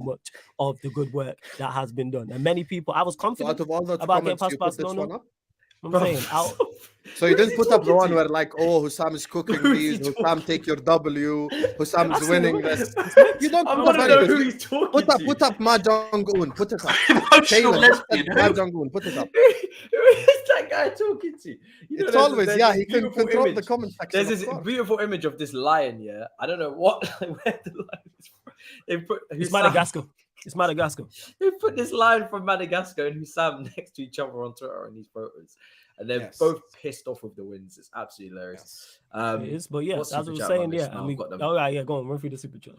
much of the good work that has been done. And many people, I was confident about getting past Barcelona. I'm saying, so you didn't put up the one where like, oh, Husam is cooking these, Husam take your W, Husam is winning this. You don't. I want to know who he's talking to. Put up Ma Jong-un. Put it up. Ma Jong-un. Put it up. Who is that guy talking to? It's always he can control the comment section. There's this beautiful image of this lion. Yeah, I don't know where the lion is from. They put it's Madagascar. It's Madagascar. They put this lion from Madagascar and Husam next to each other on Twitter in these photos. And they're both pissed off with the wins. It's absolutely hilarious. It is, but yeah, as I was saying, go on, run through the super chat.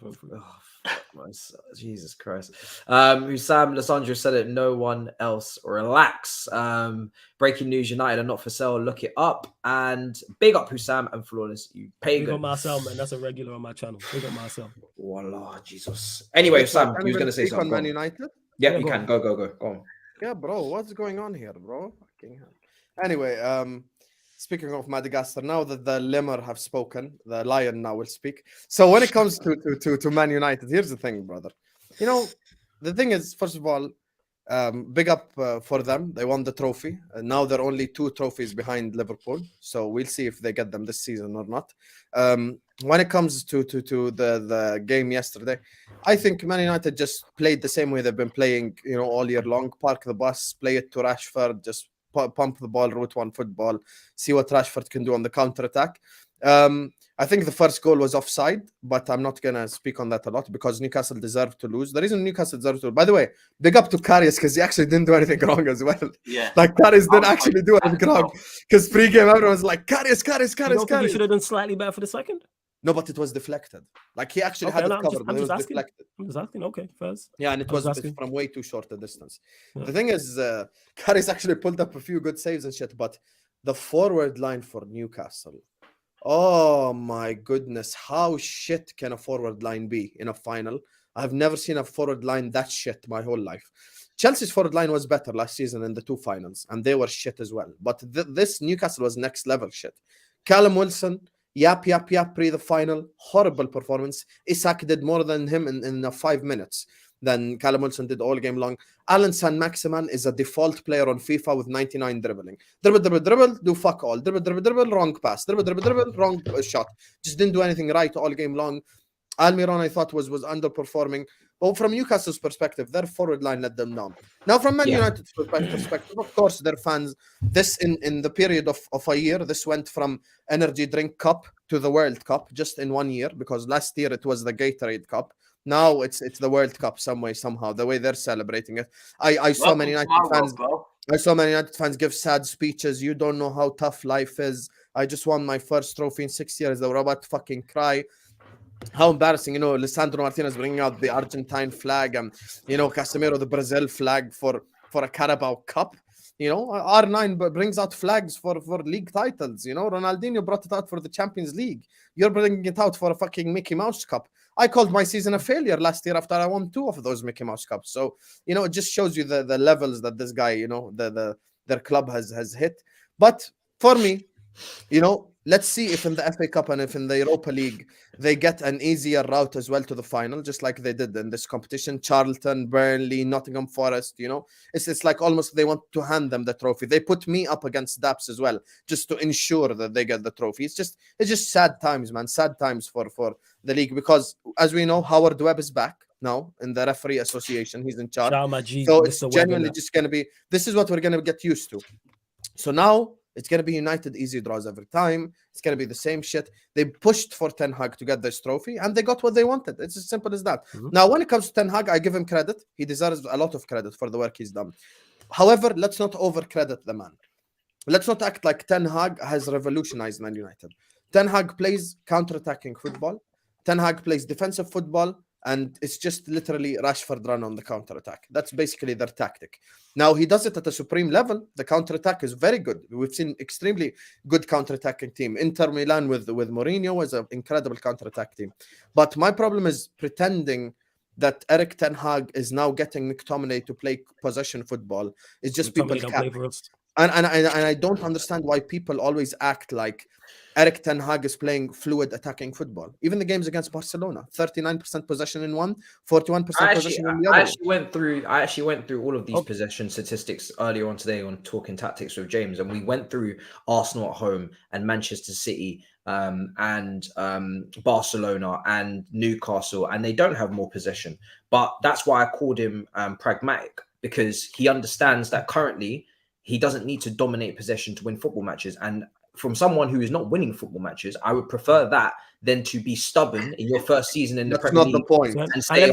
Jesus Christ. Husam Lissandra said it, no one else relax. Breaking news, United are not for sale, look it up. And big up Husam and Flawless, you pagan. Big up Marcel, man, that's a regular on my channel. Big up Marcel. Voila, Jesus. Anyway, Sam, you was going to say something. On Man United? Yeah, you can. Go. Go on. Yeah, bro, what's going on here, bro? Fucking hell. Anyway, speaking of Madagascar, now that the lemur have spoken, the lion now will speak. So when it comes to Man United, here's the thing, brother. You know, the thing is, first of all, big up for them. They won the trophy. Now they're only 2 trophies behind Liverpool. So we'll see if they get them this season or not. When it comes to the game yesterday, I think Man United just played the same way they've been playing, all year long. Park the bus, play it to Rashford, just pump the ball, route one football, see what Rashford can do on the counter-attack. I think the first goal was offside, but I'm not going to speak on that a lot because Newcastle deserved to lose. The reason Newcastle deserved to lose, by the way, big up to Karius because he actually didn't do anything wrong as well. Yeah. Like Karius didn't actually do anything wrong because pre-game everyone was like, Karius. You should have done slightly better for the second? No, but it was deflected. Like he actually had it covered, but it was deflected. I'm just asking. Okay, first. Yeah, and it was from way too short a distance. Yeah. The thing is, Karius actually pulled up a few good saves and shit, but the forward line for Newcastle, oh my goodness, how shit can a forward line be in a final? I've never seen a forward line that shit my whole life. Chelsea's forward line was better last season in the 2 finals, and they were shit as well. But this Newcastle was next level shit. Callum Wilson, yap, pre the final, horrible performance. Isak did more than him in 5 minutes than Callum Wilson did all game long. Alan Saint-Maximin is a default player on FIFA with 99 dribbling. Dribble, do fuck all. Dribble, wrong pass. Dribble, wrong shot. Just didn't do anything right all game long. Almiron, I thought, was underperforming. But from Newcastle's perspective, their forward line let them down. Now, from Man United's perspective, of course, their fans, this in the period of a year, this went from Energy Drink Cup to the World Cup just in 1 year, because last year it was the Gatorade Cup. Now it's the World Cup somehow, the way they're celebrating it. I saw Man United fans. I saw Man United fans give sad speeches. You don't know how tough life is. I just won my first trophy in 6 years. They were about to fucking cry. How embarrassing, Lisandro Martinez bringing out the Argentine flag and, Casemiro, the Brazil flag for a Carabao Cup. R9 brings out flags for league titles. Ronaldinho brought it out for the Champions League. You're bringing it out for a fucking Mickey Mouse Cup. I called my season a failure last year after I won 2 of those Mickey Mouse Cups. So, it just shows you the levels that this guy, their club has hit. But for me, let's see if in the FA Cup and if in the Europa League they get an easier route as well to the final, just like they did in this competition. Charlton, Burnley, Nottingham Forest, it's like almost they want to hand them the trophy. They put me up against Daps as well, just to ensure that they get the trophy. It's just sad times, man. Sad times for the league, because as we know, Howard Webb is back now in the referee association. He's in charge. So it's genuinely just going to be, this is what we're going to get used to. So now it's going to be United easy draws every time. It's going to be the same shit. They pushed for Ten Hag to get this trophy, and they got what they wanted. It's as simple as that. Mm-hmm. Now, when it comes to Ten Hag, I give him credit. He deserves a lot of credit for the work he's done. However, let's not over-credit the man. Let's not act like Ten Hag has revolutionized Man United. Ten Hag plays counter-attacking football. Ten Hag plays defensive football and it's just literally Rashford run on the counter attack. That's basically their tactic. Now he does it at a supreme level. The counter attack is very good. We've seen extremely good counter attacking team. Inter Milan with Mourinho is an incredible counter attack team. But my problem is pretending that Erik ten Hag is now getting McTominay to play possession football. It's just people cap. And I don't understand why people always act like Erik ten Hag is playing fluid attacking football. Even the games against Barcelona, 39% possession in one, 41% possession in the other. I actually went through all of these possession statistics earlier on today on Talking Tactics with James, and we went through Arsenal at home and Manchester City and Barcelona and Newcastle, and they don't have more possession. But that's why I called him pragmatic, because he understands that currently he doesn't need to dominate possession to win football matches. And from someone who is not winning football matches, I would prefer that than to be stubborn in your first season in the Premier League. That's not the point. And say,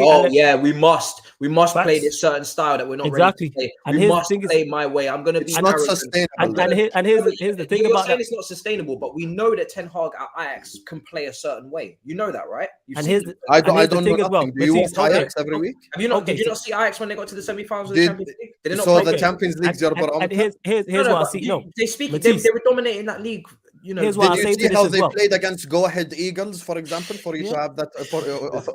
we must play this certain style that we're not ready to play. We must play my way. I'm going to be not sustainable. And here's the thing about that. It's not sustainable, but we know that Ten Hag at Ajax can play a certain way. You know that, right? I don't know as well. Do you watch Ajax every week? Did you not see Ajax when they got to the semi-finals of the Champions League? Did they not so the Champions League's your barometer? Here's what I see. No, they were dominating that league. You know, here's what I say to this how they played against Go Ahead Eagles, for example, for you to have that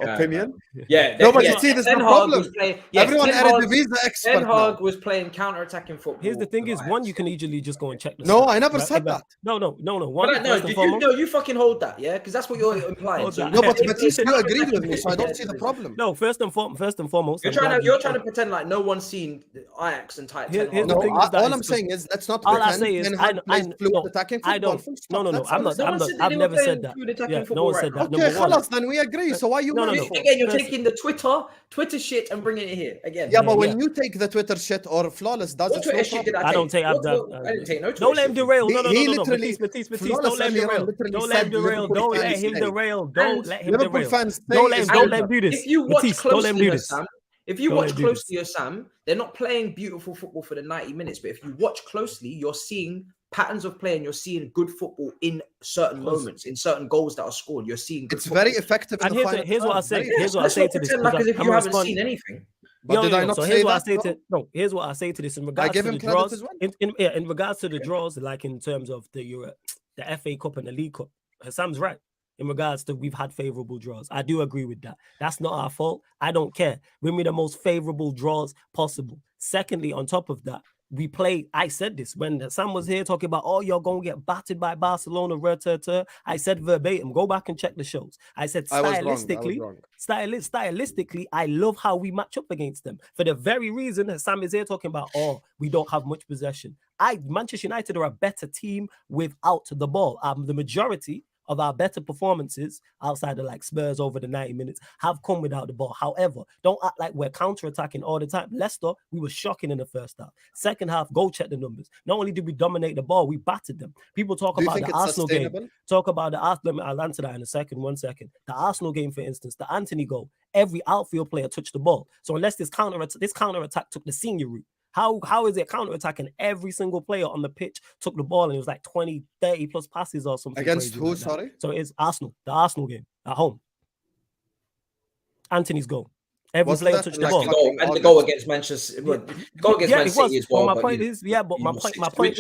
opinion? Yeah. No, but you see, there's no problem. Everyone Eredivisie expert. Ten Hag was playing counter-attacking football. Here's the thing: is one, you can easily just go and check this. No, I never said that. No. You fucking hold that, yeah, because that's what you're implying. No, but Matisse, you agreed with me, so I don't see the problem. No, first and foremost, you're trying to pretend like no one's seen Ajax and Ten Hag. No, all I'm saying is let's not pretend. All I say is I fluid attacking football. No, I'm not. I've never said that. Yeah, no one said that. Okay, Khalas, then we agree. So why you? No. Again, you're taking the Twitter shit and bringing it here again. Yeah, but when you take the Twitter shit or Flawless does it. Twitter shit did I don't take. I didn't take no Twitter. Don't let him derail. No. Matisse, don't let him derail. Don't let him derail. Don't let him derail. Don't let him Liverpool derail. fans, don't let him do this. If you watch closely, Sam, they're not playing beautiful football for the 90 minutes. But if you watch closely, you're seeing patterns of play and you're seeing good football in certain moments, in certain goals that are scored. You're seeing good football. Very effective. And here's what I say. Here's what I say to this. Like as if you haven't seen anything. But did I not say that? Here's what I say to this in regards to the draws. In regards to the draws, like in terms of the FA Cup and the League Cup, Sam's right. In regards to we've had favorable draws. I do agree with that. That's not our fault. I don't care. Bring me the most favorable draws possible. Secondly, on top of that, we play. I said this when Sam was here talking about, you're going to get battered by Barcelona. I said verbatim, go back and check the shows. I said stylistically, I love how we match up against them. For the very reason that Sam is here talking about, we don't have much possession. Manchester United are a better team without the ball. The majority of our better performances outside of like Spurs over the 90 minutes have come without the ball. However, don't act like we're counter-attacking all the time. Leicester, we were shocking in the first half. Second half, go check the numbers. Not only did we dominate the ball, we battered them. People talk about the Arsenal game. I'll answer that in a second. 1 second. The Arsenal game, for instance, the Anthony goal, every outfield player touched the ball. So unless this counter-attack took the senior route, how is it counter-attacking? Every single player on the pitch took the ball and it was like 20, 30 plus passes or something. Against who, like sorry? So it's Arsenal, the Arsenal game at home. Anthony's goal. Every player touched the ball. And the goal against Manchester, Man City as well. My point is, we don't play. My point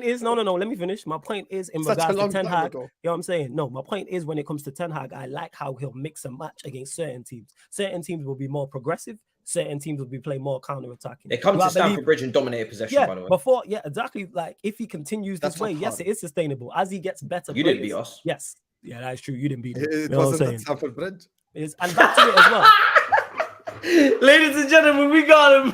is, no. Let me finish. My point is, in regards to Ten Hag, you know what I'm saying? No, my point is, when it comes to Ten Hag, I like how he'll mix and match against certain teams. Certain teams will be more progressive. Certain teams will be playing more counter-attacking. They come to Stamford Bridge and dominate possession, by the way. Exactly. Like, if he continues this way, yes, it is sustainable. As he gets better, you didn't beat us. Yes. Yeah, that is true. You didn't beat it. It wasn't at Stamford Bridge. And back to it as well. Ladies and gentlemen, we got him.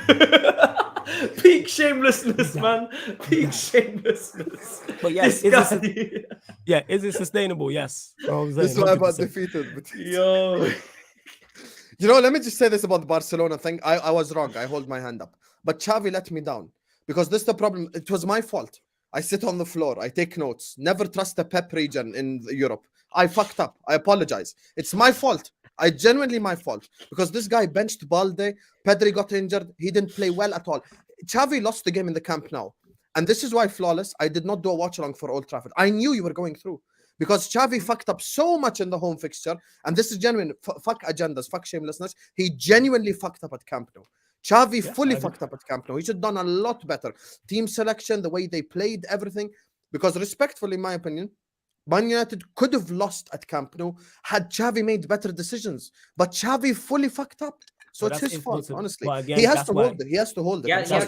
Peak shamelessness, man. Peak shamelessness. But yes, is it sustainable? Yes. This is why I got defeated. Yo. You know, let me just say this about the Barcelona thing. I was wrong. I hold my hand up. But Xavi let me down. Because this is the problem. It was my fault. I sit on the floor. I take notes. Never trust the Pep region in Europe. I fucked up. I apologize. It's my fault. Genuinely my fault. Because this guy benched Balde. Pedri got injured. He didn't play well at all. Xavi lost the game in the Camp Nou. And this is why, Flawless, I did not do a watch-along for Old Trafford. I knew you were going through. because Xavi fucked up so much in the home fixture, and this is genuine. Fuck agendas, fuck shamelessness. He genuinely fucked up at Camp Nou. Xavi fully fucked up at Camp Nou. He should have done a lot better. Team selection, the way they played, everything. Because respectfully, in my opinion, Man United could have lost at Camp Nou had Xavi made better decisions. But Xavi fully fucked up. So it's his fault, honestly. Again, he has to hold it. He has to hold it. Yeah, That's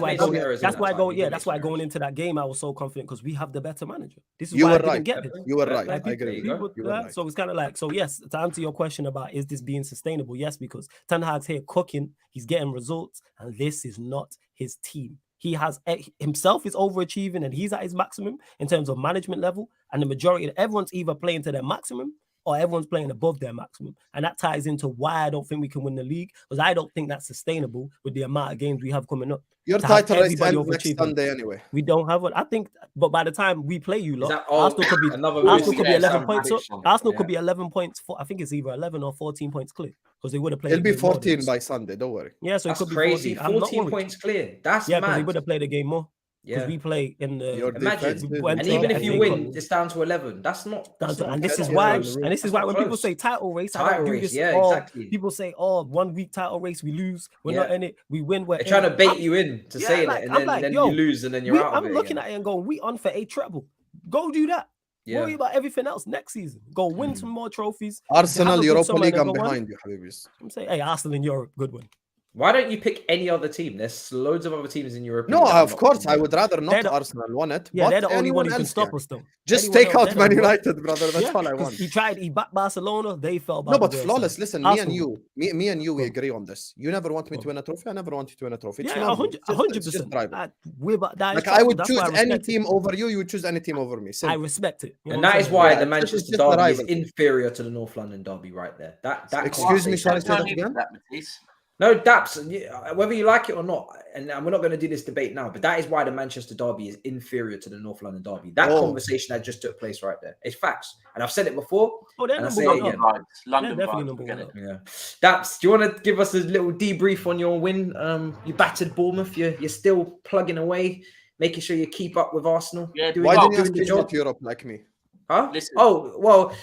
why going into that game, I was so confident because we have the better manager. This is why I didn't get this. You were right. Like, I agree. So it's kind of like, so yes, to answer your question about is this being sustainable? Yes, because Ten Hag's here cooking, he's getting results, and this is not his team. He has himself is overachieving and he's at his maximum in terms of management level, and the majority of everyone's either playing to their maximum or everyone's playing above their maximum. And that ties into why I don't think we can win the league, because I don't think that's sustainable with the amount of games we have coming up. Your title race ends next Sunday anyway. We don't have one. I think, but by the time we play you lot, Arsenal could be 11 points up. Arsenal could be 11 points. I think it's either 11 or 14 points clear, because they would have played. It'll be 14 by Sunday. Don't worry. Yeah, so that's it could crazy. be 14 points clear. That's mad. because they would have played a game more. Because we play in the and even if you win, it's down to 11. That's not. And this is why. And this is why when people say title race, I don't do this. Exactly. People say, "Oh, 1 week title race, we lose. We're not in it. We win. We're trying to bait you in to say it, and then you lose, and then you're out of it. I'm looking at it and going, "We on for a treble. Go do that. Worry about everything else next season. Go win some more trophies. Arsenal, Europa League, I'm behind you, Habibis. I'm saying, hey, Arsenal in Europe, good one. Why don't you pick any other team? There's loads of other teams in Europe. No, of course, I would rather not Arsenal won it. Yeah, they're the only one who can stop us, though. Just take out Man United, brother. That's all I want. He backed Barcelona. They fell back. No, but flawless. Listen, me and you, we agree on this. You never want me to win a trophy. I never want you to win a trophy. Yeah, 100%. Like I would choose any team over you. You would choose any team over me. I respect it, and that is why the Manchester derby is inferior to the North London derby, right there. That. Excuse me, shall I say that again? No, Daps, whether you like it or not, and we're not going to do this debate now, but that is why the Manchester derby is inferior to the North London derby. That conversation that just took place right there. It's facts. And I've said it before, and I say it again. London vibes. Yeah. Daps, do you want to give us a little debrief on your win? You battered Bournemouth. You're still plugging away, making sure you keep up with Arsenal. Yeah, why didn't you speak about Europe like me? Huh? Listen. Oh, well,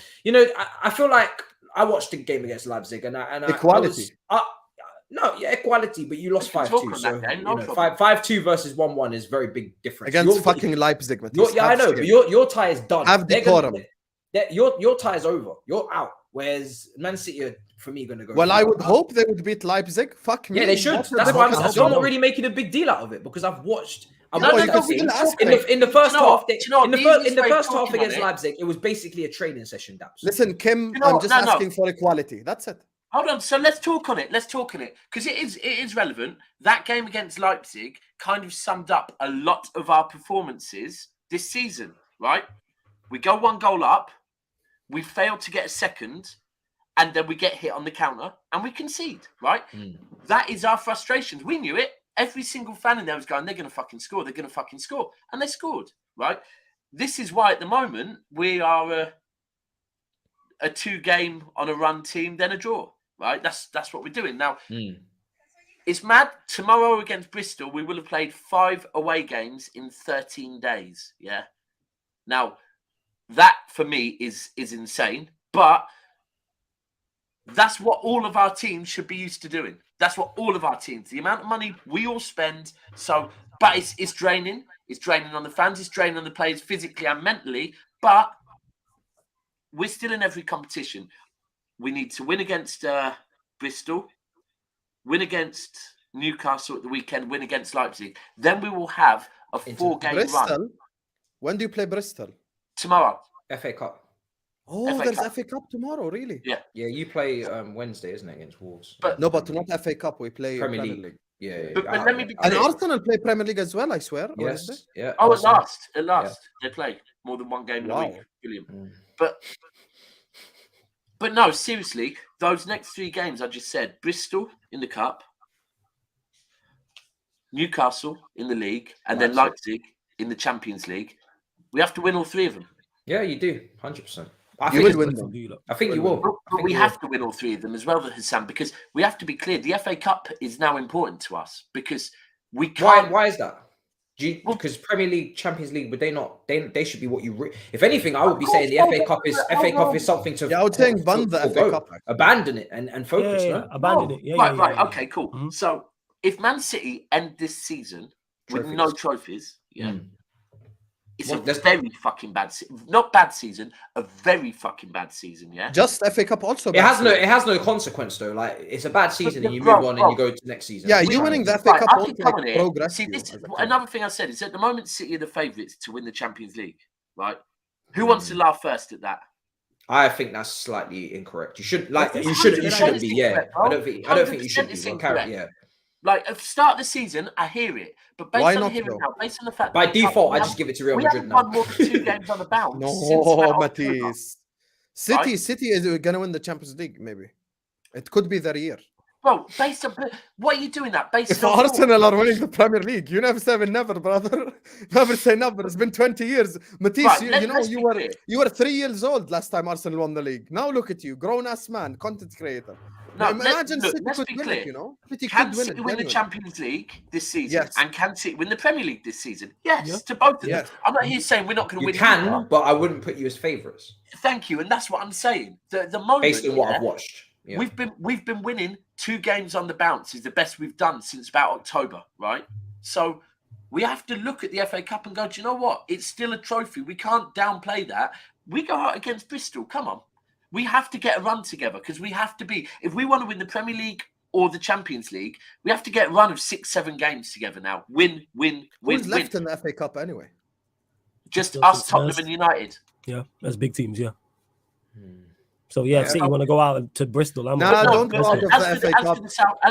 I feel like I watched the game against Leipzig, and equality. No, equality, but you lost 5-2. So 5-2 versus 1-1 is very big difference. Against fucking Leipzig, Matisse. I know, but your tie is done. Have decorum. Your tie is over. You're out. Whereas Man City are, for me, going to go. Well, I would hope they would beat Leipzig. Fuck me. Yeah, they should. That's why I'm not really making a big deal out of it, because I've watched. In the first half against Leipzig, it was basically a training session. Daps. Listen, Kim, I'm just asking for equality. That's it. Hold on. So let's talk on it. Because it is relevant. That game against Leipzig kind of summed up a lot of our performances this season, right? We go 1 goal up, we fail to get a second, and then we get hit on the counter and we concede, right? That is our frustrations. We knew it. Every single fan in there was going, they're going to fucking score. They're going to fucking score. And they scored, right? This is why at the moment we are a 2-game on a run team, then a draw. Right, that's what we're doing now. It's mad. Tomorrow against Bristol, we will have played 5 away games in 13 days. Yeah. Now, that for me is insane, but that's what all of our teams should be used to doing. That's what all of our teams. The amount of money we all spend. So, but it's draining. It's draining on the fans. It's draining on the players physically and mentally. But we're still in every competition. We need to win against Bristol, win against Newcastle at the weekend, win against Leipzig. Then we will have a 4-game run. When do you play Bristol? Tomorrow. FA Cup. Oh, there's FA Cup tomorrow, really? Yeah. Yeah, you play Wednesday, isn't it, against Wolves? But not FA Cup. We play Premier League. Yeah. But let me be clear. And Arsenal play Premier League as well, I swear. Yes. Wednesday. Yeah. Oh, at last. They play more than 1 game in a week. Brilliant. But no, seriously, those next 3 games I just said, Bristol in the Cup, Newcastle in the league, and then Leipzig in the Champions League. We have to win all 3 of them. Yeah, you do. 100%. You will win them. I think you will. But we have to win all 3 of them as well, Husam, because we have to be clear. The FA Cup is now important to us because we can't. Why is that? Because Premier League, Champions League, would they not? They should be what you. If anything, I would be saying the FA Cup is something to. Yeah, I would think ban the FA Cup. Abandon it and focus. Yeah, No? abandon it. Yeah, right. yeah. Okay, cool. Mhm. So if Man City end this season with no trophies, it's a very fucking bad season. Not bad season, a very fucking bad season. Yeah. Just FA Cup also. It has no consequence though. Like it's a bad season and you move on and you go to the next season. Yeah, you winning the FA Cup also progress. See, another thing I said is at the moment City are the favourites to win the Champions League. Right? Who wants to laugh first at that? I think that's slightly incorrect. You should you shouldn't be. Yeah, I don't think you should be. Yeah. Like at the start of the season, I hear it, but based on hearing now, based on the fact by default, I just give it to Real Madrid now. We haven't won more than 2 games on the bounce. No, Matisse. City is gonna win the Champions League. Maybe it could be their year. Bro, based on what are you doing that? Based if on Arsenal are winning the Premier League, you never say never, brother. Never say never. It's been 20 years. Matisse, you were 3 years old last time Arsenal won the league. Now look at you, grown ass man, content creator. No, imagine let's City could win it, you know? Can City win the Champions League this season? Yes. And can City win the Premier League this season? Yes, to both of them. I'm not here saying we're not going to win. You can, but I wouldn't put you as favourites. Thank you, and that's what I'm saying. The moment based on what I've watched. Yeah. We've been winning 2 games on the bounce is the best we've done since about October, right? So we have to look at the FA Cup and go, do you know what? It's still a trophy. We can't downplay that. We go out against Bristol. Come on. We have to get a run together because we have to be, if we want to win the Premier League or the Champions League, we have to get a run of 6-7 games together now. Win. Who's left in the FA Cup anyway? Just us, Tottenham and United. Yeah, that's big teams, yeah. So yeah, City want to go out to Bristol. Don't go out of the FA Cup.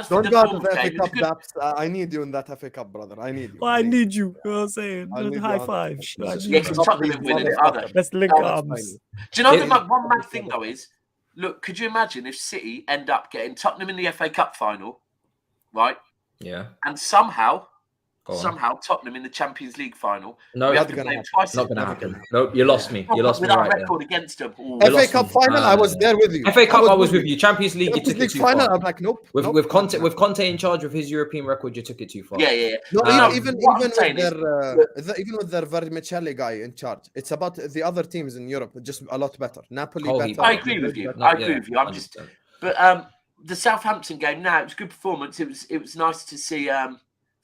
Don't go out of the FA Cup, Daps. I need you in that FA Cup, brother. I need you. I need you. You know what I'm saying? High five. Let's link arms. Do you know the one mad thing though is, look, could you imagine if City end up getting Tottenham in the FA Cup final, right? Yeah. And somehow Tottenham in the Champions League final. No, not going to happen. Nope, you lost me. You lost me right record there. Against them. FA Cup final, I was there with you. FA Cup, I was with you. Champions League, you took it too final, far. I'm like, nope. With Conte in charge with his European record, you took it too far. Yeah. No, even with their Vermicelli guy in charge, it's about the other teams in Europe, just a lot better. Napoli better. I agree with you. I'm just, but the Southampton game. Now it was a good performance. It was nice to see.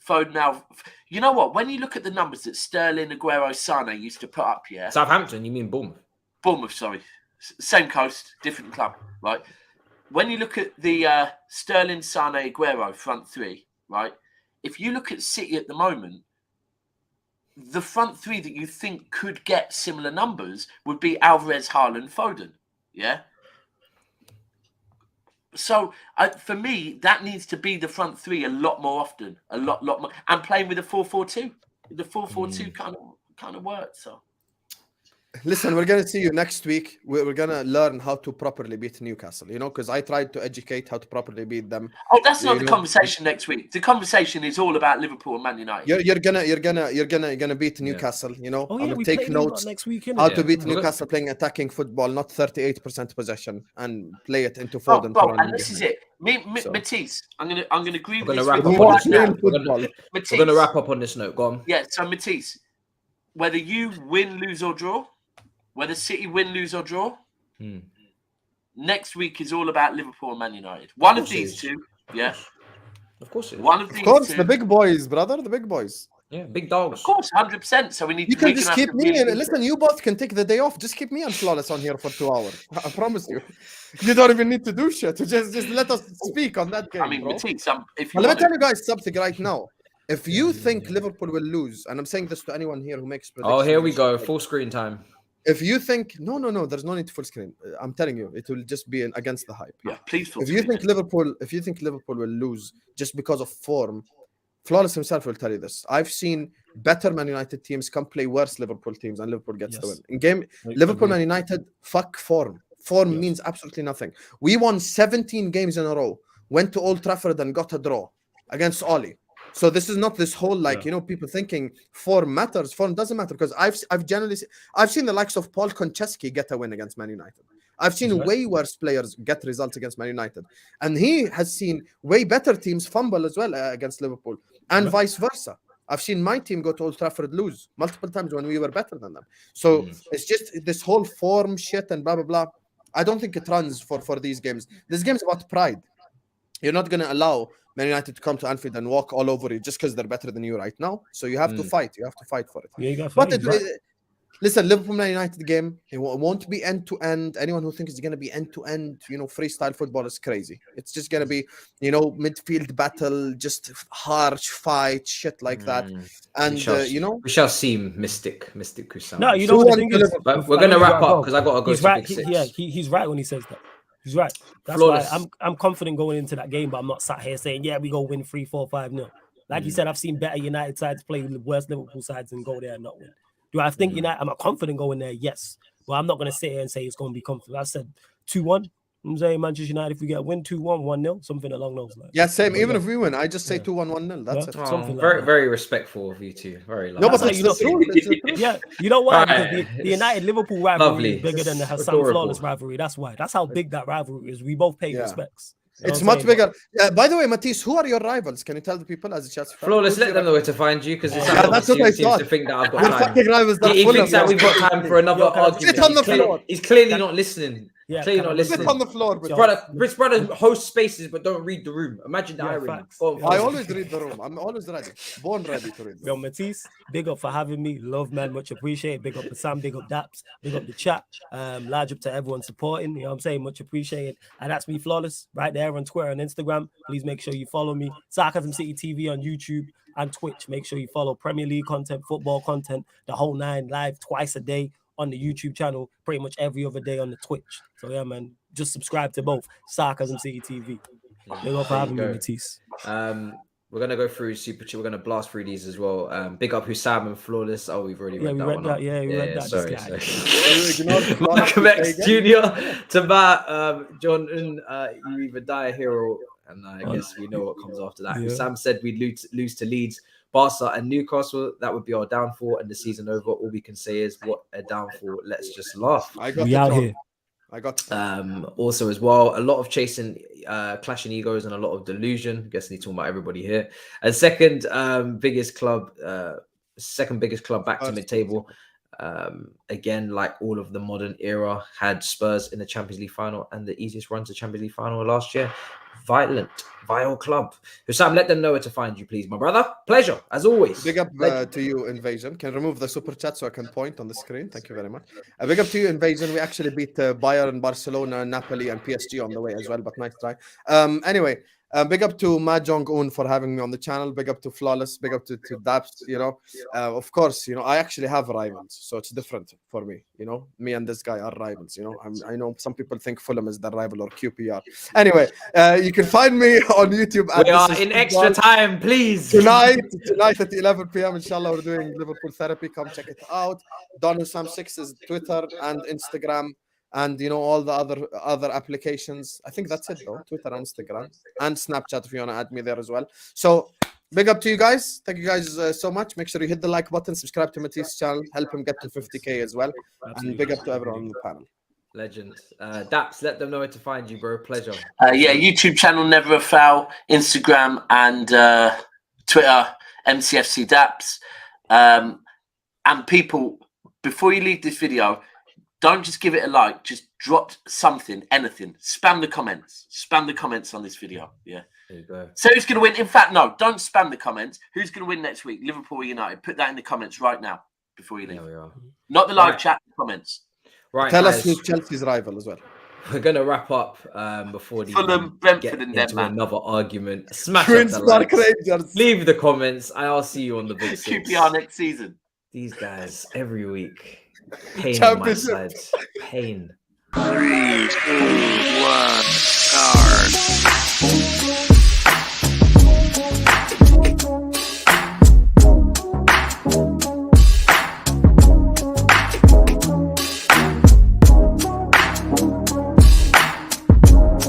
Foden now, you know what? When you look at the numbers that Sterling, Aguero, Sane used to put up, yeah. Southampton, you mean Bournemouth? Bournemouth, sorry, same coast, different club, right? When you look at the Sterling, Sane, Aguero front 3, right? If you look at City at the moment, the front 3 that you think could get similar numbers would be Alvarez, Haaland, Foden, yeah. So for me, that needs to be the front 3 a lot more often, a lot more, and playing with a 4-4-2. The 4-4-2 kind of works. So. Listen, we're going to see you next week. We're going to learn how to properly beat Newcastle, you know, because I tried to educate how to properly beat them. Oh, that's not the conversation next week. The conversation is all about Liverpool and Man United. You're gonna beat Newcastle, you know. Oh, I'm gonna take notes next week, how to beat Newcastle playing attacking football, not 38% possession, and play it into Foden. And this is it. Matisse, I'm gonna agree with you. We're gonna wrap up on this note. Go on. Yeah, so Matisse, whether you win, lose or draw, whether City win, lose or draw, next week is all about Liverpool and Man United. One of these two, yeah. Of course it is. One of these two. The big boys, brother, the big boys. Yeah, big dogs. Of course, 100%. So we need. You can just keep me in. Listen, you both can take the day off. Just keep me and Flawless on here for 2 hours. I promise you. You don't even need to do shit. Just let us speak on that game. I mean, Matisse, let me tell you guys something right now. If you think Liverpool will lose, and I'm saying this to anyone here who makes predictions. Oh, here we go. Full screen time. If you think no, there's no need to full screen. I'm telling you, it will just be against the hype. Yeah, please. If you think Liverpool will lose just because of form, Flawless himself will tell you this. I've seen better Man United teams come play worse Liverpool teams, and Liverpool gets the win. In game, Liverpool Man United, fuck form. Form means absolutely nothing. We won 17 games in a row, went to Old Trafford and got a draw against Oli. So this is not this whole people thinking form matters. Form doesn't matter, because I've seen the likes of Paul Konchesky get a win against Man United. I've seen way worse players get results against Man United, and he has seen way better teams fumble as well against Liverpool, and vice versa. I've seen my team go to Old Trafford lose multiple times when we were better than them. So it's just this whole form shit and blah blah blah. I don't think it runs for these games. This game's about pride. You're not going to allow Man United to come to Anfield and walk all over you just because they're better than you right now. So you have to fight. You have to fight for it. Yeah, you got to fight. Listen, Liverpool Man United game, it won't be end to end. Anyone who thinks it's going to be end to end, freestyle football is crazy. It's just going to be, midfield battle, just harsh fight, shit like that. And we shall see Mystic Husam. No, you know what the thing is, but we're going to wrap up because I got to go he's to right. Big Six. Yeah, he's right when he says that. He's right. That's Flawless. why I'm confident going into that game, but I'm not sat here saying, yeah, we go win 3-4, 5-0. Like you said, I've seen better United sides play with worse Liverpool sides and go there and not win. Do I think United? I'm confident going there, yes. But I'm not going to sit here and say it's going to be comfortable. I said 2-1. I'm saying Manchester United, if we get a win, 2-1, 1-0, something along those lines. Yeah, same. Even if we win, I just say 2-1, 1-0. That's it. Something very, like very respectful of you two. Very lovely. No, but that's true. Yeah, you know why? Right. Because the United-Liverpool rivalry Lovely. is bigger than the Husam Adorable. Flawless rivalry. That's why. That's how big that rivalry is. We both pay respects. You know It's what I'm much saying? bigger. By the way, Matisse, who are your rivals? Can you tell the people as a Chelsea fan? Flawless, let them know where to find you because that's what I seems thought. to think that I've Your got time. fucking rivals. He thinks that we've got time for another argument. Sit on the floor. He's clearly not listening. Yeah, Clearly not Sit listening. on the floor. Rich brother hosts spaces but don't read the room. Imagine the irony. facts. Go on, I Flawless. always read the room. I'm always ready. Born ready to read. Yo, Matisse, big up for having me. Love, man, much appreciated. Big up to Sam, big up Daps, big up the chat. Large up to everyone supporting. You know what I'm saying? Much appreciated. And that's me, Flawless, right there on Twitter and Instagram. Please make sure you follow me. Sarcasm City TV on YouTube and Twitch. Make sure you follow Premier League content, football content, the whole nine, live twice a day on the YouTube channel, pretty much every other day on the Twitch. So yeah, man, just subscribe to both. Sarcasm City TV. Big up for having me, Matisse. We're gonna go through Super Chat. We're gonna blast through these as well. Big up Husam and Flawless. Oh, we've already read that one. Yeah, we read that. Sorry. Malcolm X Jr. to Matt, John, you either die a hero, and I guess we know what comes after that. Yeah. Husam said we'd lose to Leeds, Barca, and Newcastle. That would be our downfall, and the season over. All we can say is, what a downfall. Let's just laugh. We out here. I got also as well, a lot of chasing, clashing egos and a lot of delusion. Guessing he's talking about everybody here. And second biggest club back to mid-table. Again, like all of the modern era, had Spurs in the Champions League final and the easiest run to Champions League final last year. Vile club. Husam, let them know where to find you, please, my brother. Pleasure, as always. Big up to you, Invasion. Can remove the super chat so I can point on the screen. Thank you very much. Big up to you, Invasion. We actually beat Bayern, Barcelona, Napoli, and PSG on the way as well, but nice try. Anyway, big up to Ma Jong-un for having me on the channel. Big up to Flawless. Big up to Daps. Of course, I actually have rivals, so it's different for me. Me and this guy are rivals. I know some people think Fulham is the rival or QPR. Anyway, you can find me on YouTube. We are in extra time, please. Tonight at 11 p.m. Inshallah, we're doing Liverpool therapy. Come check it out. Don Husam 6 is Twitter and Instagram. And all the other applications. I think that's it though. Twitter, Instagram, and Snapchat if you want to add me there as well. So big up to you guys. Thank you guys so much. Make sure you hit the like button, subscribe to Matisse channel, help him get to 50k as well. Absolutely. And big up to everyone on the panel. Legend. Daps, let them know where to find you, bro. Pleasure. YouTube channel Never a Foul, Instagram and Twitter MCFC Daps. And people, before you leave this video, don't just give it a like. Just drop something, anything. Spam the comments. Spam the comments on this video. Yeah. There you go. So who's going to win? In fact, no, don't spam the comments. Who's going to win next week? Liverpool or United? Put that in the comments right now before you leave. There we are. Not the live chat, the comments. Right. Tell us who's Chelsea's rival as well. We're going to wrap up before the Fulham, Brentford, get and into them, another argument. Smash Prince up the Park likes. Rangers. Leave the comments. I'll see you on the big six. QPR next season. These guys every week. Pain on my Championship. side. Pain. 3, 2, 1.